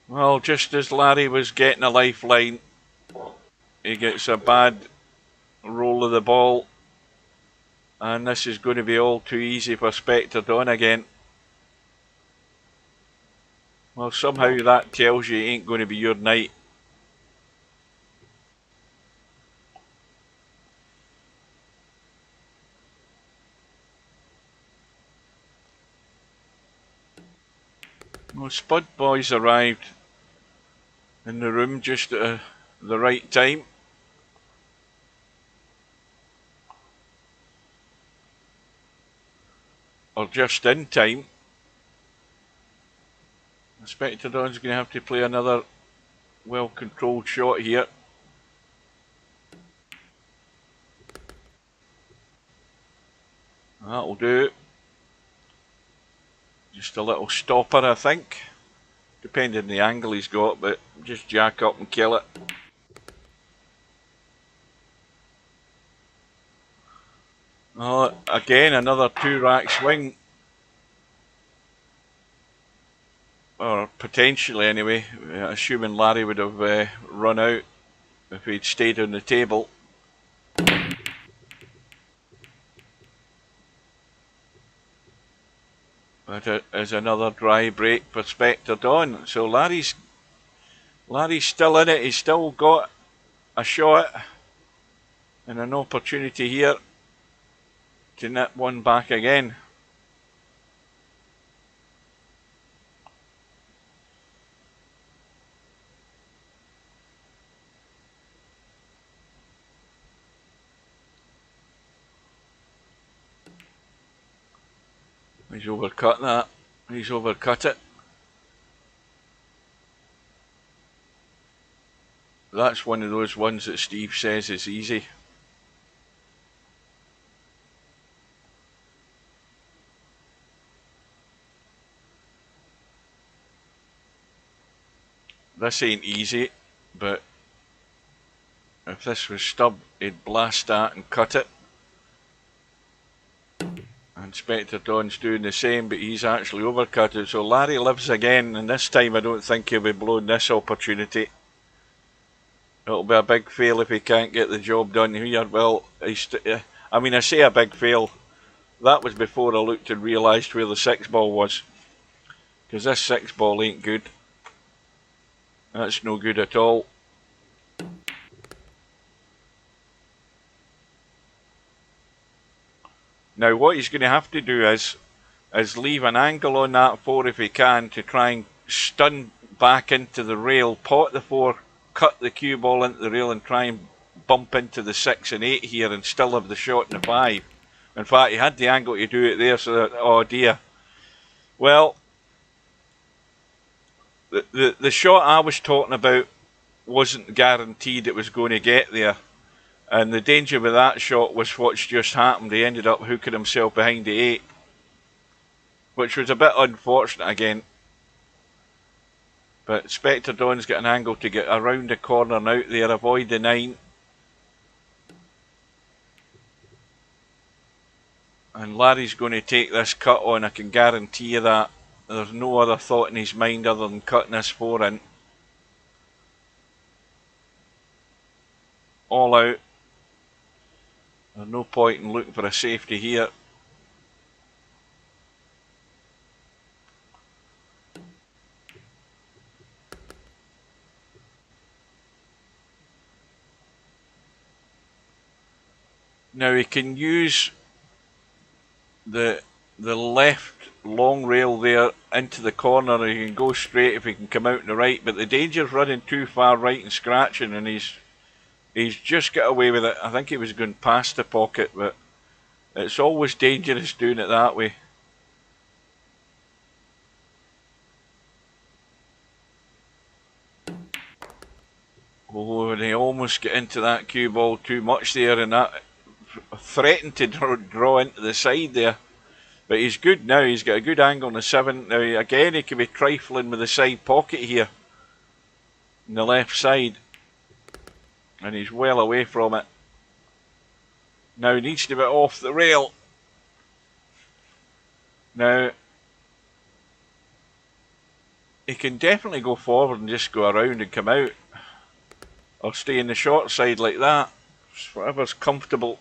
Well, just as Larry was getting a lifeline, he gets a bad roll of the ball, and this is going to be all too easy for Spectre Dawn again. Well, somehow that tells you it ain't going to be your night. Well, Spud Boys arrived in the room just at the right time. Or just in time. Spectre Dawn's going to have to play another well-controlled shot here. That'll do. Just a little stopper, I think. Depending on the angle he's got, but just jack up and kill it. Oh, again, another 2-rack swing. Or potentially anyway, assuming Larry would have run out if he'd stayed on the table. But it is another dry break for Spectre Dawn. So Larry's still in it. He's still got a shot and an opportunity here to nip one back again. He's overcut that. He's overcut it. That's one of those ones that Steve says is easy. This ain't easy, but if this was Stubb, he'd blast that and cut it. And Spectre Dawn's doing the same, but he's actually overcut it. So Larry lives again, and this time I don't think he'll be blowing this opportunity. It'll be a big fail if he can't get the job done here. Well, I mean, I say a big fail. That was before I looked and realised where the 6 ball was. Because this 6 ball ain't good. That's no good at all. Now what he's going to have to do is leave an angle on that 4 if he can to try and stun back into the rail, pot the 4, cut the cue ball into the rail and try and bump into the 6 and 8 here and still have the shot in the 5. In fact, he had the angle to do it there, so that, oh dear. Well, the shot I was talking about wasn't guaranteed it was going to get there. And the danger with that shot was what's just happened. He ended up hooking himself behind the 8, which was a bit unfortunate again. But Spectre Dawn's got an angle to get around the corner and out there, avoid the 9. And Larry's going to take this cut on, I can guarantee you that. There's no other thought in his mind other than cutting this 4 in. All out. There's no point in looking for a safety here. Now he can use the left long rail there into the corner, and he can go straight if he can come out on the right, but the danger's running too far right and scratching, and he's just got away with it. I think he was going past the pocket, but it's always dangerous doing it that way. Oh, and he almost got into that cue ball too much there, and that threatened to draw into the side there. But he's good now, he's got a good angle on the 7. Now again, he could be trifling with the side pocket here on the left side, and he's well away from it. Now he needs to be off the rail. Now he can definitely go forward and just go around and come out, or stay in the short side like that, whatever's comfortable.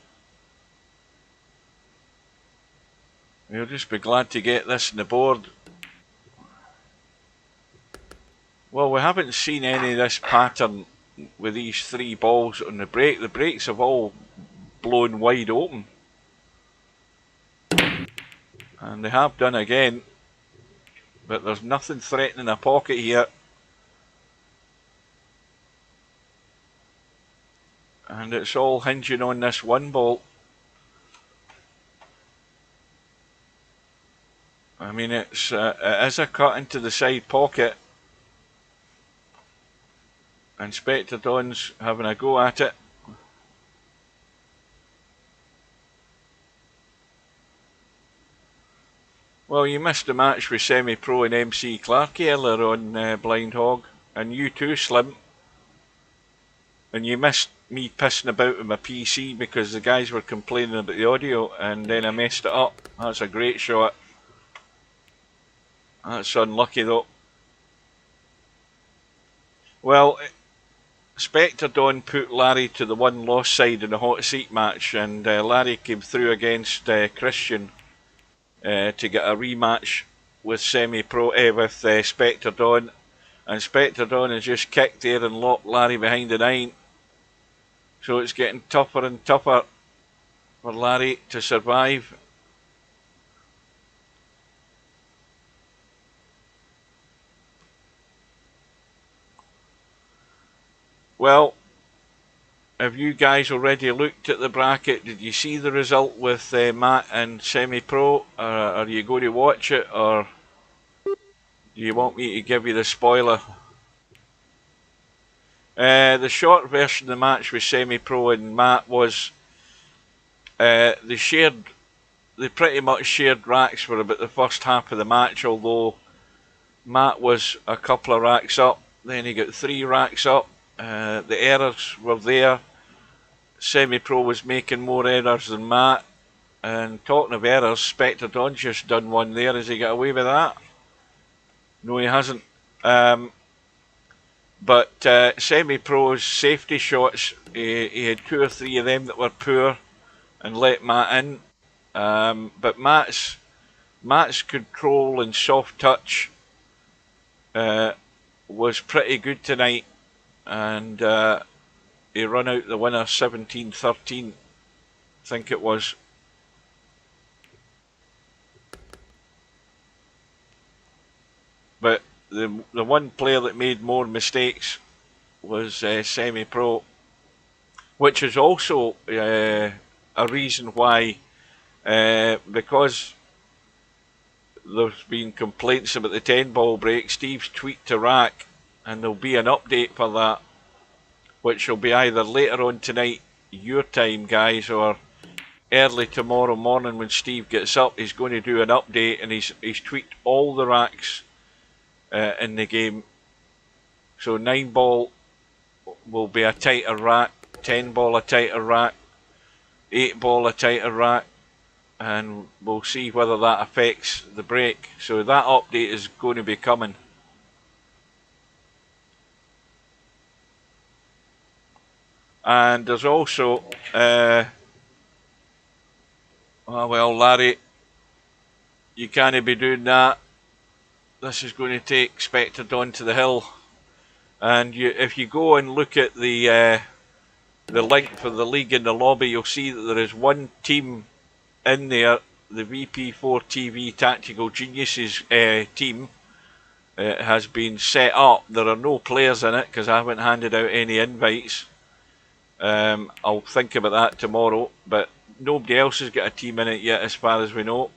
We'll just be glad to get this on the board. Well, we haven't seen any of this pattern with these 3 balls on the break. The breaks have all blown wide open. And they have done again. But there's nothing threatening a pocket here. And it's all hinging on this 1 ball. I mean, it is a cut into the side pocket, and Spectre Dawn's having a go at it. Well, you missed the match with SemiPro and MC Clark earlier on Blind Hog, and you too, Slim. And you missed me pissing about with my PC because the guys were complaining about the audio, and then I messed it up. That's a great shot. That's unlucky though. Well, Spectre Dawn put Larry to the 1 loss side in the hot seat match, and Larry came through against Christian to get a rematch with with Spectre Dawn, and Spectre Dawn has just kicked there and locked Larry behind the 9. So it's getting tougher and tougher for Larry to survive. Well, have you guys already looked at the bracket? Did you see the result with Matt and SemiPro? Are you going to watch it, or do you want me to give you the spoiler? The short version of the match with SemiPro and Matt was they pretty much shared racks for about the first half of the match, although Matt was a couple of racks up, then he got 3 racks up. The errors were there. SemiPro was making more errors than Matt. And talking of errors, Spectre Dawn's just done one there. Has he got away with that? No, he hasn't. But SemiPro's safety shots, he had 2 or 3 of them that were poor and let Matt in. But Matt's control and soft touch was pretty good tonight. And he run out the winner 17-13, I think it was. But the one player that made more mistakes was SemiPro, which is also a reason why, because there's been complaints about the 10 ball break, Steve's tweaked to rack, and there'll be an update for that which will be either later on tonight, your time, guys, or early tomorrow morning when Steve gets up. He's going to do an update, and he's tweaked all the racks in the game. So 9 ball will be a tighter rack, 10 ball a tighter rack, 8 ball a tighter rack, and we'll see whether that affects the brake. So that update is going to be coming. And there's also oh well, Larry, you can't be doing that. This is going to take Spectre Dawn to the hill. And if you go and look at the link for the league in the lobby, you'll see that there is one team in there, the VP4TV Tactical Geniuses team. It has been set up. There are no players in it because I haven't handed out any invites. I'll think about that tomorrow, but nobody else has got a team in it yet as far as we know.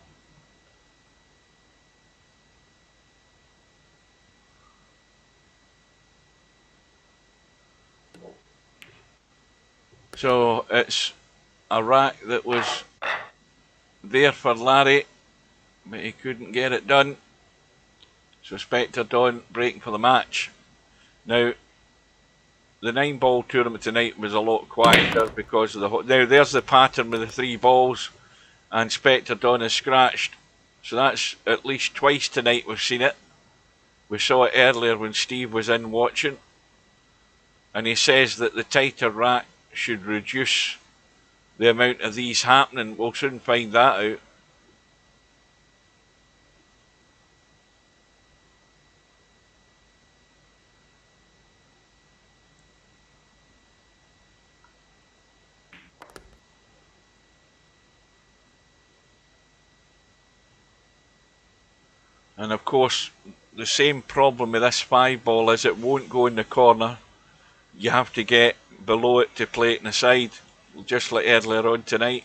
So it's a rack that was there for Larry, but he couldn't get it done. So Spectre Dawn breaking for the match. Now, the 9 ball tournament tonight was a lot quieter because of the... Now there's the pattern with the 3 balls, and Spectre Dawn is scratched. So that's at least twice tonight we've seen it. We saw it earlier when Steve was in watching, and he says that the tighter rack should reduce the amount of these happening. We'll soon find that out. And of course, the same problem with this 5 ball is it won't go in the corner. You have to get below it to play it in the side, just like earlier on tonight.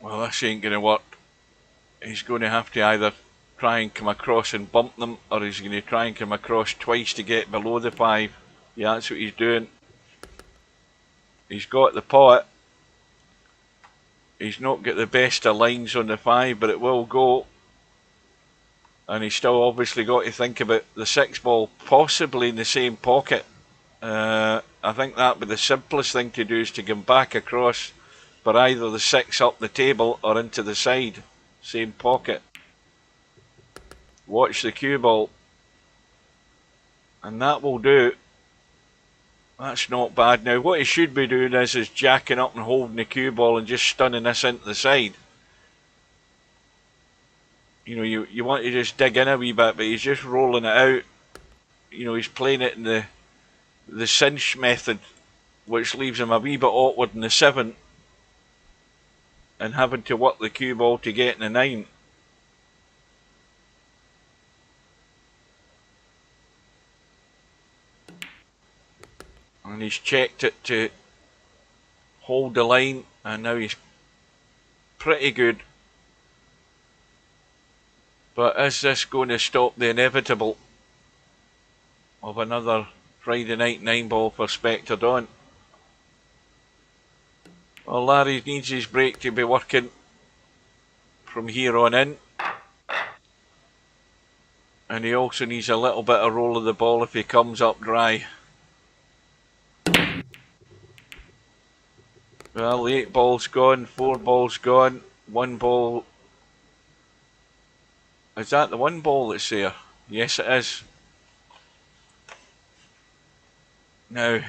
Well, this ain't going to work. He's going to have to either try and come across and bump them, or he's going to try and come across twice to get below the 5. Yeah, that's what he's doing. He's got the pot. He's not got the best of lines on the 5, but it will go. And he's still obviously got to think about the 6 ball possibly in the same pocket. I think that would be the simplest thing to do, is to come back across for either the 6 up the table or into the side. Same pocket. Watch the cue ball. And that will do. That's not bad. Now what he should be doing is jacking up and holding the cue ball and just stunning this into the side. You know, you want to just dig in a wee bit, but he's just rolling it out. You know, he's playing it in the cinch method, which leaves him a wee bit awkward in the 7 and having to work the cue ball to get in the 9. And he's checked it to hold the line, and now he's pretty good. But is this going to stop the inevitable of another Friday night 9 ball for Spectre Dawn? Well, Larry needs his brake to be working from here on in. And he also needs a little bit of roll of the ball if he comes up dry. Well, the 8 ball's gone, 4 ball's gone, 1 ball. Is that the 1 ball that's there? Yes, it is. Now,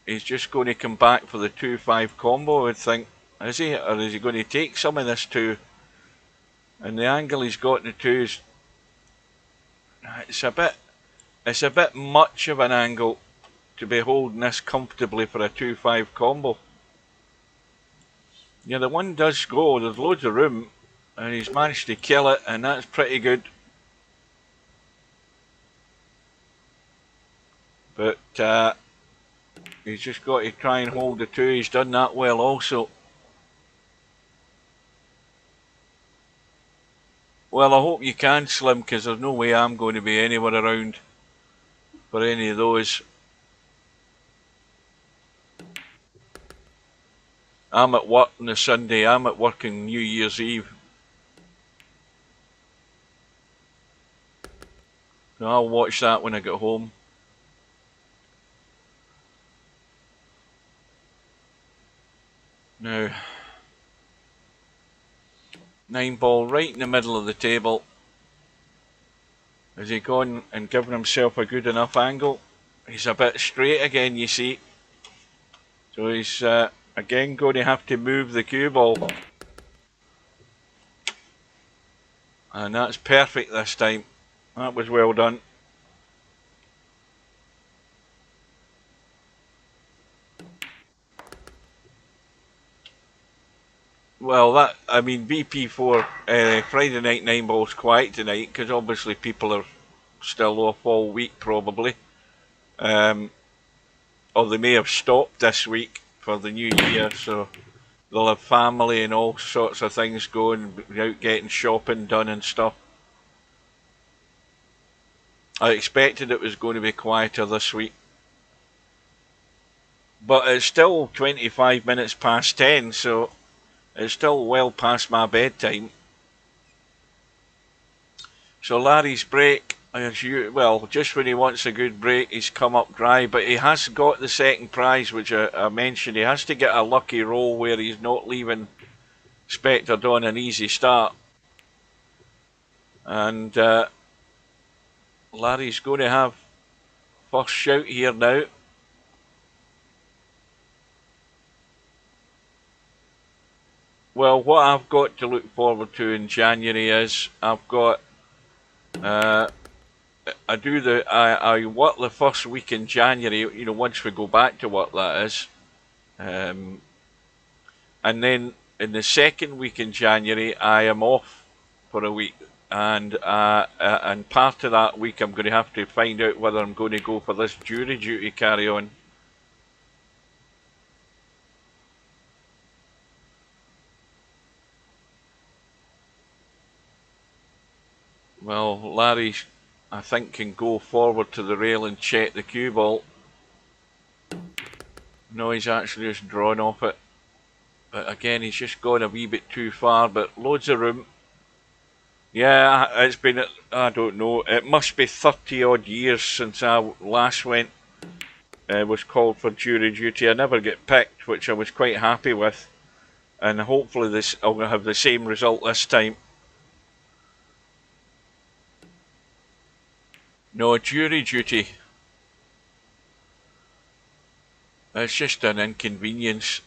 he's just going to come back for the 2-5 combo, I would think. Is he? Or is he going to take some of this 2? And the angle he's got in the 2 is... It's a bit much of an angle to be holding this comfortably for a 2-5 combo. Yeah, the 1 does go, there's loads of room, and he's managed to kill it, and that's pretty good. But he's just got to try and hold the two. He's done that well also. Well, I hope you can, Slim, because there's no way I'm going to be anywhere around for any of those. I'm at work on the Sunday. I'm at work on New Year's Eve. So I'll watch that when I get home. Now, 9 ball right in the middle of the table. Has he gone and given himself a good enough angle? He's a bit straight again, you see. So he's again going to have to move the cue ball. And that's perfect this time. That was well done. Well, I mean, VP4 Friday night 9 ball's quiet tonight because obviously people are still off all week probably. Or they may have stopped this week for the new year, so they'll have family and all sorts of things going, out getting shopping done and stuff. I expected it was going to be quieter this week. But it's still 25 minutes past 10, so it's still well past my bedtime. So Larry's break, well, just when he wants a good break, he's come up dry. But he has got the second prize, which I mentioned. He has to get a lucky roll where he's not leaving Spectre Dawn an easy start. And Larry's going to have first shout here now. Well, what I've got to look forward to in January is I've got I work the first week in January, you know, once we go back to work, that is. And then in the second week in January, I am off for a week. And part of that week, I'm going to have to find out whether I'm going to go for this jury duty carry on. Well, Larry, I think, can go forward to the rail and check the cue ball. No, he's actually just drawn off it. But again, he's just gone a wee bit too far, but loads of room. Yeah, it's been, I don't know, it must be 30 odd years since I last went, was called for jury duty. I never get picked, which I was quite happy with. And hopefully I'll have the same result this time. No, jury duty. It's just an inconvenience.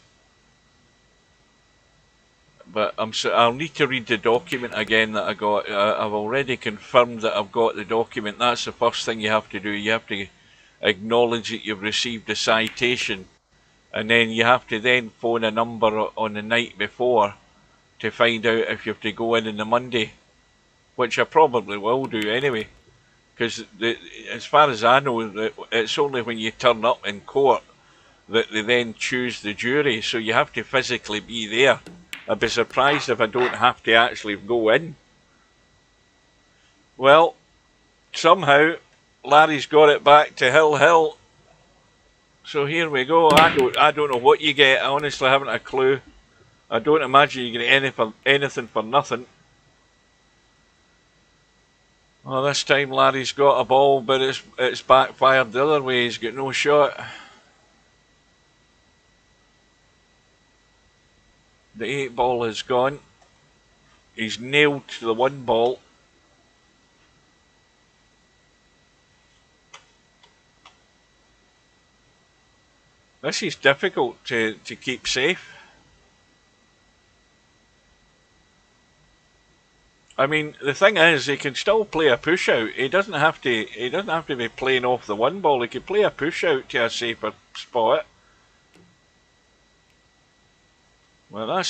But I'll need to read the document again that I got. I've already confirmed that I've got the document. That's the first thing you have to do. You have to acknowledge that you've received a citation. And then you have to then phone a number on the night before to find out if you have to go in on the Monday. Which I probably will do anyway. Because as far as I know, it's only when you turn up in court that they then choose the jury, so you have to physically be there. I'd be surprised if I don't have to actually go in. Well, somehow Larry's got it back to Hill. So here we go. I don't know what you get. I honestly haven't a clue. I don't imagine you get anything for nothing. Well, this time Larry's got a ball, but it's backfired the other way. He's got no shot. The 8 ball is gone. He's nailed to the 1 ball. This is difficult to keep safe. I mean, the thing is, he can still play a push out. He doesn't have to be playing off the 1 ball. He could play a push out to a safer spot. Well, that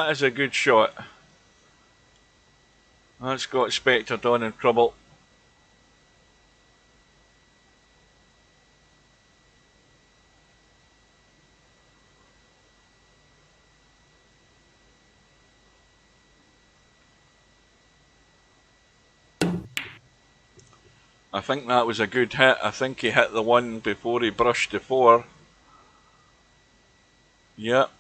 is a good shot. That's got Spectre Dawn in trouble. I think that was a good hit. I think he hit the one before he brushed the 4. Yep.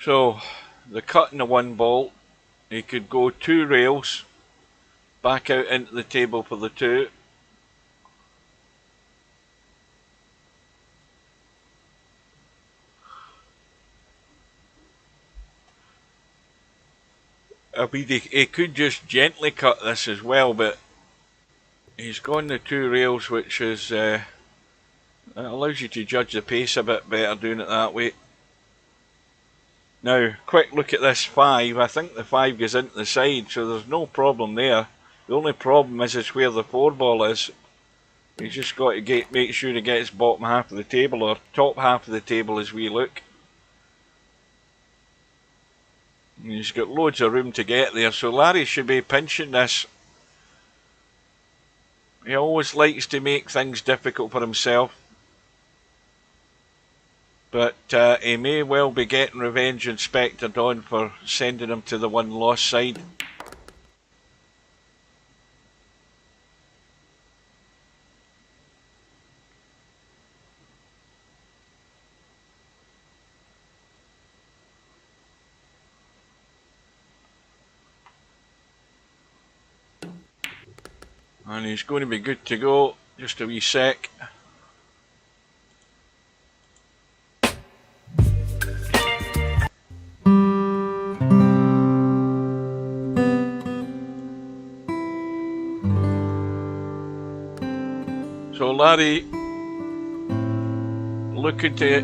So, the cut in the 1 bolt, he could go 2 rails, back out into the table for the 2. I mean, he could just gently cut this as well, but he's gone the 2 rails, which is it allows you to judge the pace a bit better doing it that way. Now, quick look at this 5. I think the 5 goes into the side, so there's no problem there. The only problem is where the 4 ball is. He's just got to make sure he gets bottom half of the table, or top half of the table as we look. And he's got loads of room to get there, so Larry should be pinching this. He always likes to make things difficult for himself. But he may well be getting revenge on Spectre Dawn for sending him to the 1 lost side. And he's going to be good to go. Just a wee sec. So Larry looking to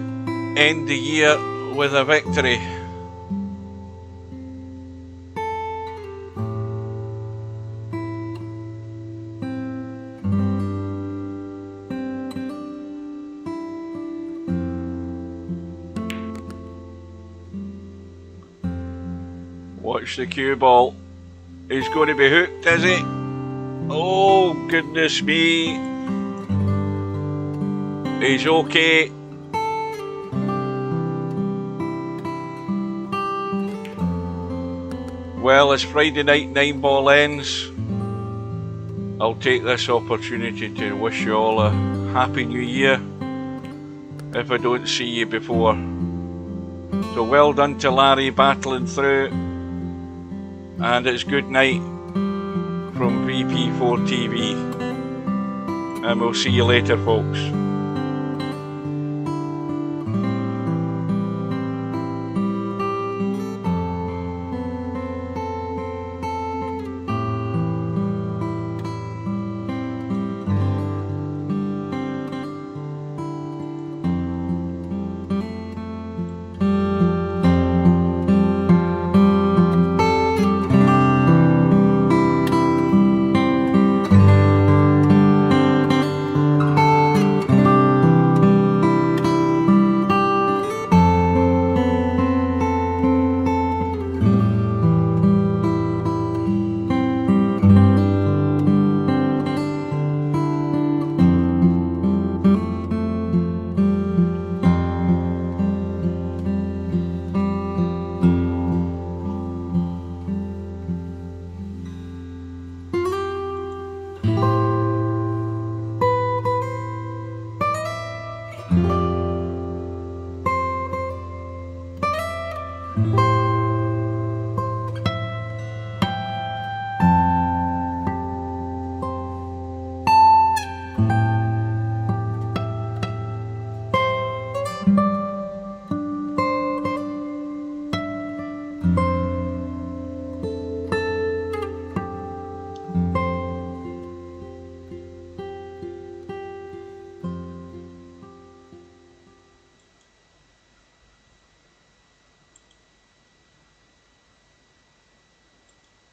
end the year with a victory. Watch the cue ball. He's going to be hooked, is he? Oh, goodness me. He's okay. Well, as Friday night 9 ball ends, I'll take this opportunity to wish you all a happy new year if I don't see you before. So well done to Larry battling through, and it's good night from VP4TV, and we'll see you later, folks.